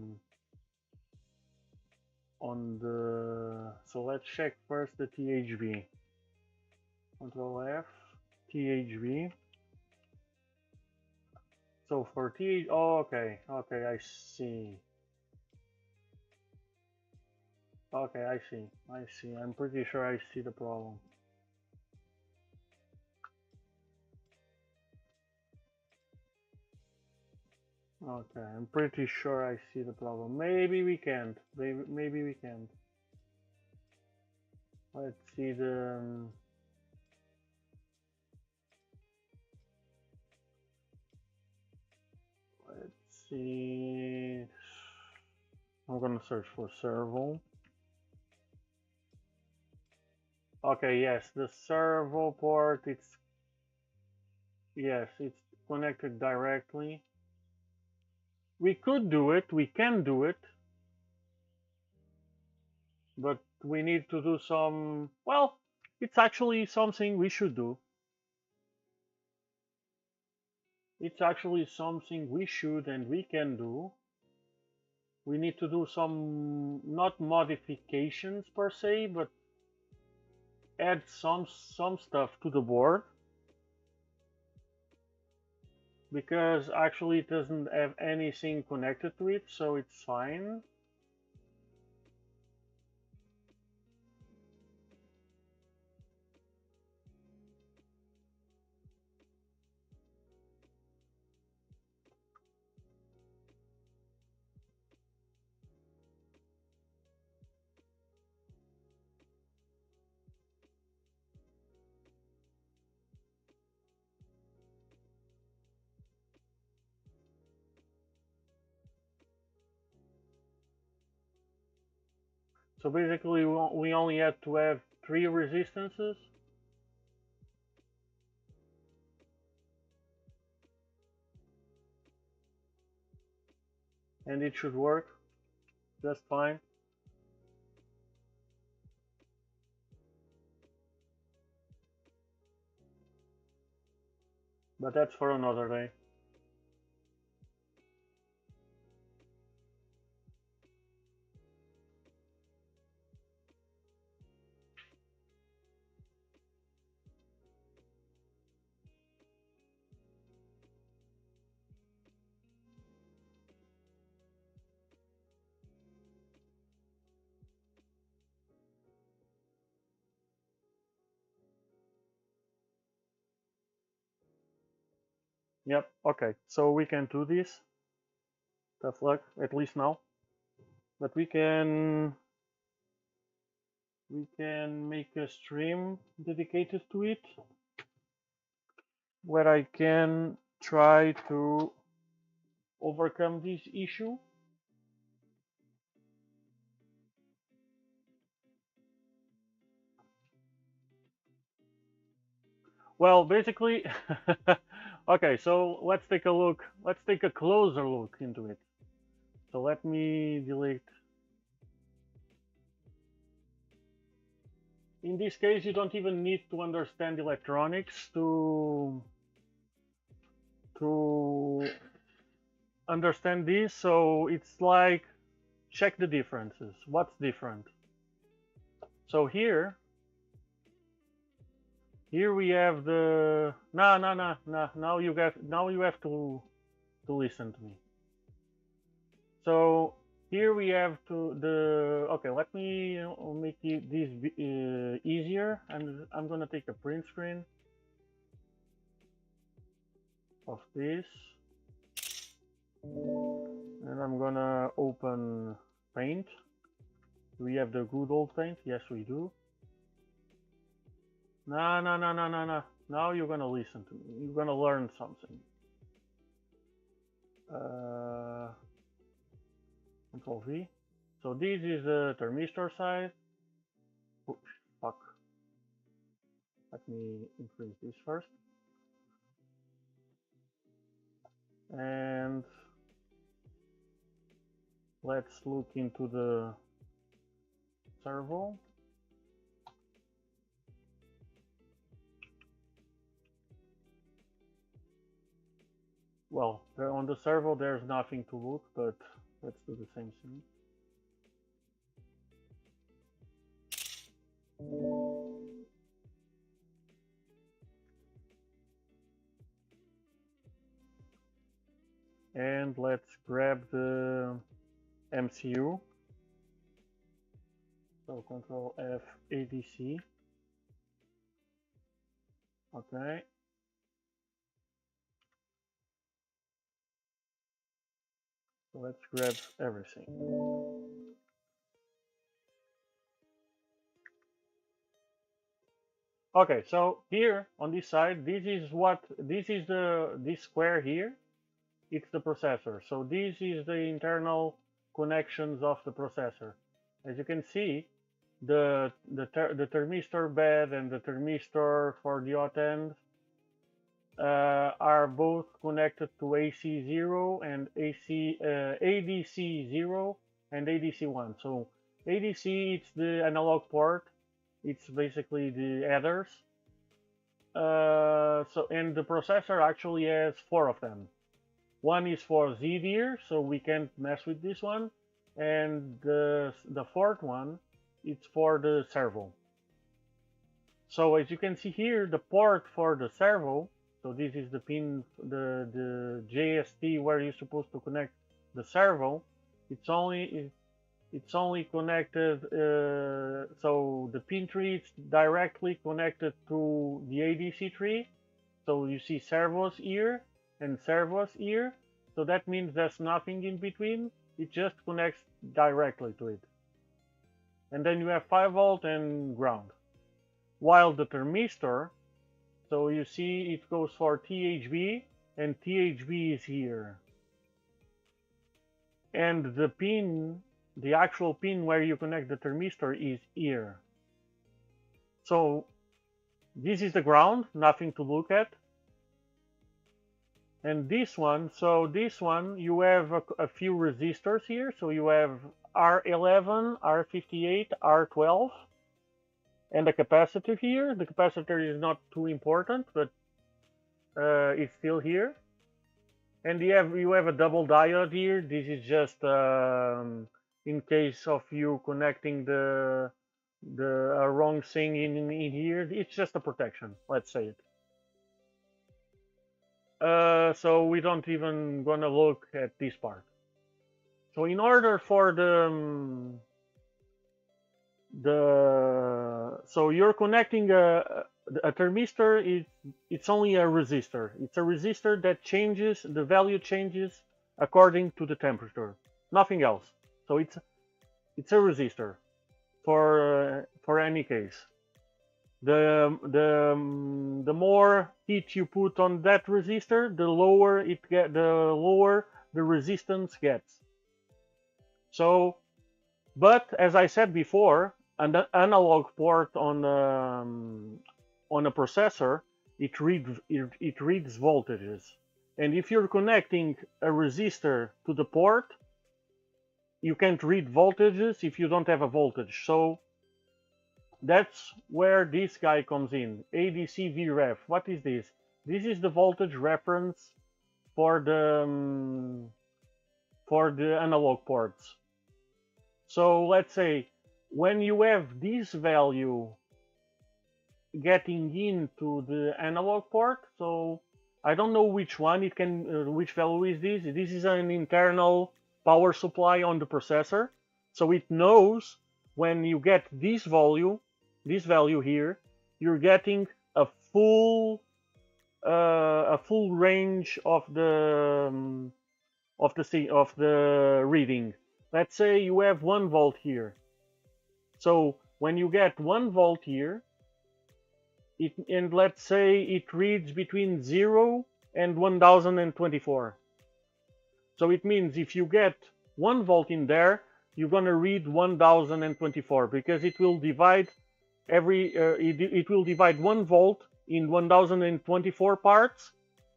so let's check first the THB. Control F, THB. So for oh, okay, I see. Okay, I see. I'm pretty sure I see the problem. Okay, I'm pretty sure I see the problem. Maybe we can't. Maybe we can't. Let's see the... let's see... I'm gonna search for servo. Okay, yes, the servo port, yes, it's connected directly. We could do it, we can do it, but we need to do some, well, it's actually something we should do. It's actually something we should and we can do. We need to do some, not modifications per se, but add some stuff to the board. because actually it doesn't have anything connected to it, so it's fine. So basically we only had to have 3 resistances. And it should work just fine. But that's for another day. Yep, okay, so we can do this. Tough luck, at least now. But we can make a stream dedicated to it, where I can try to overcome this issue. Well, basically, okay, so let's take a look. Let's take a closer look into it. So let me delete. In this case, you don't even need to understand electronics to understand this. So it's like, check the differences. What's different? So here we have the no. Now you have to listen to me. So here we have okay, let me make this easier, and I'm gonna take a print screen of this, and I'm gonna open Paint. Do we have the good old Paint? Yes, we do. No. Now you're gonna listen to me. You're gonna learn something. Control V. So this is the thermistor side. Oops, fuck. Let me increase this first. And let's look into the servo. Well, on the servo there's nothing to look, but let's do the same thing. And let's grab the MCU. So Control F ADC. Okay. So let's grab everything. Okay, so here on this side, this square here, it's the processor. So this is the internal connections of the processor. As you can see, the thermistor bed and the thermistor for the hot end are both connected to AC0 and ADC0 and ADC1. So ADC, it's the analog port. It's basically the headers. And the processor actually has 4 of them. One is for ZDIR, so we can't mess with this one. And the 4th one, it's for the servo. So as you can see here, the port for the servo, So this is the pin, the JST where you're supposed to connect the servo. It's only connected, so the pin tree is directly connected to the ADC tree. So you see servos here and servos here. So that means there's nothing in between. It just connects directly to it. And then you have 5 volt and ground. While the thermistor, so you see it goes for THB, and THB is here. And the pin, the actual pin where you connect the thermistor is here. So this is the ground, nothing to look at. And this one, so this one, you have a few resistors here. So you have R11, R58, R12, and a capacitor here. The capacitor is not too important, but it's still here. And you have a double diode here. This is just in case of you connecting the wrong thing in here. It's just a protection, let's say it. So we don't even gonna look at this part. So in order for so you're connecting a thermistor, it's only a resistor. It's a resistor that changes, the value changes according to the temperature, nothing else. So it's a resistor for any case. The more heat you put on that resistor, the lower the resistance gets. So, but as I said before, an analog port on a processor, it reads voltages, and if you're connecting a resistor to the port, you can't read voltages if you don't have a voltage. So that's where this guy comes in, ADC VREF. What is this? This is the voltage reference for the analog ports. So let's say when you have this value getting into the analog port, so I don't know which one it can, which value is this? This is an internal power supply on the processor, so it knows when you get this value here, you're getting a full range of the reading. Let's say you have 1 volt here. So when you get 1 volt here, and let's say it reads between 0 and 1024. So it means if you get 1 volt in there, you're gonna read 1024, because it will divide it will divide 1 volt in 1024 parts,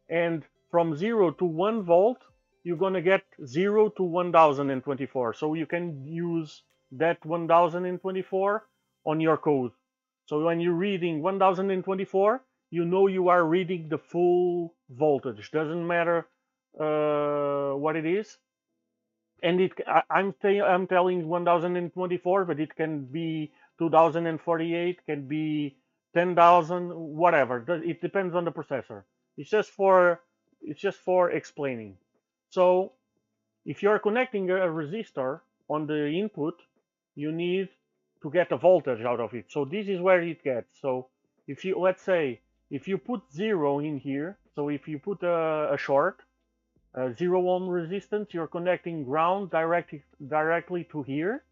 and from 0 to 1 volt you're gonna get 0 to 1024. So you can use that 1024 on your code. So when you're reading 1024, you know you are reading the full voltage. Doesn't matter what it is. And I'm telling 1024, but it can be 2048, can be 10,000, whatever. It depends on the processor. It's just for explaining. So if you're connecting a resistor on the input, you need to get a voltage out of it. So this is where it gets. So if you, let's say, if you put 0 in here, so if you put a short, 0 ohm resistance, you're connecting ground directly to here.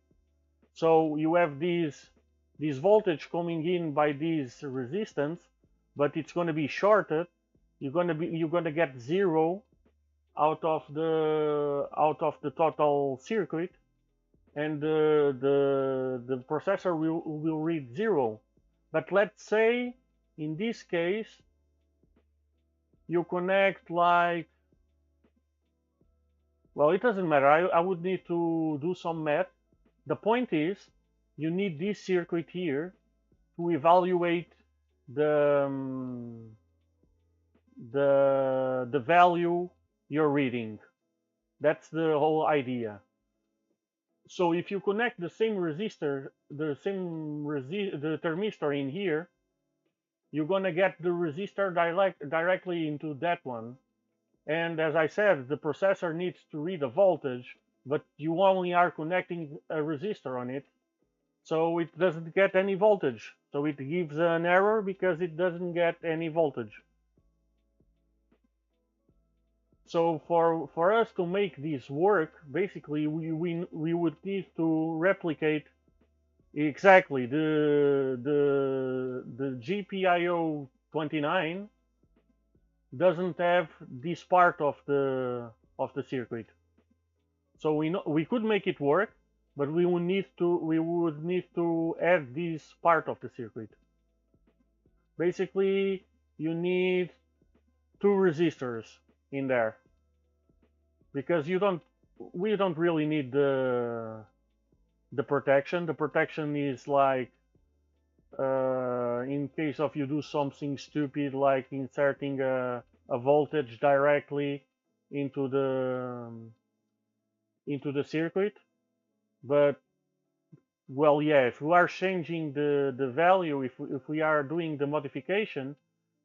So you have this voltage coming in by this resistance, but it's going to be shorted. You're going to get 0 out of the total circuit, and the processor will read 0. But let's say in this case you connect, like, well, it doesn't matter. I would need to do some math. The point is, you need this circuit here to evaluate the value you're reading. That's the whole idea. So if you connect the same resistor, the thermistor in here, you're gonna get the resistor directly into that one. And as I said, the processor needs to read a voltage, but you only are connecting a resistor on it, so it doesn't get any voltage. So it gives an error because it doesn't get any voltage. So for us to make this work, basically we would need to replicate exactly the GPIO 29 doesn't have this part of the circuit. So we could make it work, but we would need to add this part of the circuit. Basically, you need two resistors in there because we don't really need the protection. The protection is like in case of you do something stupid like inserting a voltage directly into the circuit. But well, yeah, if we are changing the value, if we are doing the modification,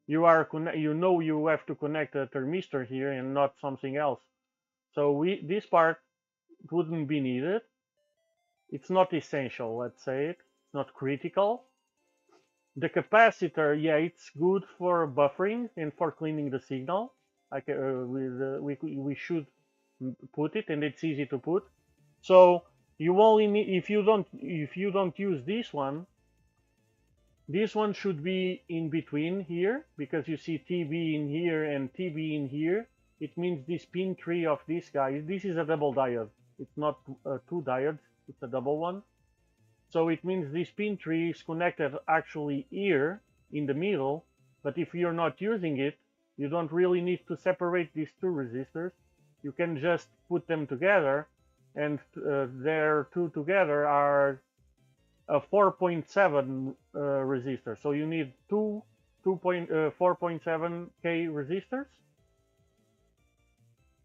you have to connect a thermistor here and not something else. So this part wouldn't be needed. It's not essential, let's say it. It's not critical. The capacitor, yeah, it's good for buffering and for cleaning the signal. Like we should put it, and it's easy to put. So you only need, if you don't use this one should be in between here, because you see TB in here and TB in here. It means this pin 3 of this guy. This is a double diode. It's not two diodes. It's a double one. So it means this pin 3 is connected actually here in the middle. But if you're not using it, you don't really need to separate these two resistors. You can just put them together, and their two together are a 4.7 resistor. So you need two 4.7K resistors,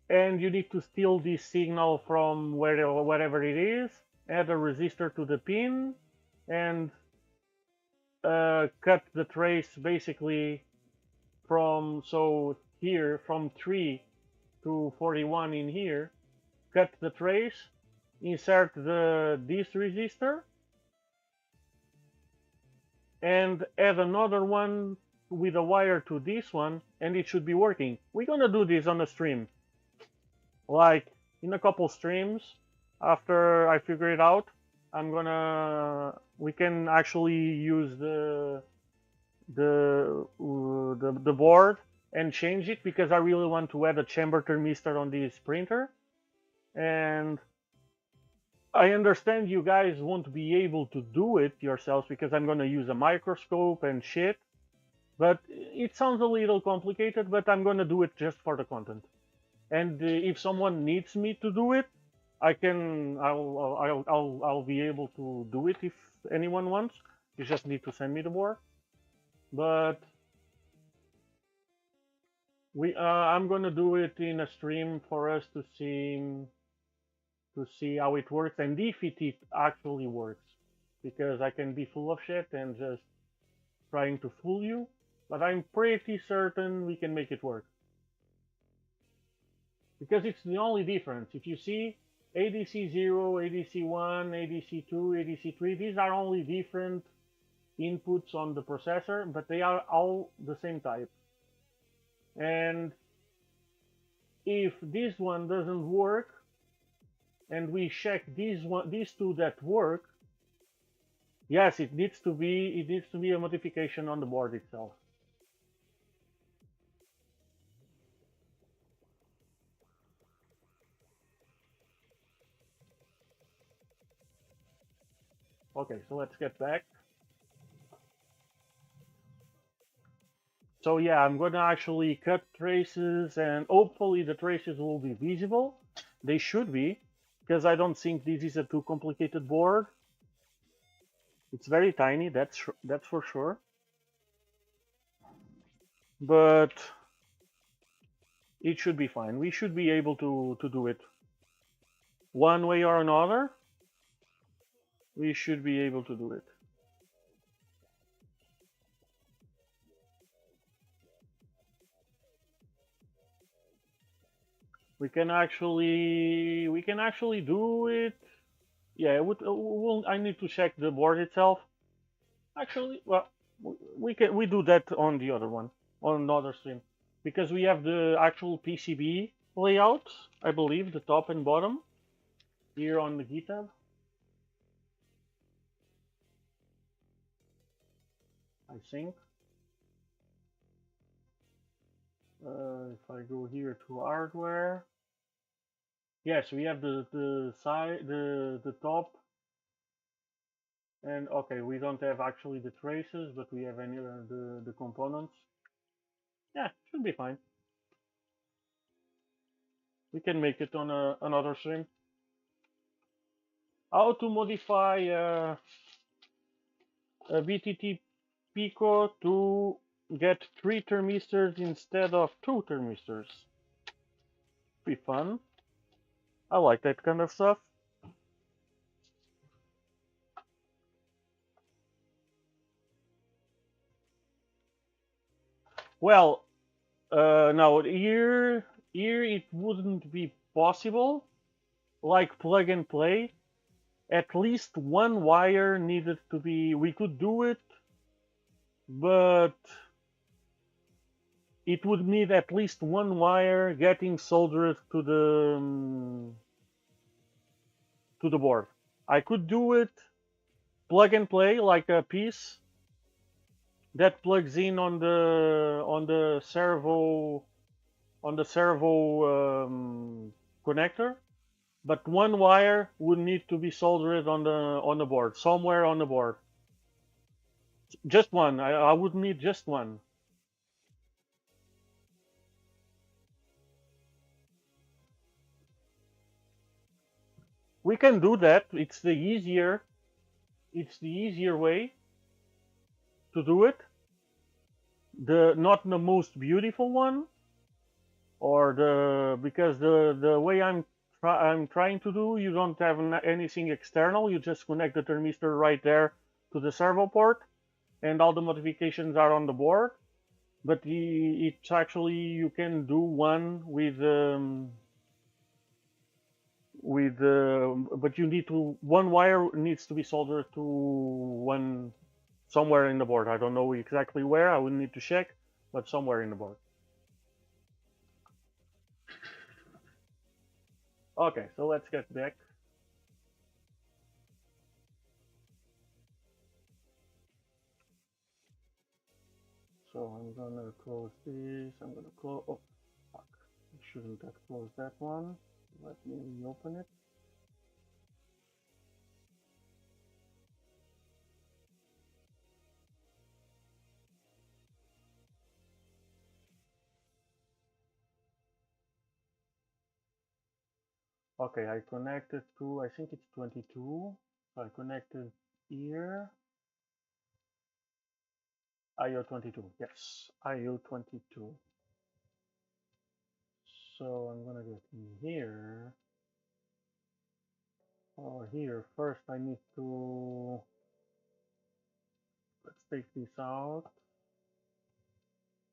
and you need to steal this signal from wherever it is, add a resistor to the pin, and cut the trace basically from, so here from 3 to 41 in here, cut the trace, insert this resistor, and add another one with a wire to this one, and it should be working. We're gonna do this on a stream, like in a couple streams. After I figure it out, we can actually use the board and change it, because I really want to add a chamber thermistor on this printer. And I understand you guys won't be able to do it yourselves because I'm going to use a microscope and shit. But it sounds a little complicated, but I'm going to do it just for the content. And if someone needs me to do it, I'll be able to do it if anyone wants. You just need to send me the board. But I'm going to do it in a stream for us to see how it works and if it actually works, because I can be full of shit and just trying to fool you, but I'm pretty certain we can make it work, because it's the only difference. If you see ADC 0, ADC 1, ADC 2, ADC 3, these are only different inputs on the processor, but they are all the same type. And if this one doesn't work, and we check these two that work, yes, it needs to be a modification on the board itself. Okay, so let's get back. So yeah, I'm gonna actually cut traces, and hopefully the traces will be visible. They should be, because I don't think this is a too complicated board. It's very tiny, that's for sure. But it should be fine. We should be able to do it. One way or another, we should be able to do it. we can actually do it. Yeah, I need to check the board itself. Actually, well, we do that on the other one, on another stream, because we have the actual PCB layout, I believe, the top and bottom here on the GitHub. I think. If I go here to hardware, yes, we have the side, the top, and okay, we don't have actually the traces, but we have any the components. Yeah, should be fine. We can make it on another stream. How to modify a VTT Pico to get 3 thermistors instead of 2 thermistors. Be fun. I like that kind of stuff. Well, now here it wouldn't be possible, like plug and play. At least one wire needed to be. We could do it, but it would need at least one wire getting soldered to the board. I could do it plug and play, like a piece that plugs in on the servo connector, but one wire would need to be soldered on the board, somewhere on the board. Just one. I would need just one. We can do that. It's the easier way to do it. Not the most beautiful one, or because the way I'm trying to do, you don't have anything external. You just connect the thermistor right there to the servo port, and all the modifications are on the board. But it's actually, you can do one but you need to, one wire needs to be soldered to one somewhere in the board. I don't know exactly where. I would need to check, but somewhere in the board. Okay, so let's get back. So I'm gonna close this. I'm gonna close. Oh, fuck! I shouldn't have closed that one. Let me reopen it. Okay, I connected to, I think it's 22. So I connected here. IO22, yes, IO22. So I'm gonna get in here. Oh, here, first I need to, let's take this out.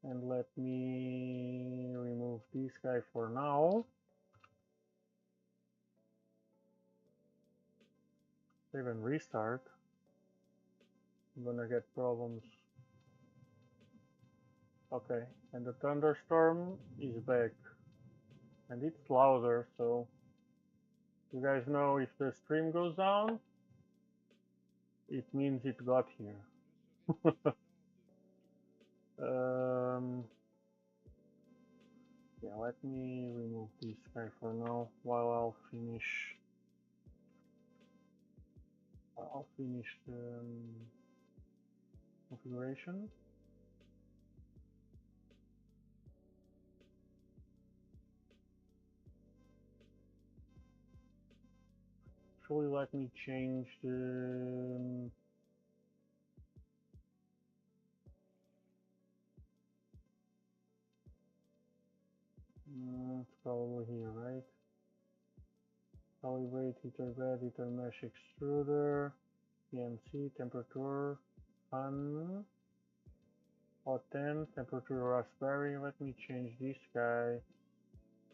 And let me remove this guy for now. Save and restart. I'm gonna get problems. Okay, and the thunderstorm is back. And it's louder, so you guys know if the stream goes down, it means it got here. Yeah, let me remove this guy for now while I'll finish the configuration. Actually, let me change the it's probably here, right? Calibrate heater bed, heater mesh extruder, PMC, temperature, fan, part10, temperature raspberry. Let me change this guy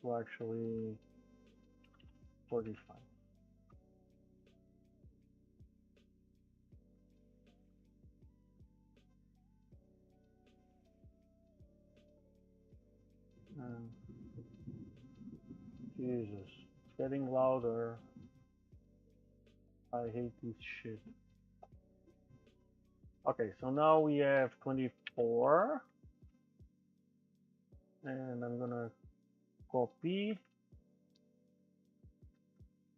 to actually 45. Jesus, it's getting louder. I hate this shit. Okay, so now we have 24. And I'm gonna copy.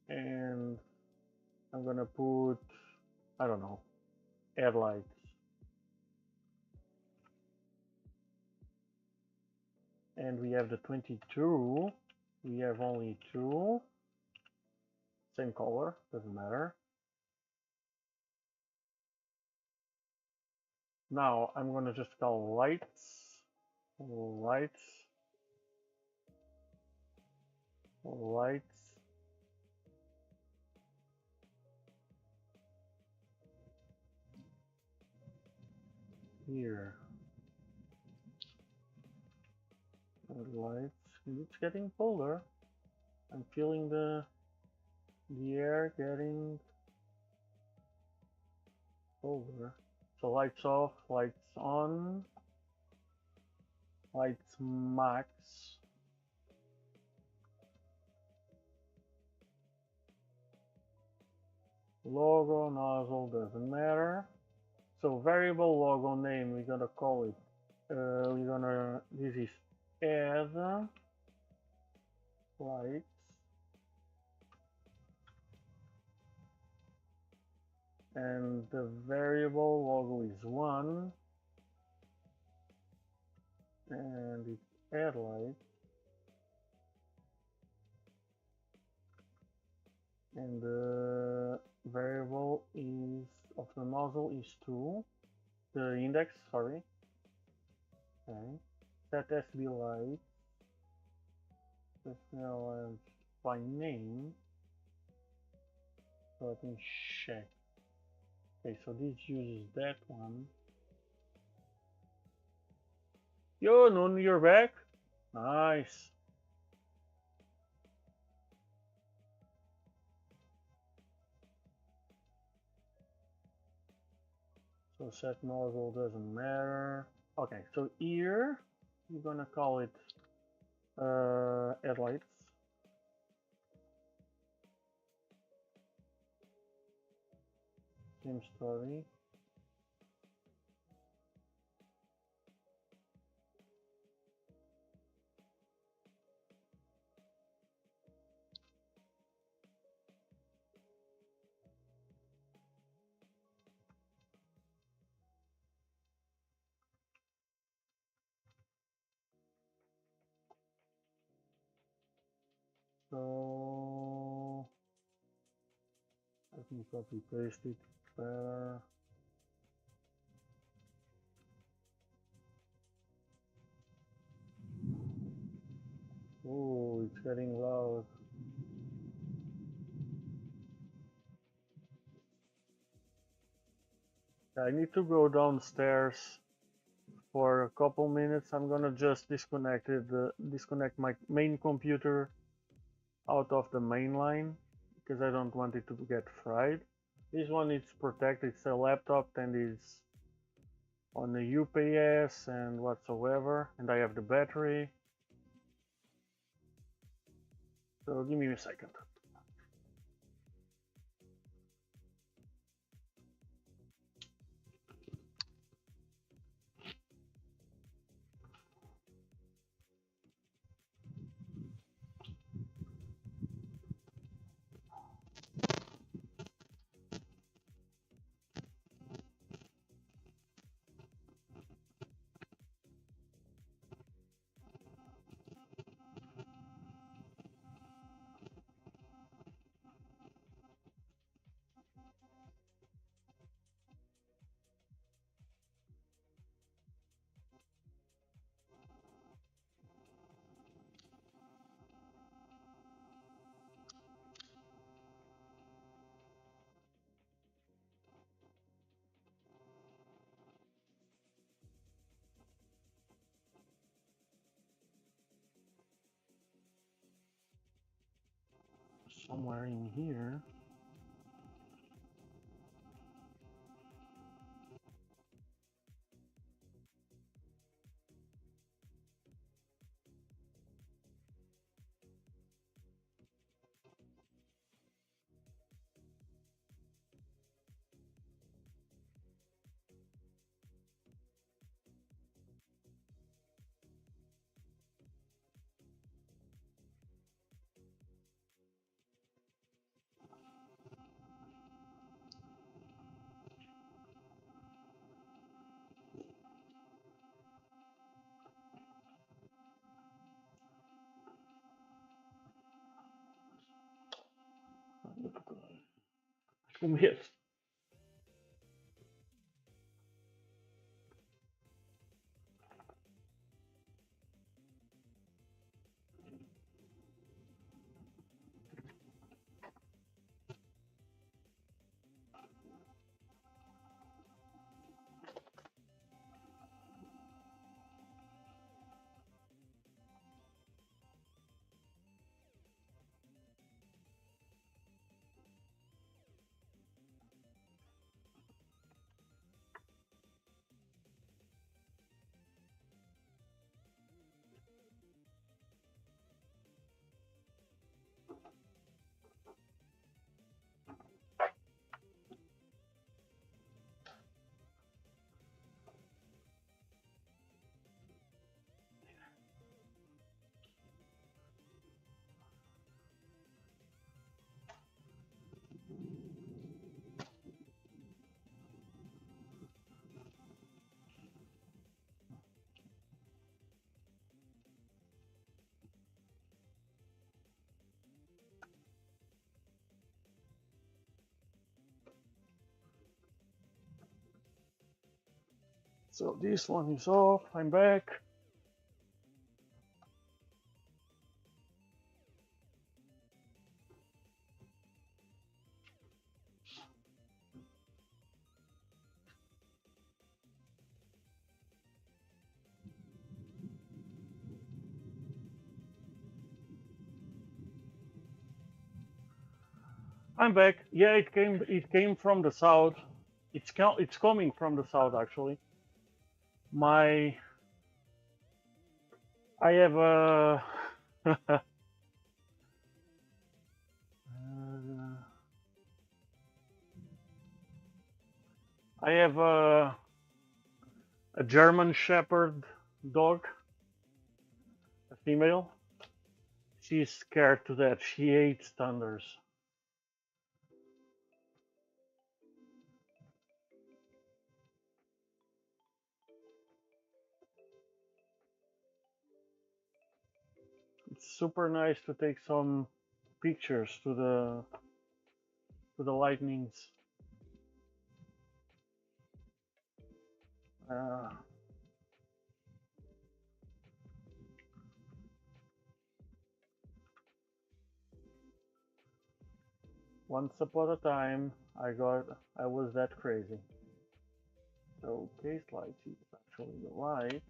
And I'm gonna put, I don't know, headlights. And we have the 22. We have only 2. Same color, doesn't matter. Now I'm gonna just call lights, lights, lights. Here. Lights. It's getting colder. I'm feeling the air getting colder. So lights off, lights on, lights max. Logo, nozzle, doesn't matter. So variable logo name, we're gonna call it, this is add lights. And the variable logo is 1. And it's add light. And the variable is of the nozzle is 2. The index, sorry. Okay. That has to be light. Let's now by name. So let me check. Okay, so this uses that one. Yo, Nun, you're back? Nice. So set nozzle doesn't matter. Okay, so here we're gonna call it headlights. Same story. So let me copy paste it better. Oh, it's getting loud. I need to go downstairs for a couple minutes. I'm gonna just disconnect my main computer out of the main line because I don't want it to get fried. This one is protected. It's a laptop and is on the UPS and whatsoever, and I have the battery. So give me a second. somewhere in here. Yes. So this one is off. I'm back. I'm back. Yeah, it came from the south. It's coming from the south actually. My I have a I have a German Shepherd dog, a female. She's scared to death. She hates thunders. It's super nice to take some pictures to the lightnings. Uh, Once upon a time, I was that crazy. So case lights is actually the light.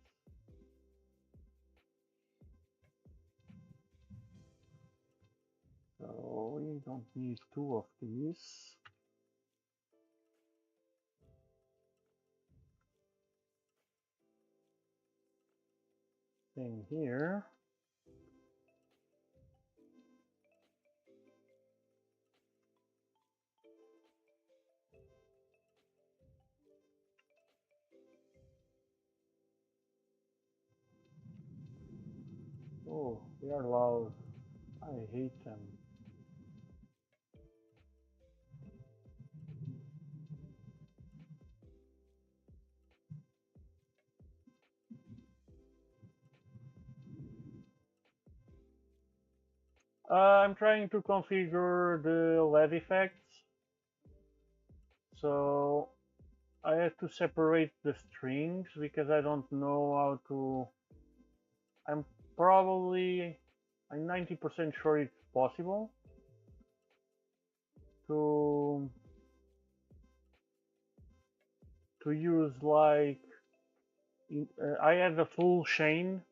So we don't need two of these. Same here. Oh, they are loud. I hate them. I'm trying to configure the LED effects. So I have to separate the strings because I don't know how to. I'm probably, I'm 90% sure it's possible to use like I had the full chain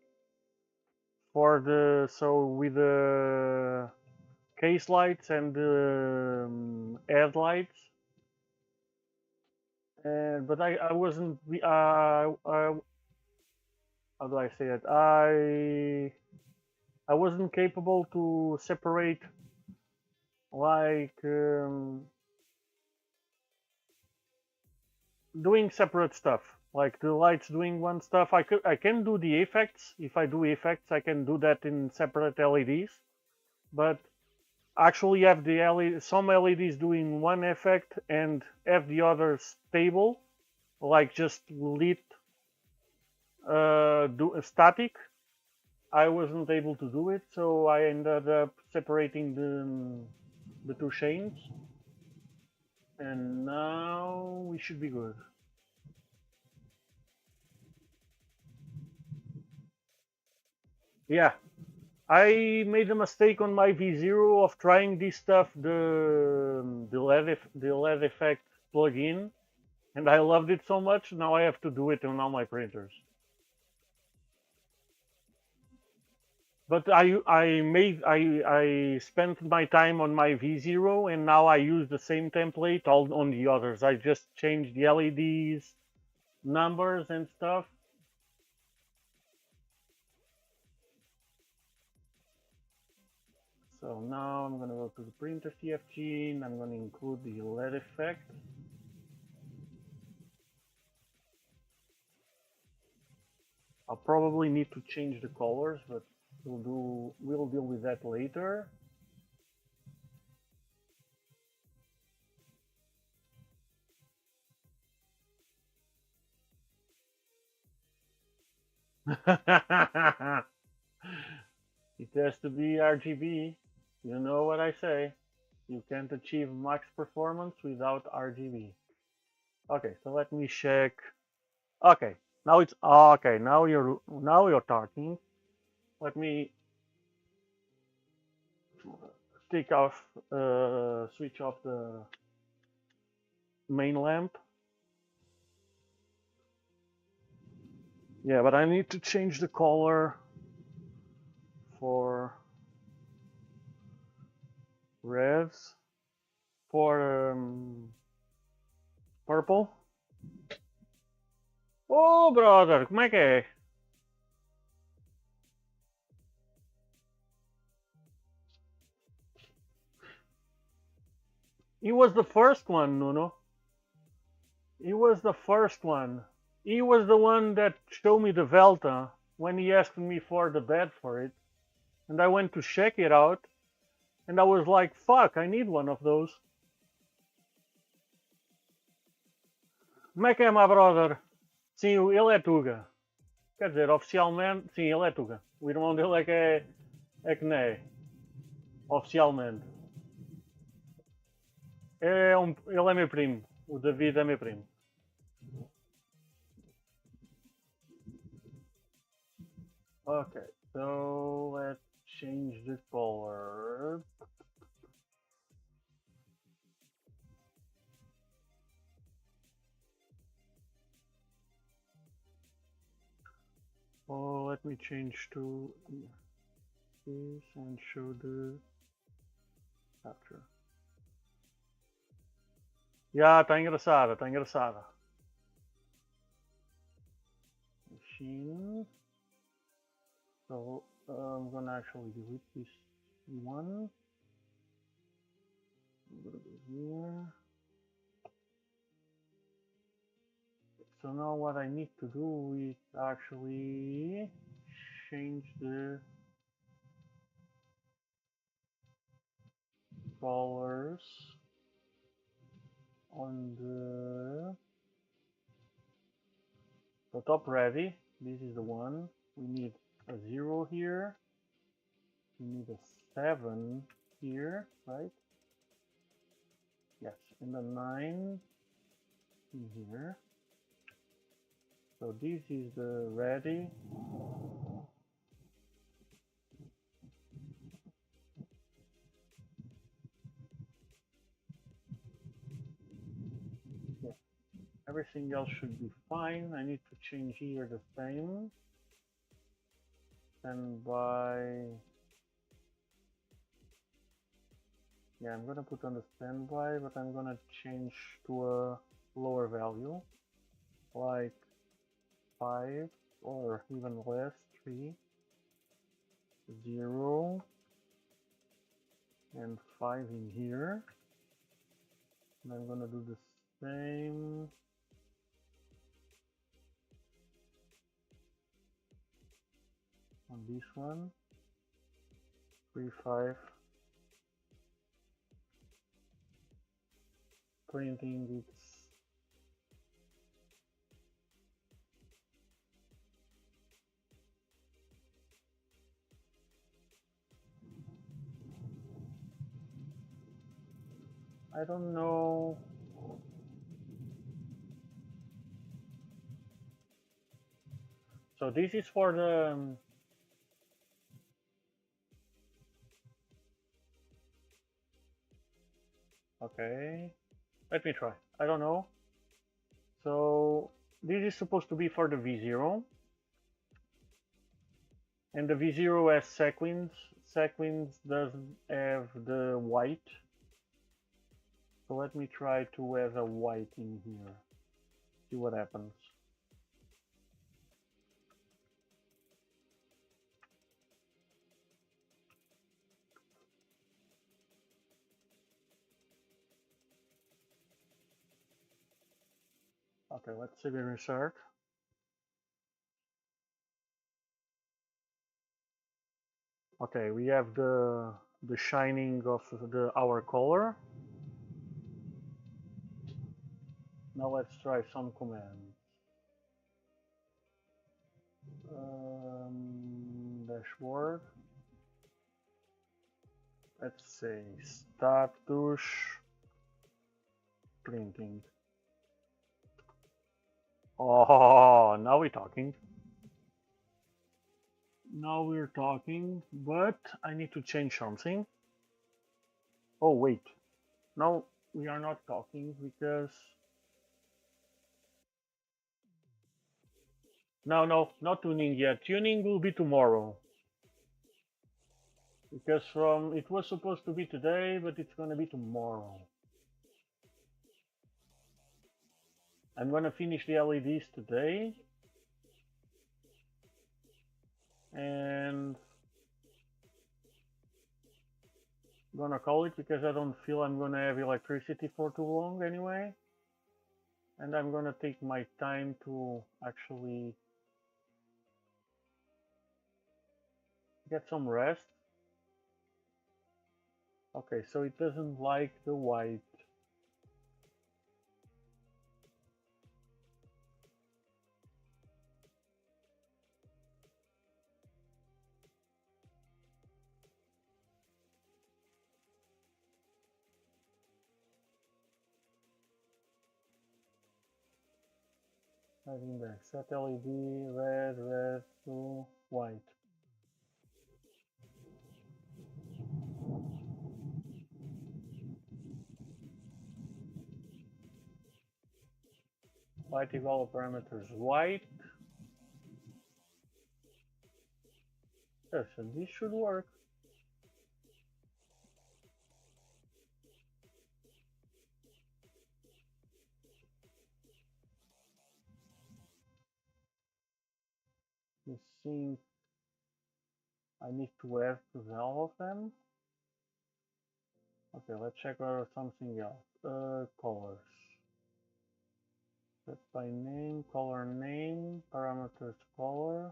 for the with the case lights and headlights. But I wasn't how do I say it? I wasn't capable to separate like doing separate stuff. Like the lights doing one stuff. I can do the effects. If I do effects, I can do that in separate LEDs. But actually have the LED, some LEDs doing one effect and have the others stable, like just lit static. I wasn't able to do it, so I ended up separating the two chains, and now we should be good. Yeah, I made a mistake on my V0 of trying this stuff, the LED effect plugin, and I loved it so much. Now I have to do it on all my printers. But I spent my time on my V0 and now I use the same template all on the others. I just changed the LEDs, numbers and stuff. So now I'm gonna go to the printer TFG and I'm gonna include the LED effect. I'll probably need to change the colors, but we'll deal with that later. It has to be RGB. You know what I say. You can't achieve max performance without RGB. Okay, so let me check. Okay, now it's okay. Now you're talking. Let me take off, switch off the main lamp. Yeah, but I need to change the color for reds for purple. Oh, brother, como é que é? He was the first one, Nuno. He was the first one. He was the one that showed me the Velta when he asked me for the bed for it. And I went to check it out. And I was like, fuck, I need one of those. Como é que é, my brother? Sim, ele é Tuga. Quer dizer, oficialmente, sim, ele é Tuga. O irmão dele é que não é. Oficialmente. Ele é meu primo. O David é meu primo. Okay, so let's change the color. Oh, let me change to this and show the capture. Yeah, tá engraçada, tá engraçada. Machine. So I'm gonna actually delete this one. I'm gonna go here. So now what I need to do is actually change the colors on the top ready. This is the one. We need a 0 here. We need a 7 here, right? Yes, and a 9 in here. So this is the ready. Yeah, everything else should be fine. I need to change here the same. And by Yeah, I'm gonna put on the standby, but I'm gonna change to a lower value, like 5 or even less, 3, 0, and 5 in here. And I'm gonna do the same on this one. 3, 5. Printing, it's I don't know. So this is for the okay. Let me try. I don't know. So this is supposed to be for the V0, and the V0 has sequins. Sequins doesn't have the white. So let me try to have a white in here. See what happens. Okay, let's see the result. Okay, we have the shining of our color. Now let's try some commands. Dashboard. Let's say status printing. Oh, now we're talking. Now we're talking, but I need to change something. Oh, wait. No, we are not talking because... No, not tuning yet. Tuning will be tomorrow. Because it was supposed to be today, but it's gonna be tomorrow. I'm gonna finish the LEDs today. And I'm gonna call it because I don't feel I'm gonna have electricity for too long anyway. And I'm gonna take my time to actually get some rest. Okay, so it doesn't like the white. Having the set LED, red to white. White equal parameters white. Yes, and this should work. You think I need to have 12 of them? Okay, let's check out something else. Colors. Set by name, color name, parameters color.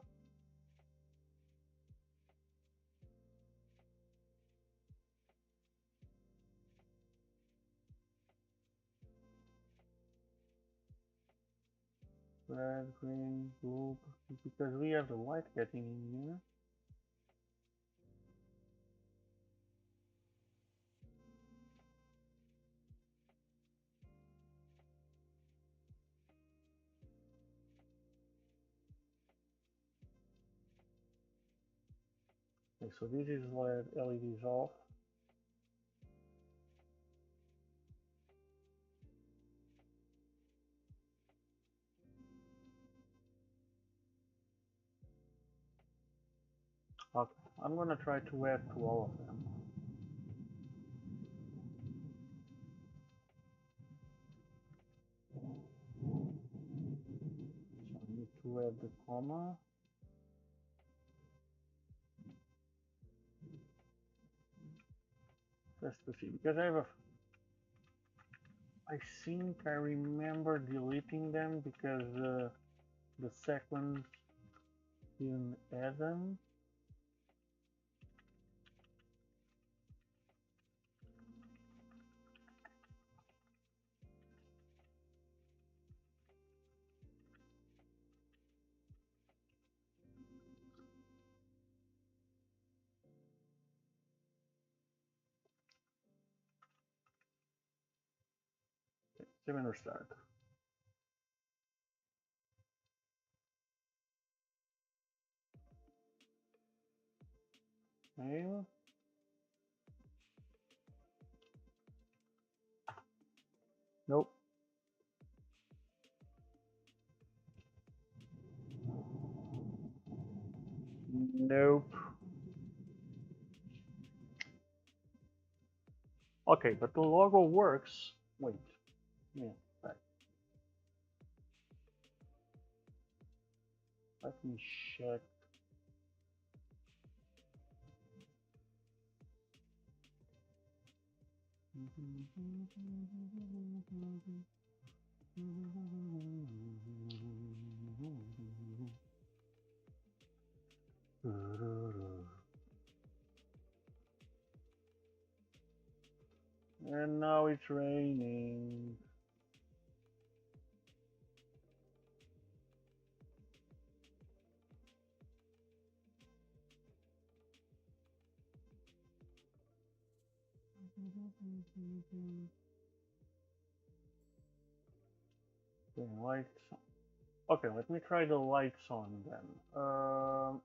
Red, green, blue, because we have the white getting in here. Okay, so this is LEDs off. Okay, I'm gonna try to add to all of them. the comma. Just to see, because I think I remember deleting them because the second didn't add them. Save and restart. Okay. Nope. Nope. Okay, but the logo works. Wait. Yeah, right. Let me check. And now it's raining. Okay, lights. Okay, let me try the lights on then.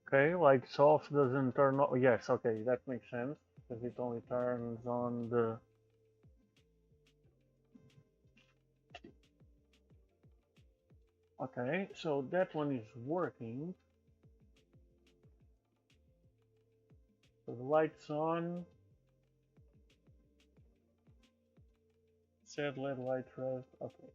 Okay, lights off doesn't turn on. Yes, okay, that makes sense because it only turns on the. Okay, so that one is working. So the lights on. Set LED light red. Okay.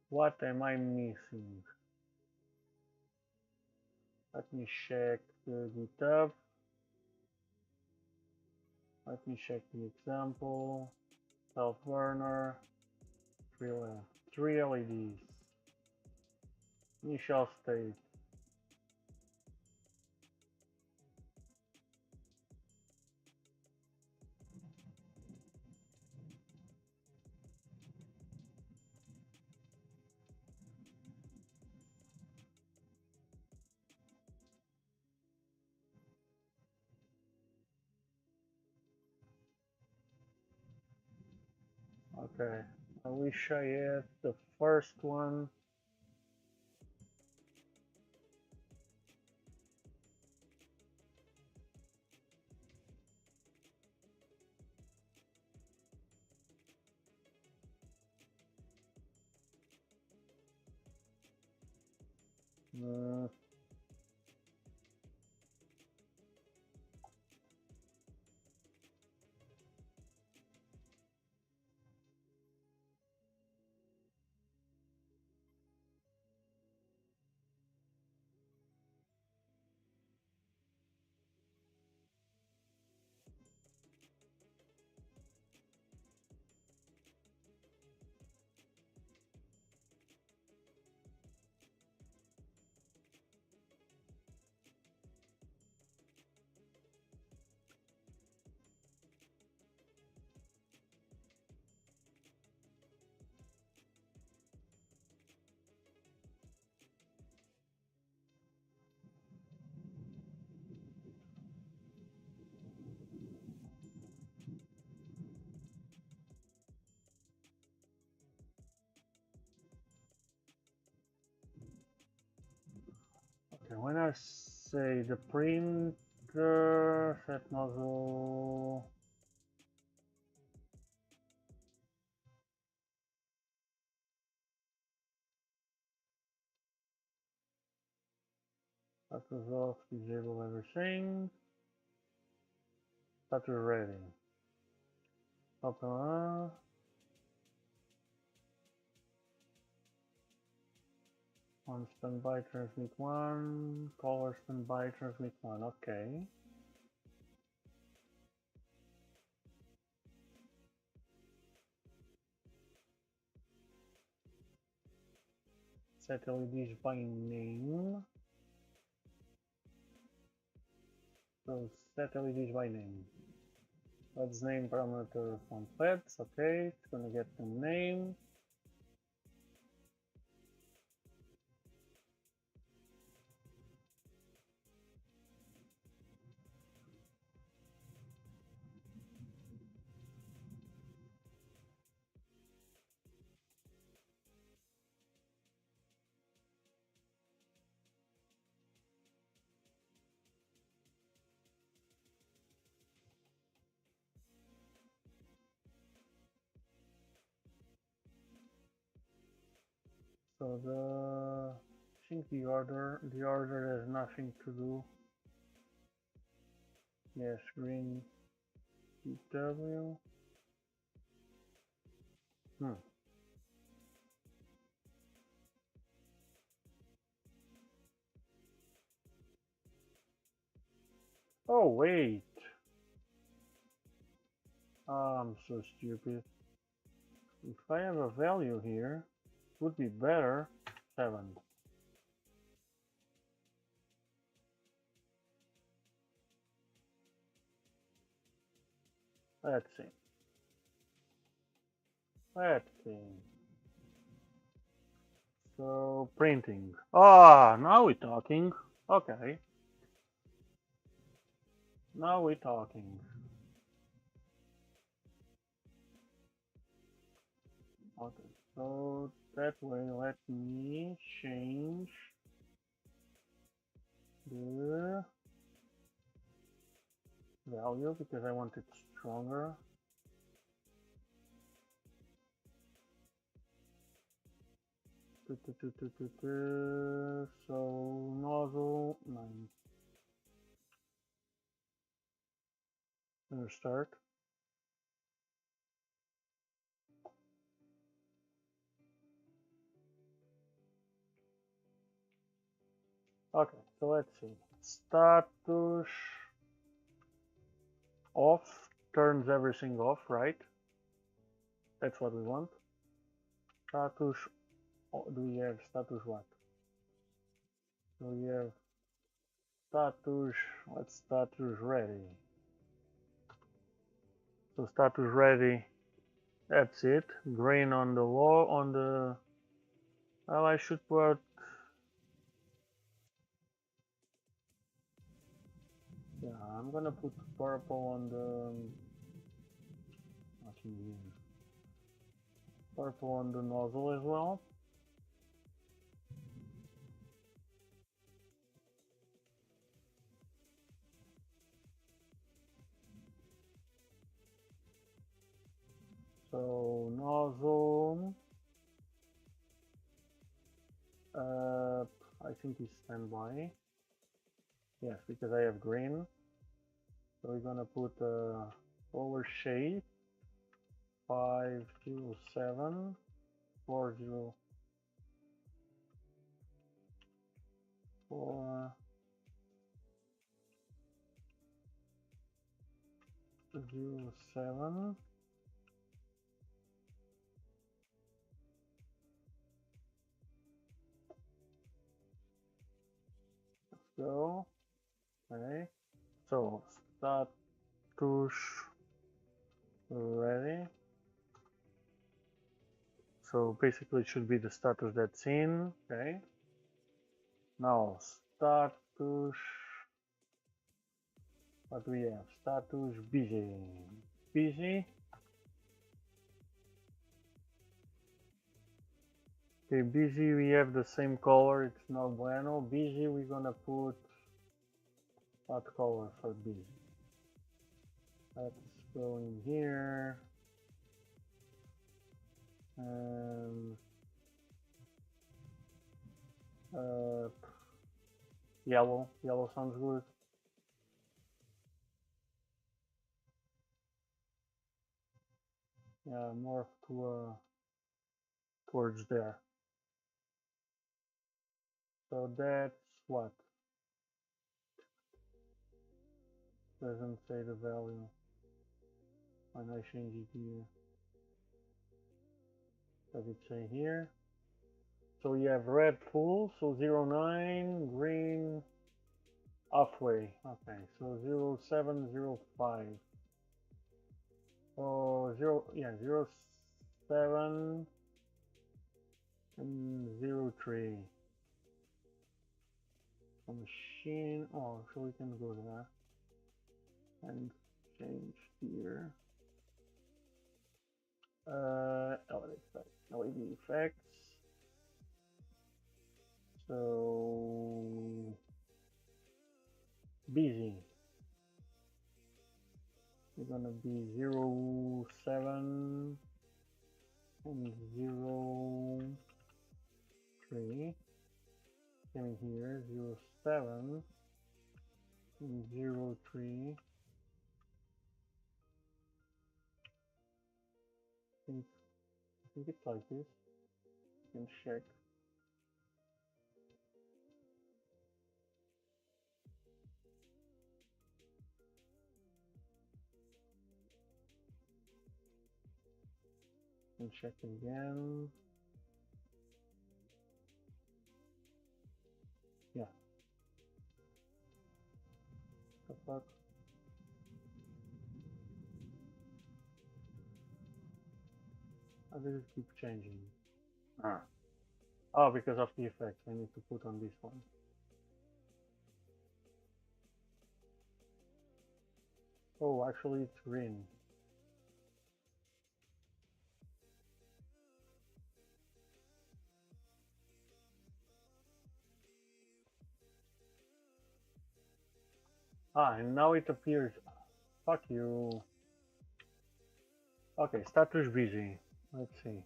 What am I missing? Let me check the GitHub. Let me check the example. Self-burner. Three LEDs. Initial state. Okay. I wish I had the first one. when I say the printer set nozzle, status off, disable everything, status ready. Open on standby, transmit 1, caller standby, transmit 1, okay. Set LEDs by name. So set LEDs by name. Let's name parameter from feds, okay, it's gonna get the name. So I think the order has nothing to do. Yes, green W. Oh wait. I'm so stupid. If I have a value here, it would be better 7. Let's see. Let's see. So printing. Ah, now we're talking. Okay. Now we're talking. Okay. So that way, let me change the value because I want it stronger. So nozzle 9. Start. Okay, so let's see. Status off turns everything off, right? That's what we want. Status, do we have status what? So we have status, let's status ready. So status ready, that's it. Green on the wall, on the, well, I should put, yeah, I'm gonna put purple on the, nothing here. Purple on the nozzle as well. So nozzle, I think it's standby. Yes, because I have green. So we're gonna put power shade 507 407. Let's go. Okay. So status ready. So basically it should be the status that's in. Okay. Now status, what do we have? Status busy. Busy. Okay, busy, we have the same color, it's not bueno. Busy, we're gonna put that color for busy. Let's go in here. And yellow sounds good. Yeah, more to towards there. So that's what? Doesn't say the value when I change it here. Does it say here? So you have red full, so 09, green halfway. Okay, so 0705. Oh, 07 and 03. So machine, oh, so we can go there and change here. LED effects. So busy. We're gonna be 07 and 03. Coming here 07 and 03. I think it's like this. You can check. And check again. Yeah. The fuck? How does it keep changing? Ah. Oh, because of the effects I need to put on this one. Oh, actually it's green. Ah, and now it appears. Fuck you. Okay, status busy. Let's see.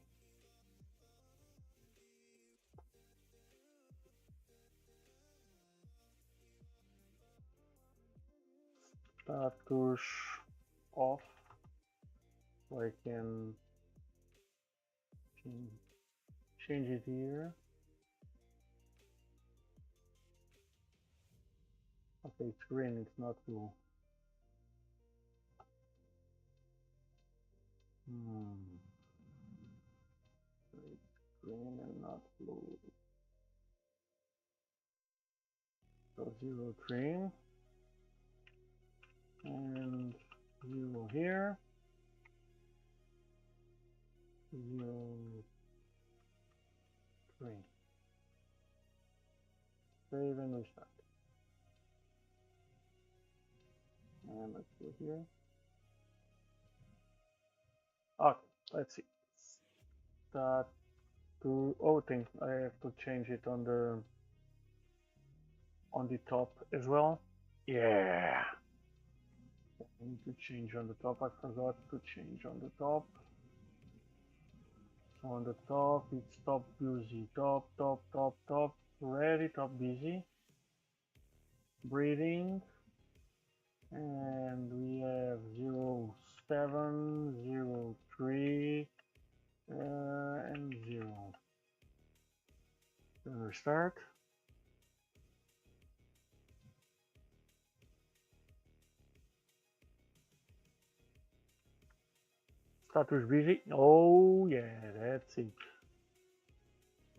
Status off. So I can change it here. Okay, it's green, it's not blue. It's green and not blue. So 03 and 0 here. 03. Save and restart. And let's go here. Okay, let's see. Start to thing. I have to change it on the top as well. Yeah. I need to change on the top. I forgot to change on the top. So on the top it's top busy. Top. Ready, top busy. Breathing. And we have 07, 03, and 0. Then restart. Status busy. Oh yeah, that's it.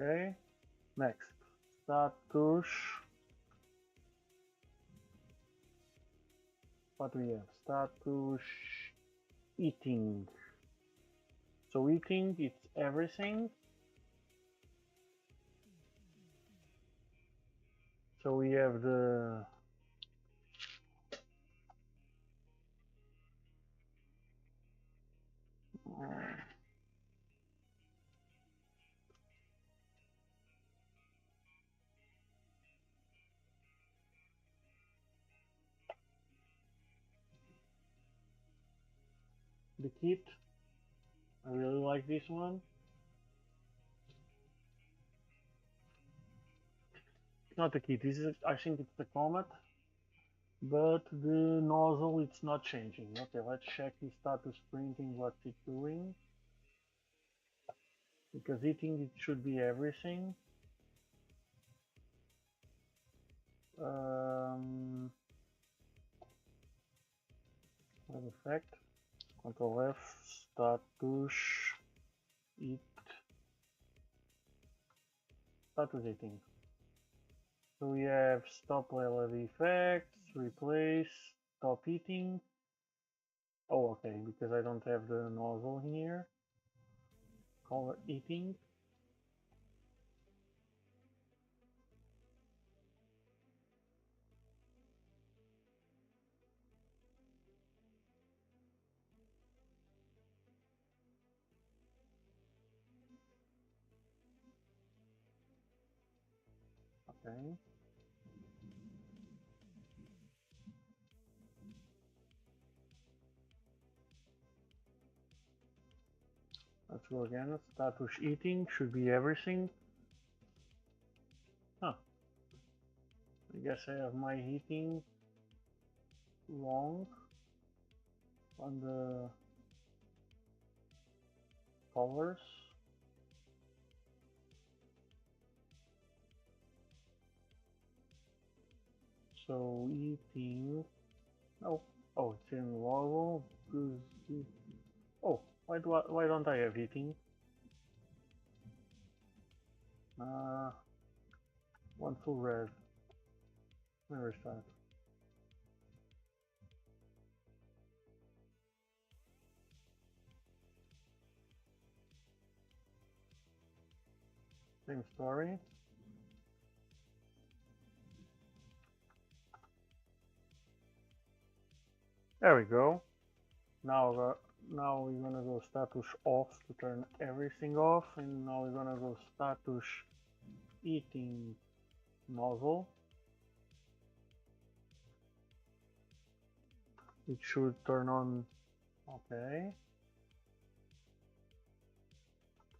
Okay, next. Status. What do we have? Status eating. So eating, it's everything. So we have the the kit. I really like this one. It's not the kit, this is, I think it's the Comet. But the nozzle, it's not changing. Okay, let's check the status printing, what's it doing. Because eating, it should be everything. Wait a sec. Control F, status, eat, status eating. So we have stop LED effects, replace, stop eating. Oh, okay, because I don't have the nozzle here. Color eating. Okay. Let's go again. Status eating should be everything. Huh. I guess I have my heating wrong on the colors. So eating. Oh, oh, it's in logo. Oh, why don't I have eating? One full red. Let me restart. Same story. There we go. Now we're gonna go status off to turn everything off, and now we're gonna go status eating nozzle. It should turn on. Okay.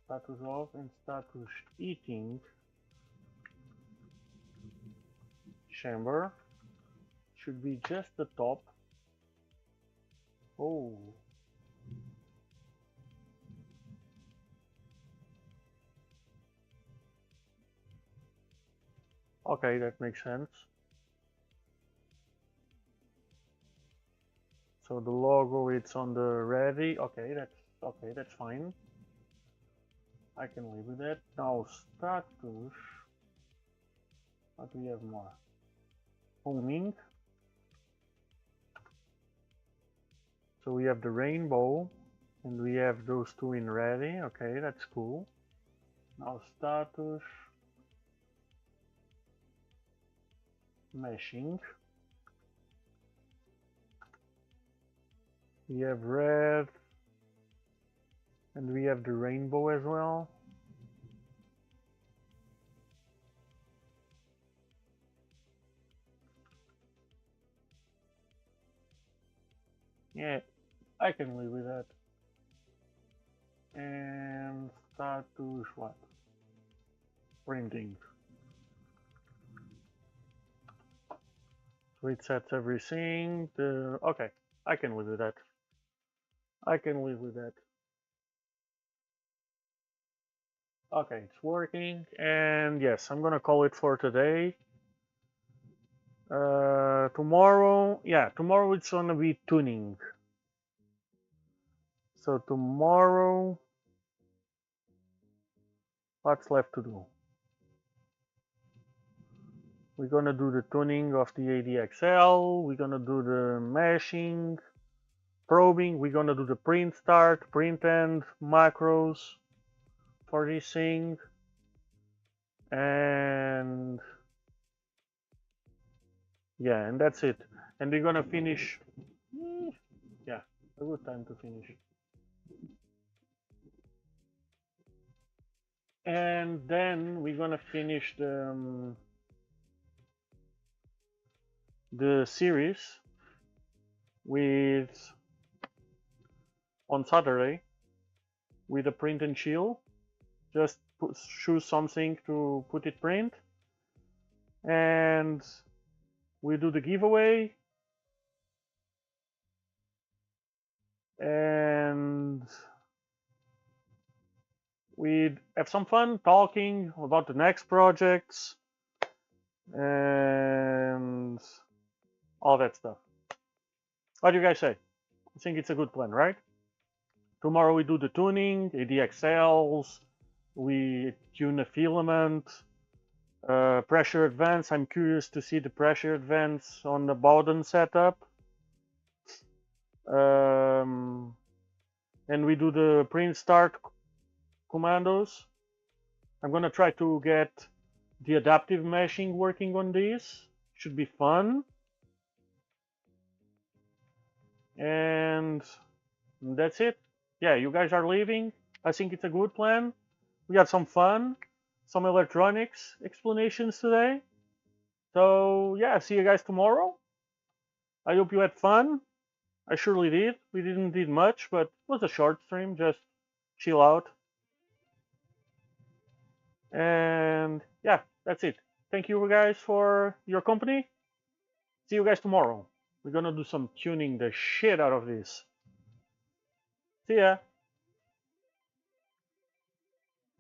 Status off and status eating chamber should be just the top. Oh. Okay, that makes sense. So the logo, it's on the ready. Okay, that's fine. I can live with that. Now status. What do we have more? Homing. So we have the rainbow, and we have those two in ready. Okay, that's cool. Now status. Meshing. We have red, and we have the rainbow as well. Yeah, I can live with that. And status what? Printing. So it sets everything. Okay, I can live with that. I can live with that. Okay, it's working, and yes, I'm gonna call it for today. Tomorrow, yeah, tomorrow it's gonna be tuning. So tomorrow, what's left to do? We're gonna do the tuning of the ADXL, we're gonna do the meshing, probing, we're gonna do the print start, print end, macros for this thing, and yeah, and that's it. And we're gonna finish, yeah, a good time to finish. And then we're gonna finish the series with on Saturday with a print and chill. Just choose something to put it print, and we do the giveaway, and we have some fun talking about the next projects and all that stuff. What do you guys say? I think it's a good plan, right? Tomorrow we do the tuning, ADXLs, we tune the filament, pressure advance. I'm curious to see the pressure advance on the Bowden setup. And we do the print start commandos. I'm gonna try to get the adaptive meshing working on this. Should be fun. And that's it. Yeah, you guys are leaving. I think it's a good plan. We had some fun, some electronics explanations today. So yeah, see you guys tomorrow. I hope you had fun. I surely did. We didn't do much, but it was a short stream, just chill out. And yeah, that's it. Thank you guys for your company. See you guys tomorrow. We're gonna do some tuning the shit out of this. See ya.